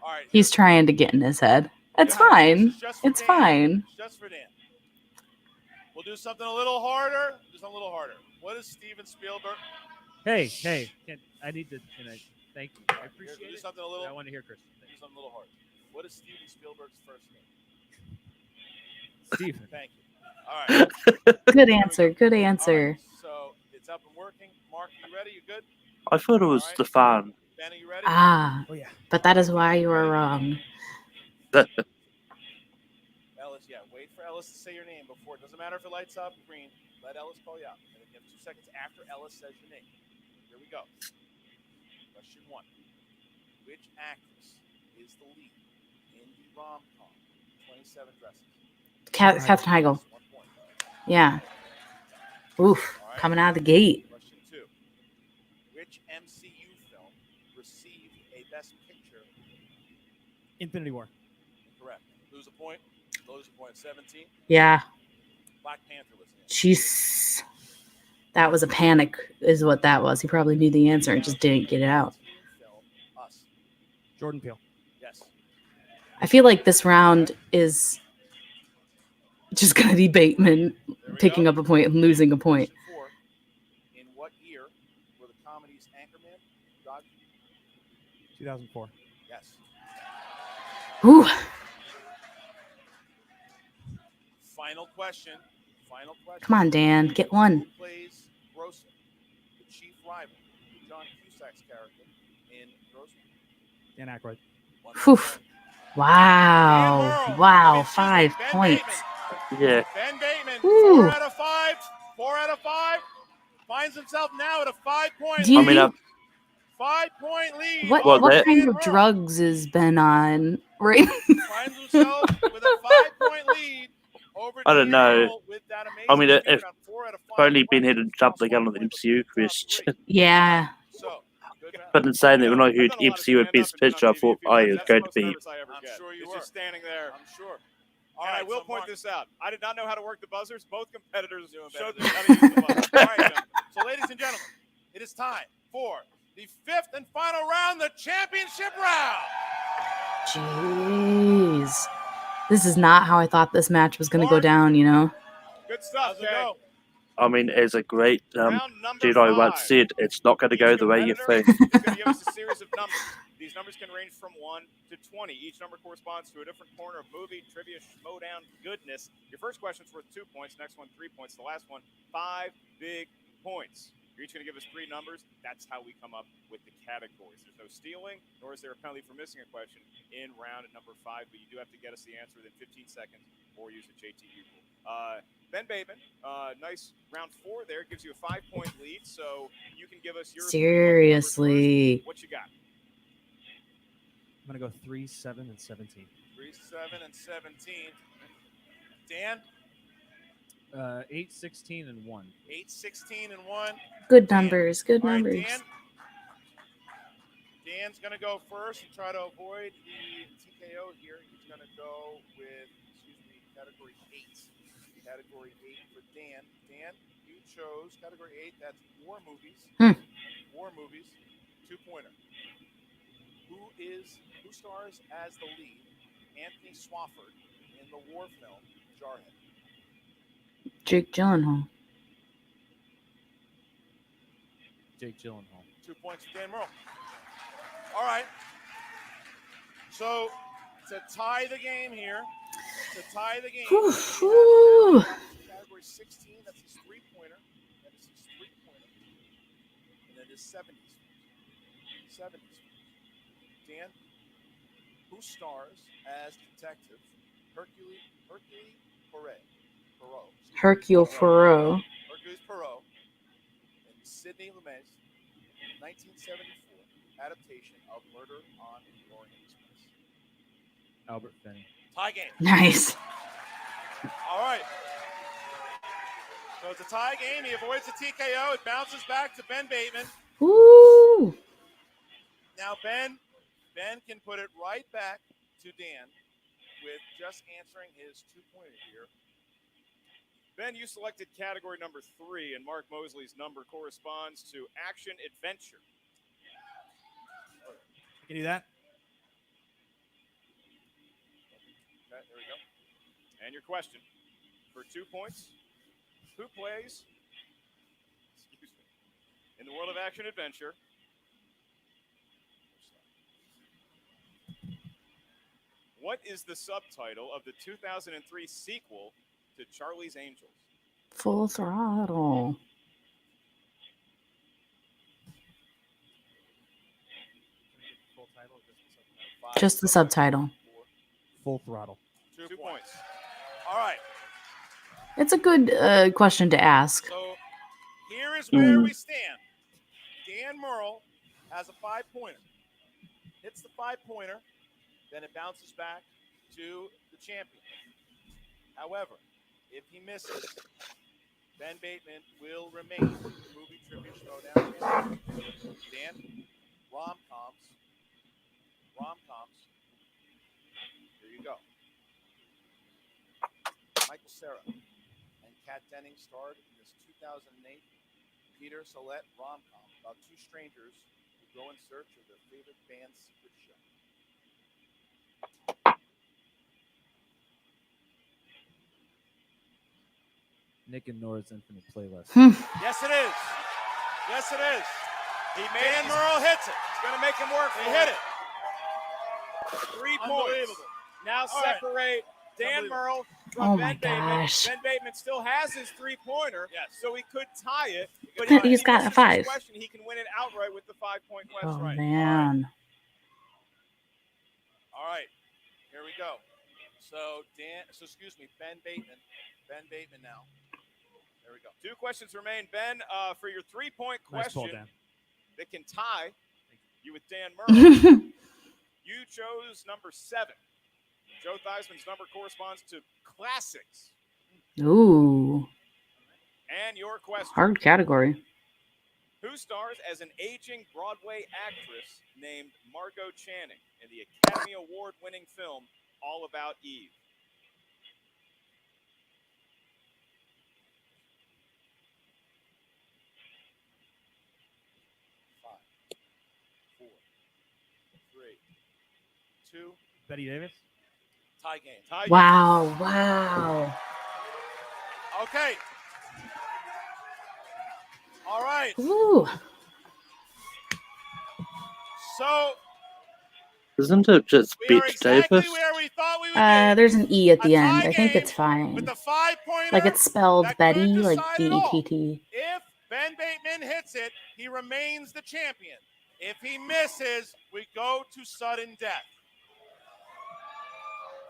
S11: All right.
S1: He's trying to get in his head. It's fine. It's fine.
S11: Just for Dan. We'll do something a little harder. What is Steven Spielberg?
S8: Hey, I need to. Thank you. I appreciate
S11: do
S8: it.
S11: Something a little.
S8: I want to hear Christian.
S11: Do something a little hard. What is Steven Spielberg's first name?
S8: Steven.
S11: Thank you. All right.
S1: Good answer. Good answer.
S11: Right, so it's up and working. Mark, you ready? You good?
S2: I thought it was Stefan.
S11: Ben, are you ready?
S1: Ah,
S19: oh, yeah.
S1: But that is why you were wrong.
S11: Ellis, yeah. Wait for Ellis to say your name before. It doesn't matter if it lights up green. Let Ellis call you out. And you have 2 seconds after Ellis says your name. Here we go. Question 1. Which actress is the lead in the rom-com 27 Dresses?
S1: Catherine Heigl. Yeah. Oof.
S11: Right.
S1: Coming out of the gate.
S11: Question 2. Which MCU film received a Best Picture?
S19: Infinity War.
S11: Correct. Lose a point. 17.
S1: Yeah.
S11: Black Panther was in.
S1: Jeez. That was a panic, is what that was. He probably knew the answer and just didn't get it out.
S11: Us.
S19: Jordan Peele.
S11: Yes.
S1: I feel like this round is just going to be Bateman picking up a point and losing a point.
S11: Question 4. In what year were the comedies Anchorman, Dog?
S19: 2004.
S11: Yes.
S1: Whew.
S11: Final question.
S1: Come on, Dan. Get one.
S11: Who plays Grossman, the chief rival to John Cusack's character in Grossman?
S19: Dan Aykroyd.
S1: Whew. Wow. Wow. 5 points.
S2: Yeah.
S11: Ben Bateman,
S1: Woo.
S11: 4 out of 5. 4 out of 5. Finds himself now at a 5-point
S1: Do you
S11: lead.
S1: think-
S11: 5-point lead.
S1: What kind of drugs has been on? Right.
S11: Finds himself with a 5-point lead over
S2: I don't know.
S11: Daniel with that amazing
S2: I mean, if
S11: speed round. 4 out of 5.
S2: only Ben hadn't jumped the gun on the MCU question.
S1: Yeah.
S11: So,
S2: But in saying that, when I heard MCU at Best Picture, I thought, oh, it's going to be.
S3: I'm sure you were. Just standing there.
S11: I'm sure.
S3: And I will point this out. I did not know how to work the buzzers. Both competitors showed me how to use the buzzer.
S11: All right, gentlemen. So, ladies and gentlemen, it is time for the 5th and final round, the championship round.
S1: Jeez. This is not how I thought this match was going to go down, you know?
S3: Good stuff, Jay.
S2: I mean, as a great Jedi once said, it's not going to go the way you think.
S3: He's going to give us a series of numbers.
S4: These numbers can range from 1 to 20. Each number corresponds to a different corner of movie, trivia, Schmoedown goodness. Your first question's worth 2 points. Next one, 3 points. The last one, 5 big points. You're each going to give us 3 numbers. That's how we come up with the categories. There's no stealing, nor is there a penalty for missing a question in round number 5, but you do have to get us the answer within 15 seconds or use the JTU rule. Ben Bateman, nice round 4 there. Gives you a 5-point lead, so you can give us your 3
S1: Seriously.
S4: What you got?
S19: I'm going to go 3, 7, and 17.
S11: 3, 7, and 17. Dan?
S8: 8, 16, and 1.
S11: 8, 16, and 1.
S1: Good numbers. Good
S11: All right,
S1: numbers.
S11: Dan's going to go first and try to avoid the TKO here. He's going to go with, category 8. Category 8 for Dan. Dan, you chose category 8. That's war movies. War movies. 2-pointer. Who stars as the lead, Anthony Swafford, in the war film Jarhead?
S1: Jake Gyllenhaal.
S8: Jake Gyllenhaal.
S11: 2 points for Dan Merle. All right. So to tie the game here, category 16, that's his 3-pointer. That is his 3-pointer. And then his 70s. 70s. Dan, who stars as Detective Hercule Poirot?
S1: Hercule Poirot.
S11: Hercule Poirot in Sidney Lumet's 1974 adaptation of Murder on the Orient Express.
S8: Albert Finney.
S11: Tie game.
S1: Nice.
S11: All right. So it's a tie game. He avoids the TKO. It bounces back to Ben Bateman.
S1: Woo!
S11: Now Ben can put it right back to Dan with just answering his 2-pointer here.
S4: Ben, you selected category number 3, and Mark Mosley's number corresponds to action adventure.
S19: I can do that.
S4: Okay, there we go. And your question for 2 points: who plays, in the world of action adventure, what is the subtitle of the 2003 sequel to Charlie's Angels?
S1: Full Throttle.
S19: Full title or
S11: Five.
S1: Just the subtitle.
S19: Full Throttle.
S11: 2 points. All right.
S1: It's a good question to ask.
S11: So here is where we stand. Dan Merle has a 5-pointer. Hits the 5-pointer, then it bounces back to the champion. However, if he misses, Ben Bateman will remain the movie trivia Schmoedown champion. Dan, rom-coms. Here you go. Michael Cera and Kat Denning starred in this 2008 Peter Sollett rom-com about 2 strangers who go in search of their favorite band's secret show.
S8: Nick and Nora's Infinite Playlist.
S11: Yes, it is. Yes, it is. Dan Merle hits it.
S4: It's going to make him work.
S11: He hit it.
S4: 3 points. Now separate Dan Merle from
S1: Oh
S4: Ben
S1: my
S4: Bateman.
S1: gosh.
S4: Ben Bateman still has his 3-pointer, so he could tie it. But
S1: But he's
S4: if he
S1: got a
S4: misses
S1: 5.
S4: this question, he can win it outright with the 5-point question.
S1: Oh,
S4: right.
S1: man.
S11: All right. Here we go. Ben Bateman now. There we go.
S4: 2 questions remain. Ben, for your 3-point
S19: Nice ball,
S4: question
S19: Dan.
S4: that can tie you with Dan Merle, you chose number 7. Joe Theismann's number corresponds to classics.
S1: Ooh.
S4: And your question:
S1: Hard category.
S4: who stars as an aging Broadway actress named Margot Channing in the Academy Award-winning film All About Eve?
S19: Betty Davis.
S11: Tie game.
S1: Wow. Wow.
S11: Okay. All right.
S1: Ooh.
S11: So
S2: Isn't it just Bette Davis?
S1: There's an E at the end. I think it's fine. Like it's spelled Betty, like B-E-T-T.
S12: If Ben Bateman hits it, he remains the champion. If he misses, we go to sudden death.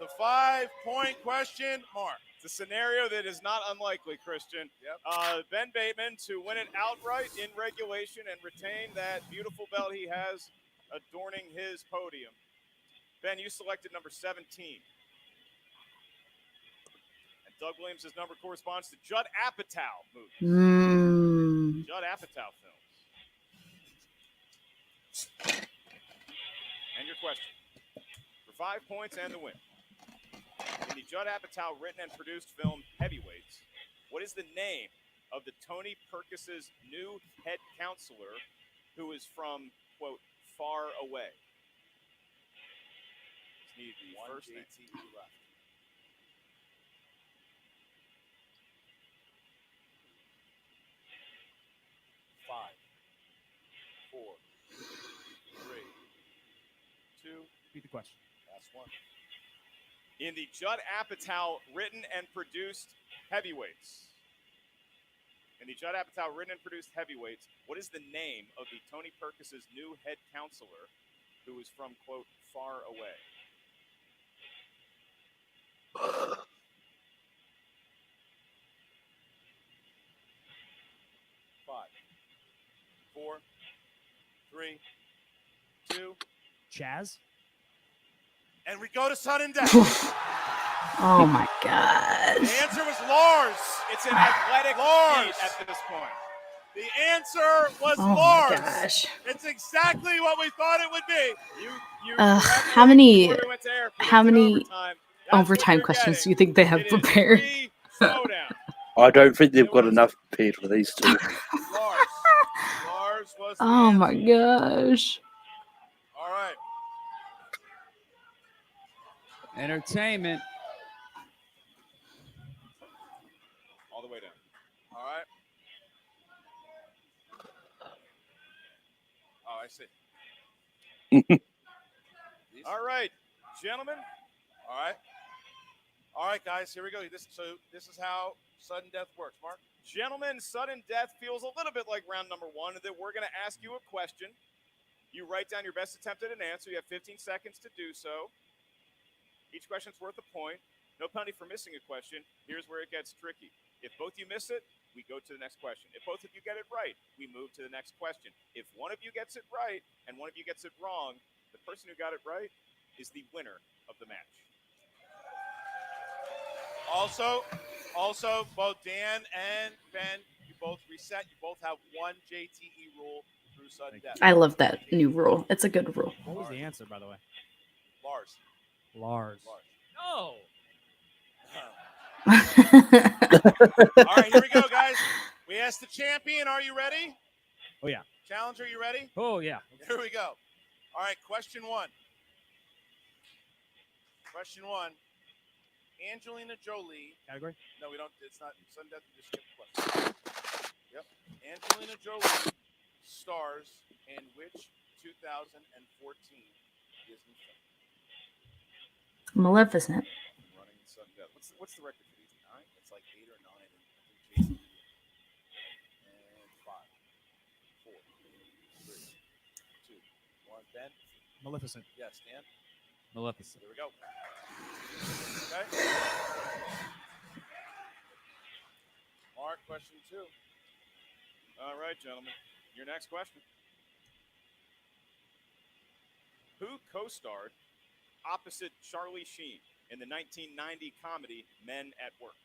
S12: The 5-point question mark.
S4: It's a scenario that is not unlikely, Christian. Ben Bateman to win it outright in regulation and retain that beautiful belt he has adorning his podium. Ben, you selected number 17. And Doug Williams' number corresponds to Judd Apatow movie. Judd Apatow films. And your question. For 5 points and the win. In the Judd Apatow written and produced film Heavyweights, what is the name of the Tony Perkis's new head counselor who is from, quote, far away? Need the
S11: One
S4: first name.
S11: JTE left. Five, 4, 3, 2.
S19: Repeat the question.
S11: Last one.
S4: In the Judd Apatow written and produced Heavyweights. In the Judd Apatow written and produced Heavyweights, what is the name of the Tony Perkis's new head counselor who is from, quote, far away? Five, 4, 3, 2.
S19: Chaz?
S12: And we go to sudden death.
S1: Oh my god.
S12: The answer was Lars.
S4: It's an athletic
S12: Lars
S4: feat at this point.
S12: The answer was
S1: Oh my
S12: Lars.
S1: gosh.
S12: It's exactly what we thought it would be.
S1: How many overtime questions do you think they have prepared?
S2: I don't think they've got enough prepared for these two.
S12: Lars was the
S1: Oh
S12: answer.
S1: my gosh.
S12: All right.
S13: Entertainment.
S4: All the way down.
S12: All right. Oh, I see.
S4: All right, gentlemen.
S12: All right. All right, guys, here we go. This is how sudden death works, Mark.
S4: Gentlemen, sudden death feels a little bit like round number 1, that we're going to ask you a question. You write down your best attempt at an answer. You have 15 seconds to do so. Each question's worth a point. No penalty for missing a question. Here's where it gets tricky. If both you miss it, we go to the next question. If both of you get it right, we move to the next question. If one of you gets it right and one of you gets it wrong, the person who got it right is the winner of the match.
S12: Also, both Dan and Ben, you both reset. You both have one JTE rule through sudden death.
S1: I love that new rule. It's a good rule.
S19: What was the answer, by the way?
S12: Lars.
S19: Lars.
S8: No.
S12: All right, here we go, guys. We asked the champion, are you ready?
S19: Oh, yeah.
S12: Challenger, you ready?
S19: Oh, yeah.
S12: Here we go. All right, question 1. Question 1. Angelina Jolie.
S19: Category?
S12: No, we don't. It's not sudden death. We just skip the question. Yep. Angelina Jolie stars in which 2014 Disney film?
S1: Maleficent.
S4: Running in sudden death. What's the record for these? 9? It's like 8 or 9. And
S11: 5, 4, 3, 2, 1. Ben?
S19: Maleficent.
S11: Yes, Dan?
S13: Maleficent.
S12: Here we go. Okay.
S4: Mark, question 2. All right, gentlemen. Your next question. Who co-starred opposite Charlie Sheen in the 1990 comedy Men at Work?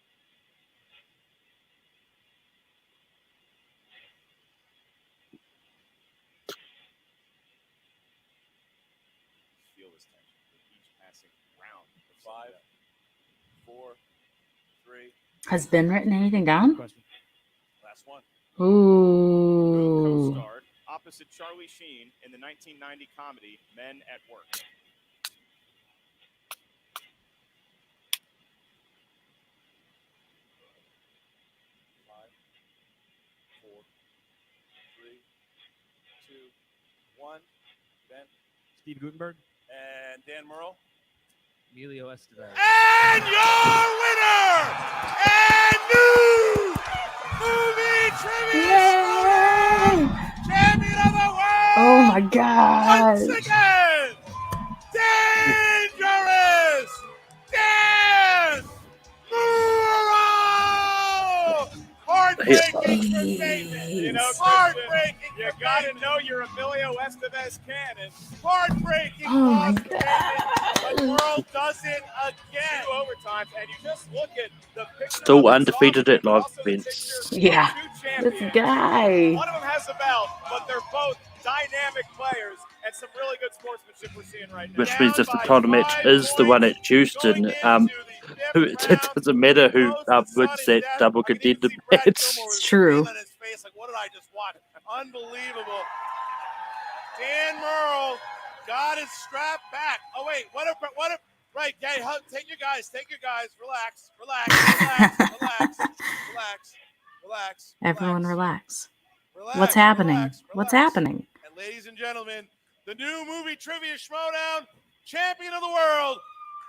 S4: Feel this tension with each passing round.
S11: 5, 4, 3.
S1: Has Ben written anything down?
S11: Last one.
S1: Ooh.
S4: Co-starred opposite Charlie Sheen in the 1990 comedy Men at Work.
S11: 5, 4, 3, 2, 1. Ben?
S19: Steve Gutenberg?
S11: And
S12: Dan Murrell.
S8: Emilio Estevez.
S12: And your winner and new movie trivia Schmoedown champion of the world.
S1: Oh my gosh.
S12: Once again, Dangerous Dan Murrell. Heartbreaking for Bateman.
S4: You know,
S12: Heartbreaking.
S4: you gotta know your Emilio Estevez cannon.
S12: Heartbreaking.
S1: Oh my
S12: loss for Bateman. The world does it again.
S4: 2 overtimes, and you just look at the picture.
S2: Still undefeated at live events.
S1: Yeah.
S4: Two
S1: This
S4: champions.
S1: guy.
S4: One of them has the belt, but they're both dynamic players and some really good sportsmanship we're seeing right now.
S2: Which means if the title match is the one at Houston, it doesn't matter who wins that double contender match.
S1: It's true.
S12: What did I just watch? Unbelievable. Dan Murrell got his strap back. Oh wait, what if right, okay, take your guys, relax.
S1: Everyone relax. What's happening? What's happening?
S12: And ladies and gentlemen, the new movie trivia Schmoedown champion of the world,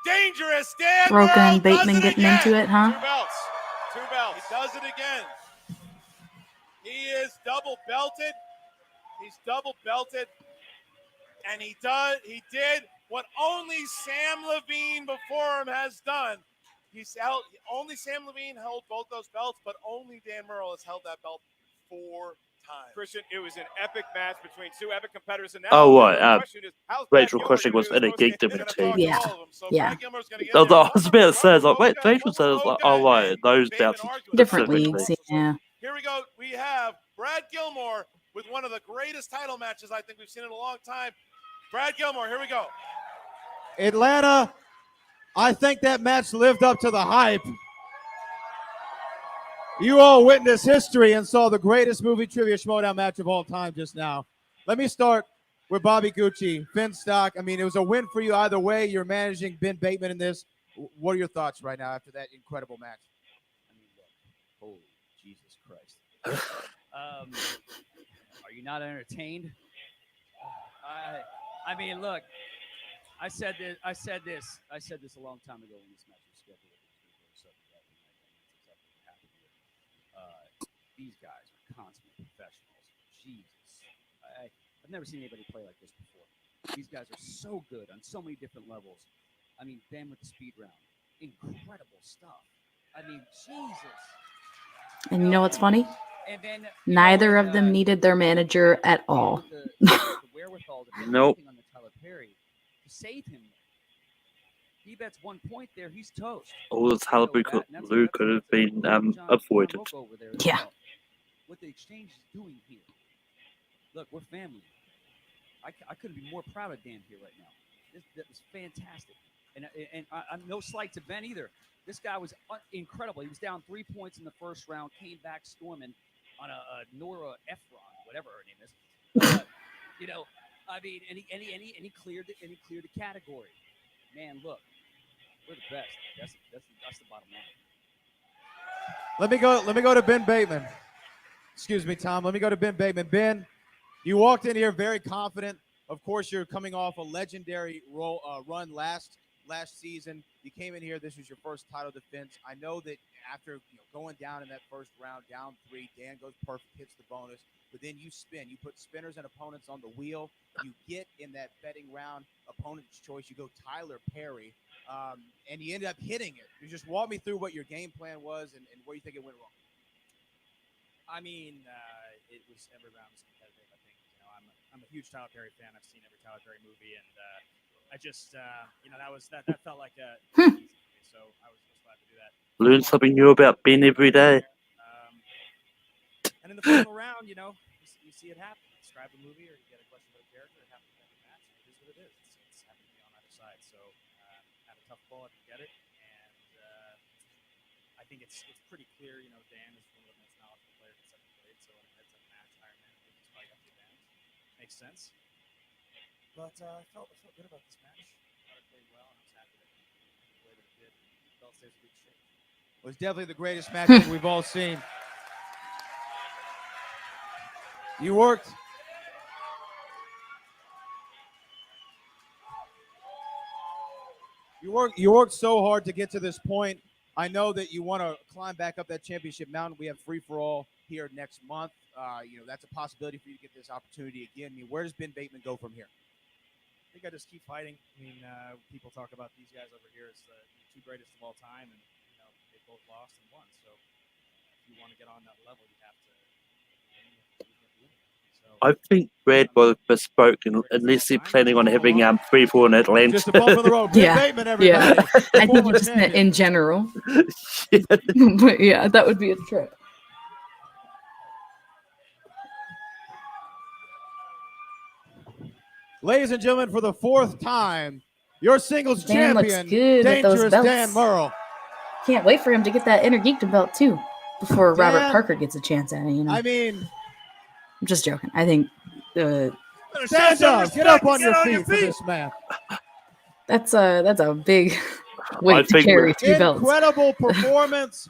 S12: Dangerous Dan
S1: Roken
S12: Murrell
S1: and Bateman
S12: does it
S1: getting
S12: again.
S1: into it, huh?
S12: Two belts. He does it again. He is double belted. He's double belted. And he did what only Sam Levine before him has done. Only Sam Levine held both those belts, but only Dan Murrell has held that belt 4 times.
S4: Christian, it was an epic match between two epic competitors. And now
S2: Oh,
S4: the
S2: right.
S4: question is, how's Brad
S2: Rachel
S4: Gilmore
S2: Cushing
S4: gonna
S2: was
S4: do this
S2: in a
S4: post-game?
S2: gig divinity.
S1: Yeah. Yeah.
S2: I was about to say, I was like, wait, Rachel says, like, oh, right, those bouts
S1: Different
S2: specifically.
S1: leagues, yeah.
S12: Here we go. We have Brad Gilmore with one of the greatest title matches I think we've seen in a long time. Brad Gilmore, here we go.
S14: Atlanta, I think that match lived up to the hype. You all witnessed history and saw the greatest movie trivia Schmoedown match of all time just now. Let me start with Bobby Gucci, Finstock. I mean, it was a win for you either way. You're managing Ben Bateman in this. What are your thoughts right now after that incredible match?
S13: I mean, look, holy Jesus Christ. Are you not entertained? I mean, look, I said this a long time ago when this match was scheduled. These guys are consummate professionals. Jesus, I've never seen anybody play like this before. These guys are so good on so many different levels. I mean, Ben with the speed round, incredible stuff. I mean, Jesus.
S1: And you know what's funny?
S13: And then
S1: Neither of them needed their manager at all.
S13: The wherewithal to get
S2: Nope.
S13: anything on the Tyler Perry to save him. He bets 1 point there, he's toast.
S2: All the Talibu Lou could have been avoided.
S1: Yeah.
S13: What the exchange is doing here. Look, we're family. I couldn't be more proud of Dan here right now. That was fantastic. And I'm no slight to Ben either. This guy was incredible. He was down 3 points in the first round, came back storming on a Nora Ephron, whatever her name is. You know, I mean, and he cleared the category. Man, look, we're the best. That's the bottom line.
S14: Let me go to Ben Bateman. Excuse me, Tom. Let me go to Ben Bateman. Ben, you walked in here very confident. Of course, you're coming off a legendary run last season. You came in here. This was your first title defense. I know that after going down in that first round, down 3, Dan goes perfect, hits the bonus, but then you spin. You put spinners and opponents on the wheel. You get in that betting round, opponent's choice. You go Tyler Perry, and you end up hitting it. You just walk me through what your game plan was and where you think it went wrong.
S19: I mean, it was every round was competitive. I think I'm a huge Tyler Perry fan. I've seen every Tyler Perry movie, and I just that felt like a easy for me. So I was glad to do that.
S2: Learn something new about Ben every day.
S19: And in the final round, you see it happen. Describe a movie, or you get a question about a character. It happens in every match. It is what it is. It's happened to be on either side. So had a tough ball to get it, and I think it's pretty clear. Dan is one of the most knowledgeable players that's ever played. So in a heads-up match, Iron Man, I think he's probably got the advantage. Makes sense. But I felt good about this match. I thought it played well, and I was happy that the way that it did. Belt stays in good shape.
S14: It was definitely the greatest match that we've all seen. You worked. You worked so hard to get to this point. I know that you want to climb back up that championship mountain. We have free for all here next month. That's a possibility for you to get this opportunity again. I mean, where does Ben Bateman go from here?
S19: I think I just keep fighting. I mean, people talk about these guys over here as the two greatest of all time, and they both lost and won. So if you want to get on that level, you have to.
S2: I think Red was bespoke unless they're planning on having 3-4 in Atlanta.
S14: Just a bump in the road. Ben Bateman, everybody.
S1: I think you just meant in general. But yeah, that would be a trip.
S14: Ladies and gentlemen, for the 4th time, your singles
S1: Dan looks
S14: champion,
S1: good with those
S14: Dangerous
S1: belts.
S14: Dan Murrell.
S1: Can't wait for him to get that Intergeekdom belt too, before Robert
S14: Dan,
S1: Parker gets a chance at it.
S14: I mean,
S1: I'm just joking. I think
S14: stand up, get up on your feet for this man.
S1: that's a big weight to carry 2 belts.
S14: Incredible performance.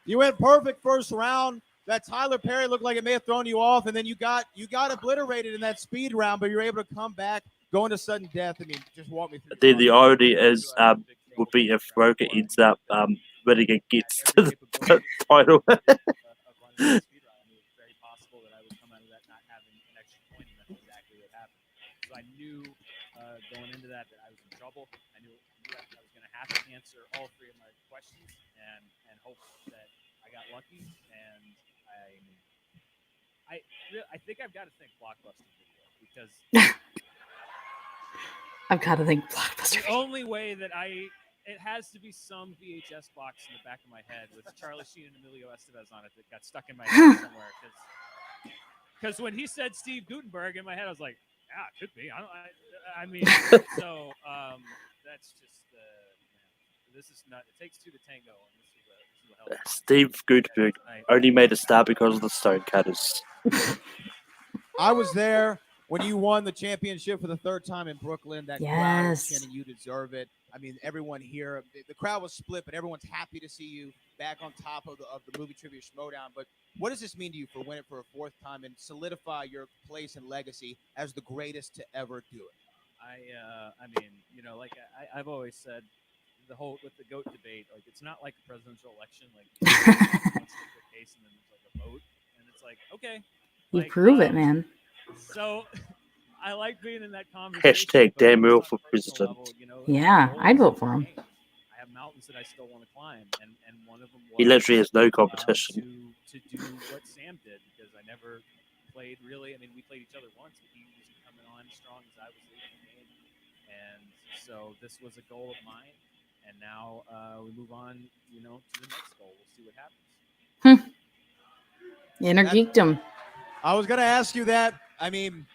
S14: You went perfect first round. That Tyler Perry looked like it may have thrown you off, and then you got obliterated in that speed round, but you're able to come back, go into sudden death. I mean, just walk me through.
S2: Then the irony is, would be if Roker ends up winning and gets to the title.
S19: It's very possible that I would come out of that not having an extra point, and that's exactly what happened. So I knew going into that I was in trouble. I knew that I was going to have to answer all 3 of my questions and hope that I got lucky. And I think I've got to thank Blockbuster Video because
S1: I've got to think Blockbuster.
S19: the only way that it has to be some VHS box in the back of my head with Charlie Sheen and Emilio Estevez on it that got stuck in my head somewhere. Because when he said Steve Guttenberg in my head, I was like, yeah, it could be. I mean, so that's just this is not. It takes 2 to tango, and this is a hell of a
S2: Steve Guttenberg only made a star because of the Stonecutters.
S14: I was there when you won the championship for the 3rd time in Brooklyn. That crowd was chanting, "You deserve it." I mean, everyone here, the crowd was split, but everyone's happy to see you back on top of the movie trivia Schmoedown. But what does this mean to you for winning for a 4th time and solidify your place and legacy as the greatest to ever do it?
S19: I mean, like I've always said, the whole with the GOAT debate, like it's not like a presidential election, like one stick case and then there's like a vote, and it's like, okay,
S1: you prove it, man.
S19: So I like being in that conversation.
S2: Hashtag Dan Murrell for president.
S1: Yeah, I'd vote for him.
S19: I have mountains that I still want to climb, and one of them was
S2: He literally has no competition.
S19: to do what Sam did, because I never played really. I mean, we played each other once, but he wasn't coming on as strong as I was leading the game, and so this was a goal of mine. And now we move on, to the next goal. We'll see what happens.
S1: Intergeekdom.
S14: I was going to ask you that. I mean,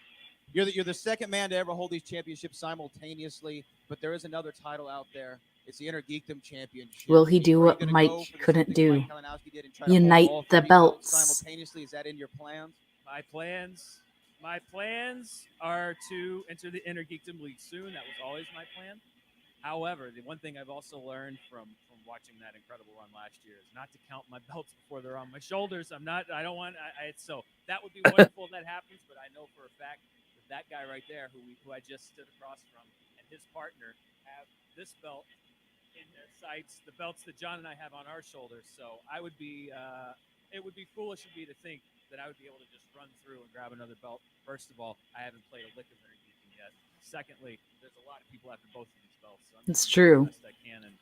S14: you're the 2nd man to ever hold these championships simultaneously, but there is another title out there. It's the Intergeekdom Championship.
S1: Will he do what Mike couldn't do? Unite the belts.
S14: Simultaneously, is that in your plans?
S19: My plans are to enter the Intergeekdom League soon. That was always my plan. However, the one thing I've also learned from watching that incredible run last year is not to count my belts before they're on my shoulders. So that would be wonderful if that happens, but I know for a fact that guy right there who I just stood across from and his partner have this belt in their sights, the belts that John and I have on our shoulders. So it would be foolish of me to think that I would be able to just run through and grab another belt. First of all, I haven't played a lick of Intergeekdom yet. Secondly, there's a lot of people after both of these belts. So
S1: it's true.
S19: Best I can, and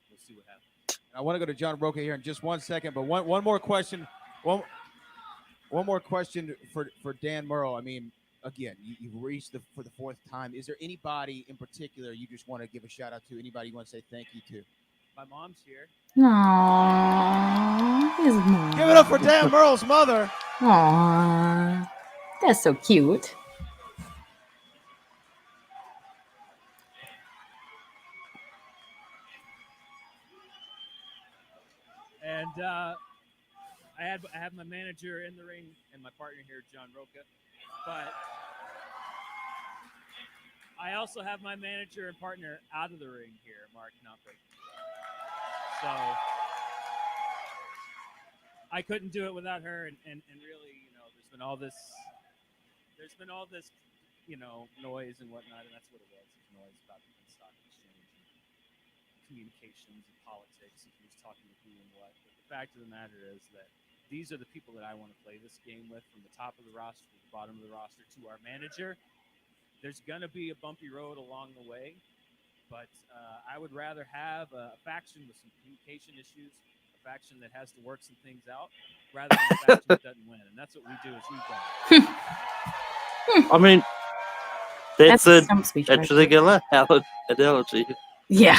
S19: we'll see what happens.
S14: I want to go to John Roca here in just 1 second, but one more question. One more question for Dan Murrell. I mean, again, you've reached for the 4th time. Is there anybody in particular you just want to give a shout out to? Anybody you want to say thank you to?
S19: My mom's here.
S1: Aww, his mom.
S14: Give it up for Dan Murrell's mother.
S1: Aww, that's so cute.
S19: And I have my manager in the ring and my partner here, John Roca. But I also have my manager and partner out of the ring here, Mark Knopper. So I couldn't do it without her, and really, there's been all this, noise and whatnot, and that's what it was. There's noise about the stock exchange.
S8: communications and politics and who's talking to who and what. But the fact of the matter is that these are the people that I want to play this game with, from the top of the roster to the bottom of the roster to our manager. There's going to be a bumpy road along the way, but I would rather have a faction with some communication issues, a faction that has to work some things out, rather than a faction that doesn't win. And that's what we do as we play.
S2: I mean, that's a
S1: speech,
S2: regular analogy.
S1: Yeah.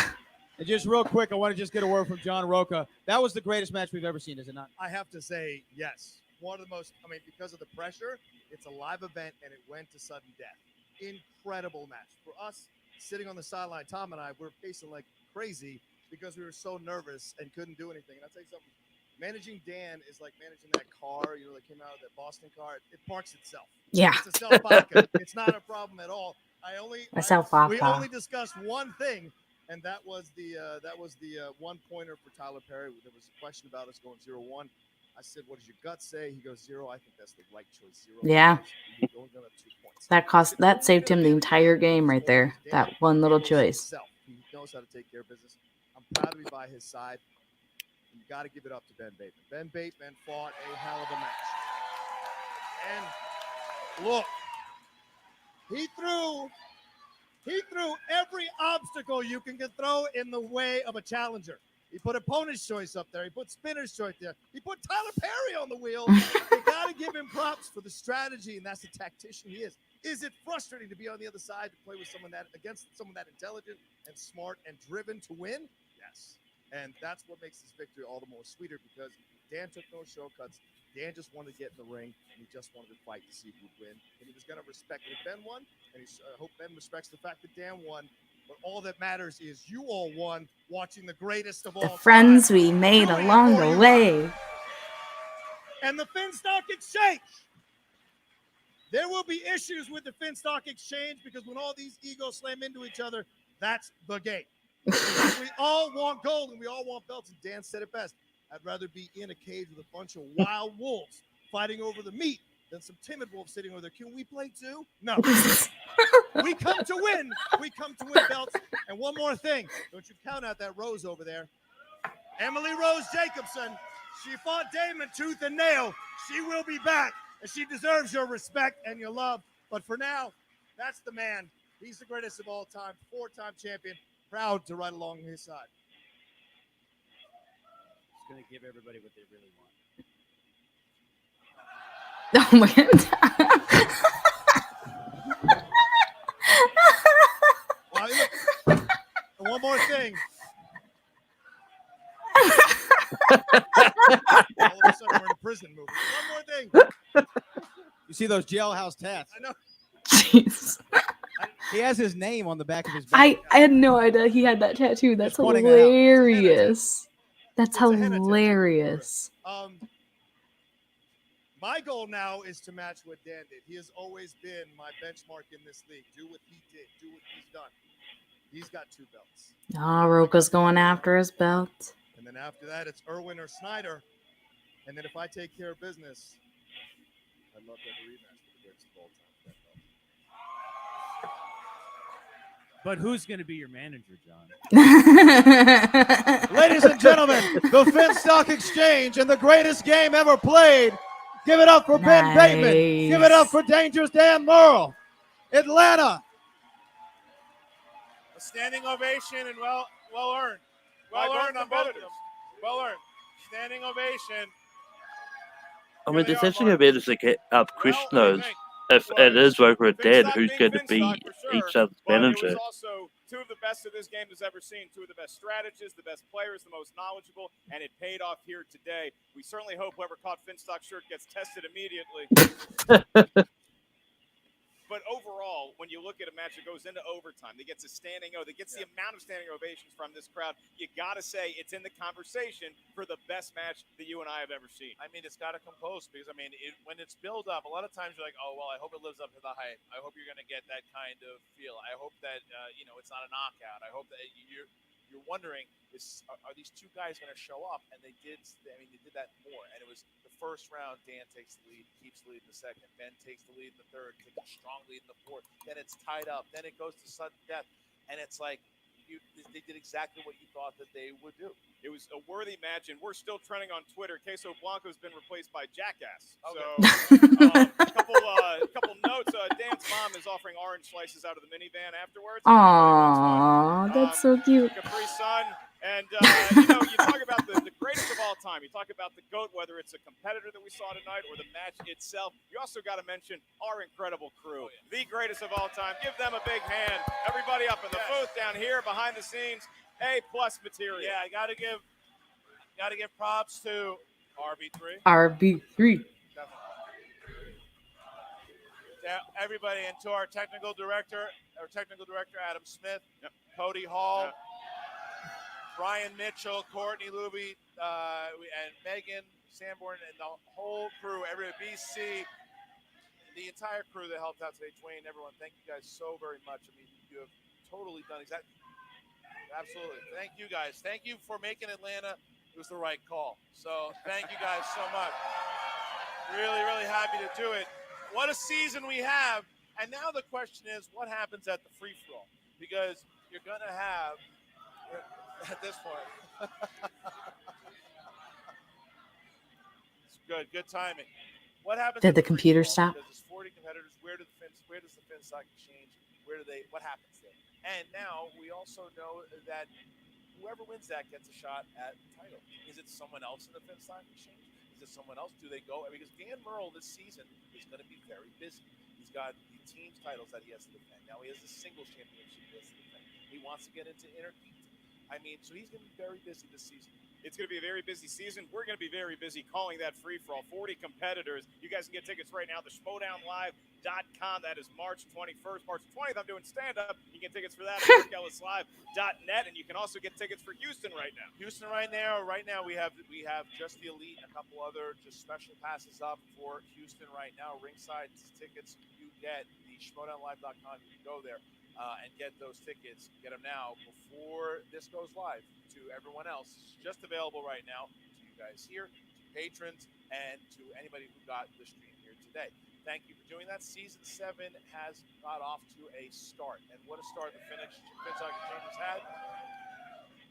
S14: And just real quick, I want to just get a word from John Roca. That was the greatest match we've ever seen, is it not?
S20: I have to say yes. One of the most, because of the pressure, it's a live event and it went to sudden death. Incredible match. For us, sitting on the sideline, Tom and I, we're pacing like crazy because we were so nervous and couldn't do anything. And I'll tell you something, managing Dan is like managing that car, that came out of that Boston car. It parks itself.
S1: Yeah.
S20: It's a self-vodka. It's not a problem at all. We only discussed one thing, and that was the one pointer for Tyler Perry. There was a question about us going 0-1. I said, "What does your gut say?" He goes 0. I think that's the right choice. 0.
S1: Yeah.
S20: You're only gonna have 2 points.
S1: That saved him the entire game right there. That one little choice.
S20: He knows how to take care of business. I'm proud to be by his side. You got to give it up to Ben Bateman. Ben Bateman fought a hell of a match. And look, he threw every obstacle you can throw in the way of a challenger. He put opponent's choice up there. He put spinner's choice there. He put Tyler Perry on the wheel. You got to give him props for the strategy, and that's the tactician he is. Is it frustrating to be on the other side to play with against someone that intelligent and smart and driven to win? Yes. And that's what makes this victory all the more sweeter, because Dan took no shortcuts. Dan just wanted to get in the ring, and he just wanted to fight to see who would win. And he was going to respect that Ben won, and I hope Ben respects the fact that Dan won. But all that matters is you all won watching the greatest of all
S1: The friends
S20: time.
S1: we made
S20: Doing it
S1: along
S20: for
S1: the
S20: you.
S1: way.
S20: And the Finstock Exchange. There will be issues with the Finstock Exchange, because when all these egos slam into each other, that's the game. We all want gold and we all want belts. And Dan said it best. I'd rather be in a cage with a bunch of wild wolves fighting over the meat than some timid wolves sitting over there. Can we play too? No. We come to win. We come to win belts. And one more thing. Don't you count out that Rose over there. Emily Rose Jacobson. She fought Damon tooth and nail. She will be back. And she deserves your respect and your love. But for now, that's the man. He's the greatest of all time. 4-time champion. Proud to ride along his side.
S8: Just going to give everybody what they really want.
S1: Oh my god.
S20: And one more thing. All of a sudden, we're in a prison movie. One more thing.
S14: You see those jailhouse tats?
S20: I know.
S1: Jeez.
S14: He has his name on the back of his back.
S1: I had no idea he had that tattoo. That's
S14: pointing it out.
S1: hilarious. That's hilarious.
S20: My goal now is to match what Dan did. He has always been my benchmark in this league. Do what he did. Do what he's done. He's got 2 belts.
S1: Oh, Roka's going after his belt.
S20: And then after that, it's Irwin or Snyder. And then if I take care of business, I'd love to have a rematch with the greatest of all time.
S8: But who's going to be your manager, John?
S14: Ladies and gentlemen, the Finstock Exchange and the greatest game ever played. Give it up for Ben Bateman. Give it up for Dangerous Dan Murrell. Atlanta.
S12: A standing ovation and well earned. Well earned on both of them. Well earned. Standing ovation.
S2: I mean, it's actually going to be interesting to get up Chris knows if it is Roker or Dan, who's going to be each other's manager.
S4: It was also 2 of the best that this game has ever seen, 2 of the best strategists, the best players, the most knowledgeable, and it paid off here today. We certainly hope whoever caught Finstock's shirt gets tested immediately. But overall, when you look at a match that goes into overtime, that gets a standing O, that gets the amount of standing ovations from this crowd, you got to say it's in the conversation for the best match that you and I have ever seen.
S11: I mean, it's got to come close because, when it's built up, a lot of times you're like, oh, well, I hope it lives up to the hype. I hope you're going to get that kind of feel. I hope that, it's not a knockout. I hope that you're wondering, are these 2 guys going to show up? And they did. They did that more. And it was the first round, Dan takes the lead, keeps the lead in the second. Ben takes the lead in the third, takes a strong lead in the fourth. Then it's tied up. Then it goes to sudden death. And it's like, they did exactly what you thought that they would do.
S4: It was a worthy match, and we're still trending on Twitter. Queso Blanco's been replaced by Jackass.
S11: Okay.
S4: So, couple notes. Dan's mom is offering orange slices out of the minivan afterwards.
S1: Aww, that's so cute.
S4: Capri Sun. And, you talk about the greatest of all time. You talk about the GOAT, whether it's a competitor that we saw tonight or the match itself. You also got to mention our incredible crew, the greatest of all time. Give them a big hand. Everybody up in the booth down here behind the scenes. A-plus material.
S11: Yeah, I gotta give props to RB3.
S1: RB3.
S11: Yeah, everybody, and to our technical director Adam Smith, Cody Hall, Brian Mitchell, Courtney Luby, and Megan Sanborn, and the whole crew, BC, the entire crew that helped out today. Dwayne, everyone, thank you guys so very much. I mean, you have totally done exactly. Absolutely. Thank you guys. Thank you for making Atlanta. It was the right call. So thank you guys so much. Really, really happy to do it. What a season we have. And now the question is, what happens at the free-for-all? Because you're going to have, at this point, it's good timing. What happens
S1: Did
S11: at
S1: the computer stop?
S11: Because there's 40 competitors. Where does the Finstock Exchange, what happens there? And now we also know that whoever wins that gets a shot at the title. Is it someone else in the Finstock Exchange? Is it someone else? Do they go? Because Dan Murrell this season is going to be very busy. He's got the team's titles that he has to defend. Now he has the singles championship he has to defend. He wants to get into Interkeith. I mean, so he's going to be very busy this season.
S4: It's going to be a very busy season. We're going to be very busy calling that free-for-all. 40 competitors. You guys can get tickets right now. The Schmoedownlive.com. That is March 21st. March 20th, I'm doing stand-up. You can get tickets for that at markellislive.net, and you can also get tickets for Houston right now.
S11: Houston right now, we have just the Elite and a couple other just special passes up for Houston right now. Ringside tickets you get, the Schmoedownlive.com. You can go there and get those tickets. Get them now before this goes live to everyone else. It's just available right now to you guys here, to patrons, and to anybody who got the stream here today. Thank you for doing that. Season 7 has got off to a start. And what a start the Finstock Exchange has had.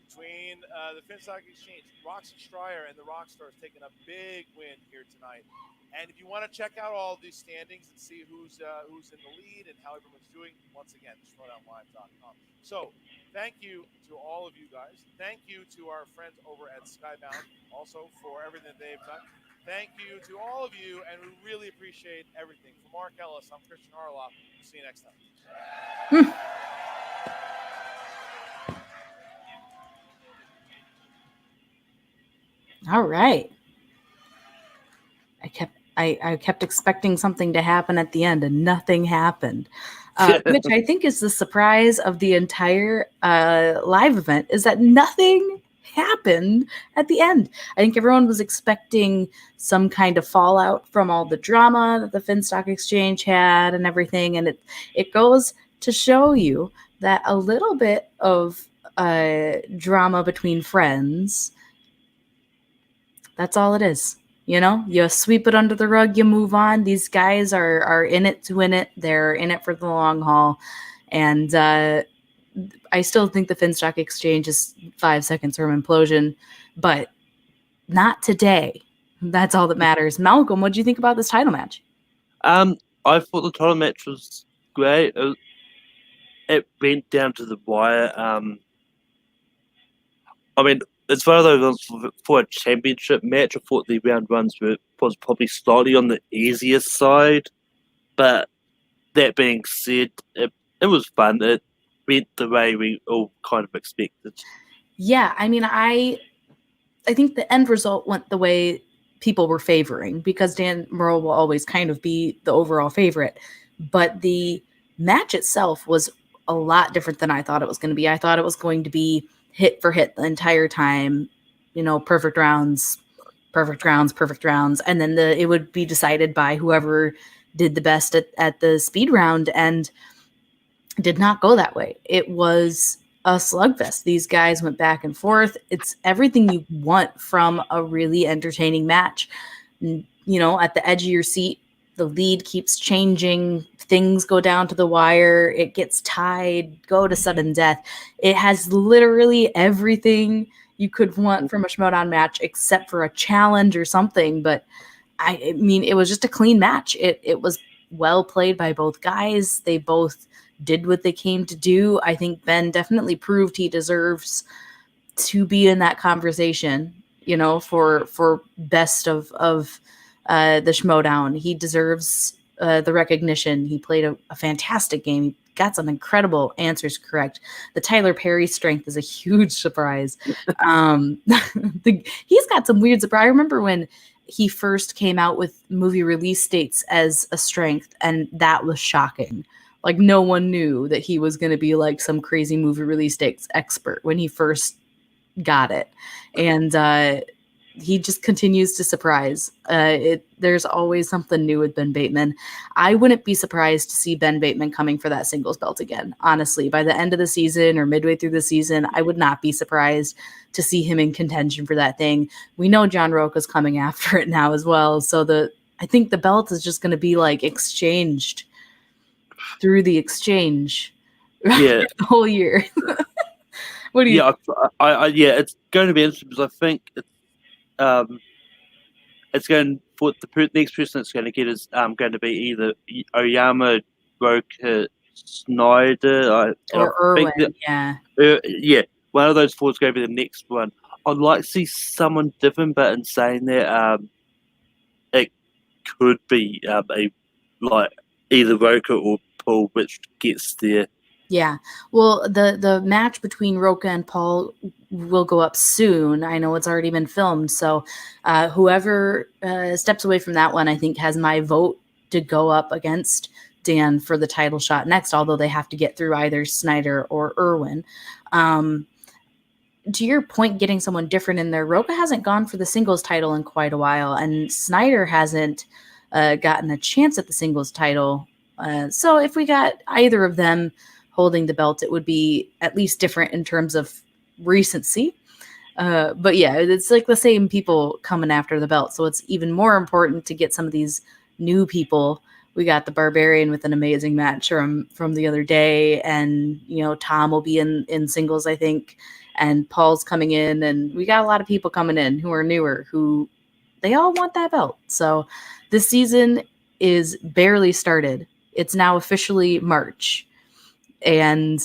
S11: Between the Finstock Exchange, Roxy Stryer and the Rockstars taking a big win here tonight. And if you want to check out all of these standings and see who's in the lead and how everyone's doing, once again, Schmoedownlive.com. So thank you to all of you guys. Thank you to our friends over at Skybound also for everything that they've done. Thank you to all of you, and we really appreciate everything. For Mark Ellis, I'm Christian Harloff. We'll see you next time.
S1: All right. I kept expecting something to happen at the end, and nothing happened. Which I think is the surprise of the entire live event, is that nothing happened at the end. I think everyone was expecting some kind of fallout from all the drama that the Finstock Exchange had and everything, and it goes to show you that a little bit of drama between friends, that's all it is. You know, you sweep it under the rug, you move on. These guys are in it to win it. They're in it for the long haul. And I still think the Finstock Exchange is 5 seconds from implosion, but not today. That's all that matters. Malcolm, what do you think about this title match?
S2: I thought the title match was great. It went down to the wire. I mean, it's one of those for a championship match. I thought the round ones was probably slightly on the easier side, but that being said, it was fun. It went the way we all kind of expected.
S1: Yeah, I mean, I think the end result went the way people were favoring, because Dan Murrell will always kind of be the overall favorite, but the match itself was a lot different than I thought it was going to be. I thought it was going to be hit for hit the entire time, you know, perfect rounds, and then it would be decided by whoever did the best at the speed round, and did not go that way. It was a slugfest. These guys went back and forth. It's everything you want from a really entertaining match. You know, at the edge of your seat The lead keeps changing. Things go down to the wire. It gets tied, go to sudden death. It has literally everything you could want from a Schmoedown match except for a challenge or something. But I mean, it was just a clean match. It was well played by both guys. They both did what they came to do. I think Ben definitely proved he deserves to be in that conversation, for best of the Schmoedown. He deserves the recognition. He played a fantastic game. He got some incredible answers correct. The Tyler Perry strength is a huge surprise. He's got some weird surprise. I remember when he first came out with movie release dates as a strength, and that was shocking. Like, no one knew that he was going to be like some crazy movie release dates expert when he first got it. And he just continues to surprise. There's always something new with Ben Bateman. I wouldn't be surprised to see Ben Bateman coming for that singles belt again. Honestly, by the end of the season or midway through the season, I would not be surprised to see him in contention for that thing. We know John Roca's coming after it now as well. So I think the belt is just going to be like exchanged through the exchange
S2: Yeah.
S1: the whole year. What do you?
S2: Yeah, it's going to be interesting because I think it's going for the next person that's going to get is going to be either Oyama, Roka, Snyder,
S1: Or Irwin, yeah.
S2: One of those four is going to be the next one. I'd like to see someone different, but in saying that, it could be either Roka or Paul, which gets there.
S1: Yeah. Well, the match between Roca and Paul will go up soon. I know it's already been filmed. So whoever steps away from that one, I think, has my vote to go up against Dan for the title shot next, although they have to get through either Snyder or Irwin. To your point, getting someone different in there, Roca hasn't gone for the singles title in quite a while, and Snyder hasn't gotten a chance at the singles title. So if we got either of them holding the belt, it would be at least different in terms of recency. But yeah, it's like the same people coming after the belt. So it's even more important to get some of these new people. We got the Barbarian with an amazing match from the other day. And, Tom will be in singles, I think. And Paul's coming in. And we got a lot of people coming in who are newer, who they all want that belt. So this season is barely started. It's now officially March. And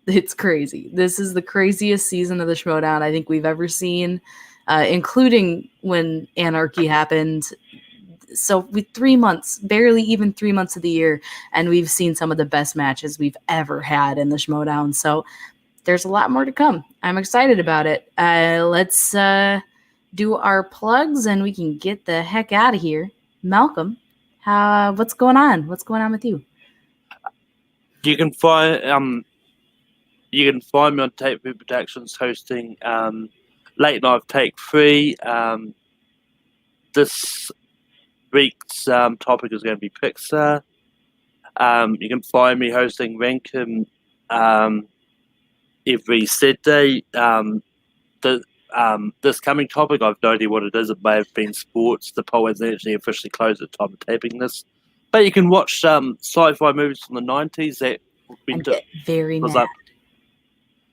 S1: it's crazy. This is the craziest season of the Schmoedown I think we've ever seen, including when Anarchy happened. So with 3 months, barely even 3 months of the year, and we've seen some of the best matches we've ever had in the Schmoedown. So there's a lot more to come. I'm excited about it. Let's do our plugs and we can get the heck out of here. Malcolm, what's going on? What's going on with you?
S2: You can find me on Take 3 Productions hosting Late Night Take 3. This week's topic is going to be Pixar. You can find me hosting Rankin every Saturday. This coming topic, I've no idea what it is. It may have been sports. The poll hasn't actually officially closed at the time of taping this. But you can watch sci-fi movies from the 90s that
S1: and get very mad.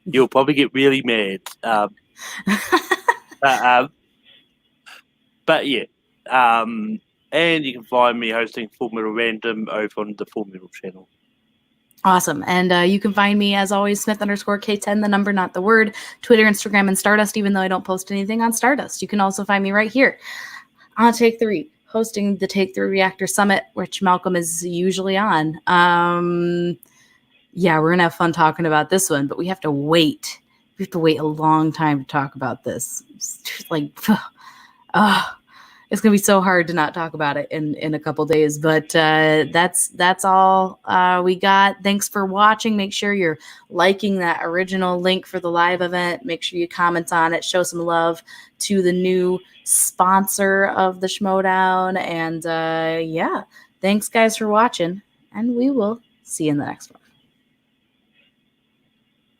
S2: You'll probably get really mad. But yeah. And you can find me hosting Full Metal Random over on the Full Metal channel.
S1: Awesome. And you can find me, as always, Smith_K10, the number, not the word, Twitter, Instagram, and Stardust, even though I don't post anything on Stardust. You can also find me right here on Take 3, hosting the Take 3 Reactor Summit, which Malcolm is usually on. Yeah, we're going to have fun talking about this one, but we have to wait. We have to wait a long time to talk about this. It's like, it's going to be so hard to not talk about it in a couple days, but that's all we got. Thanks for watching. Make sure you're liking that original link for the live event. Make sure you comment on it. Show some love to the new sponsor of the Schmoedown. And yeah, thanks guys for watching, and we will see you in the next one.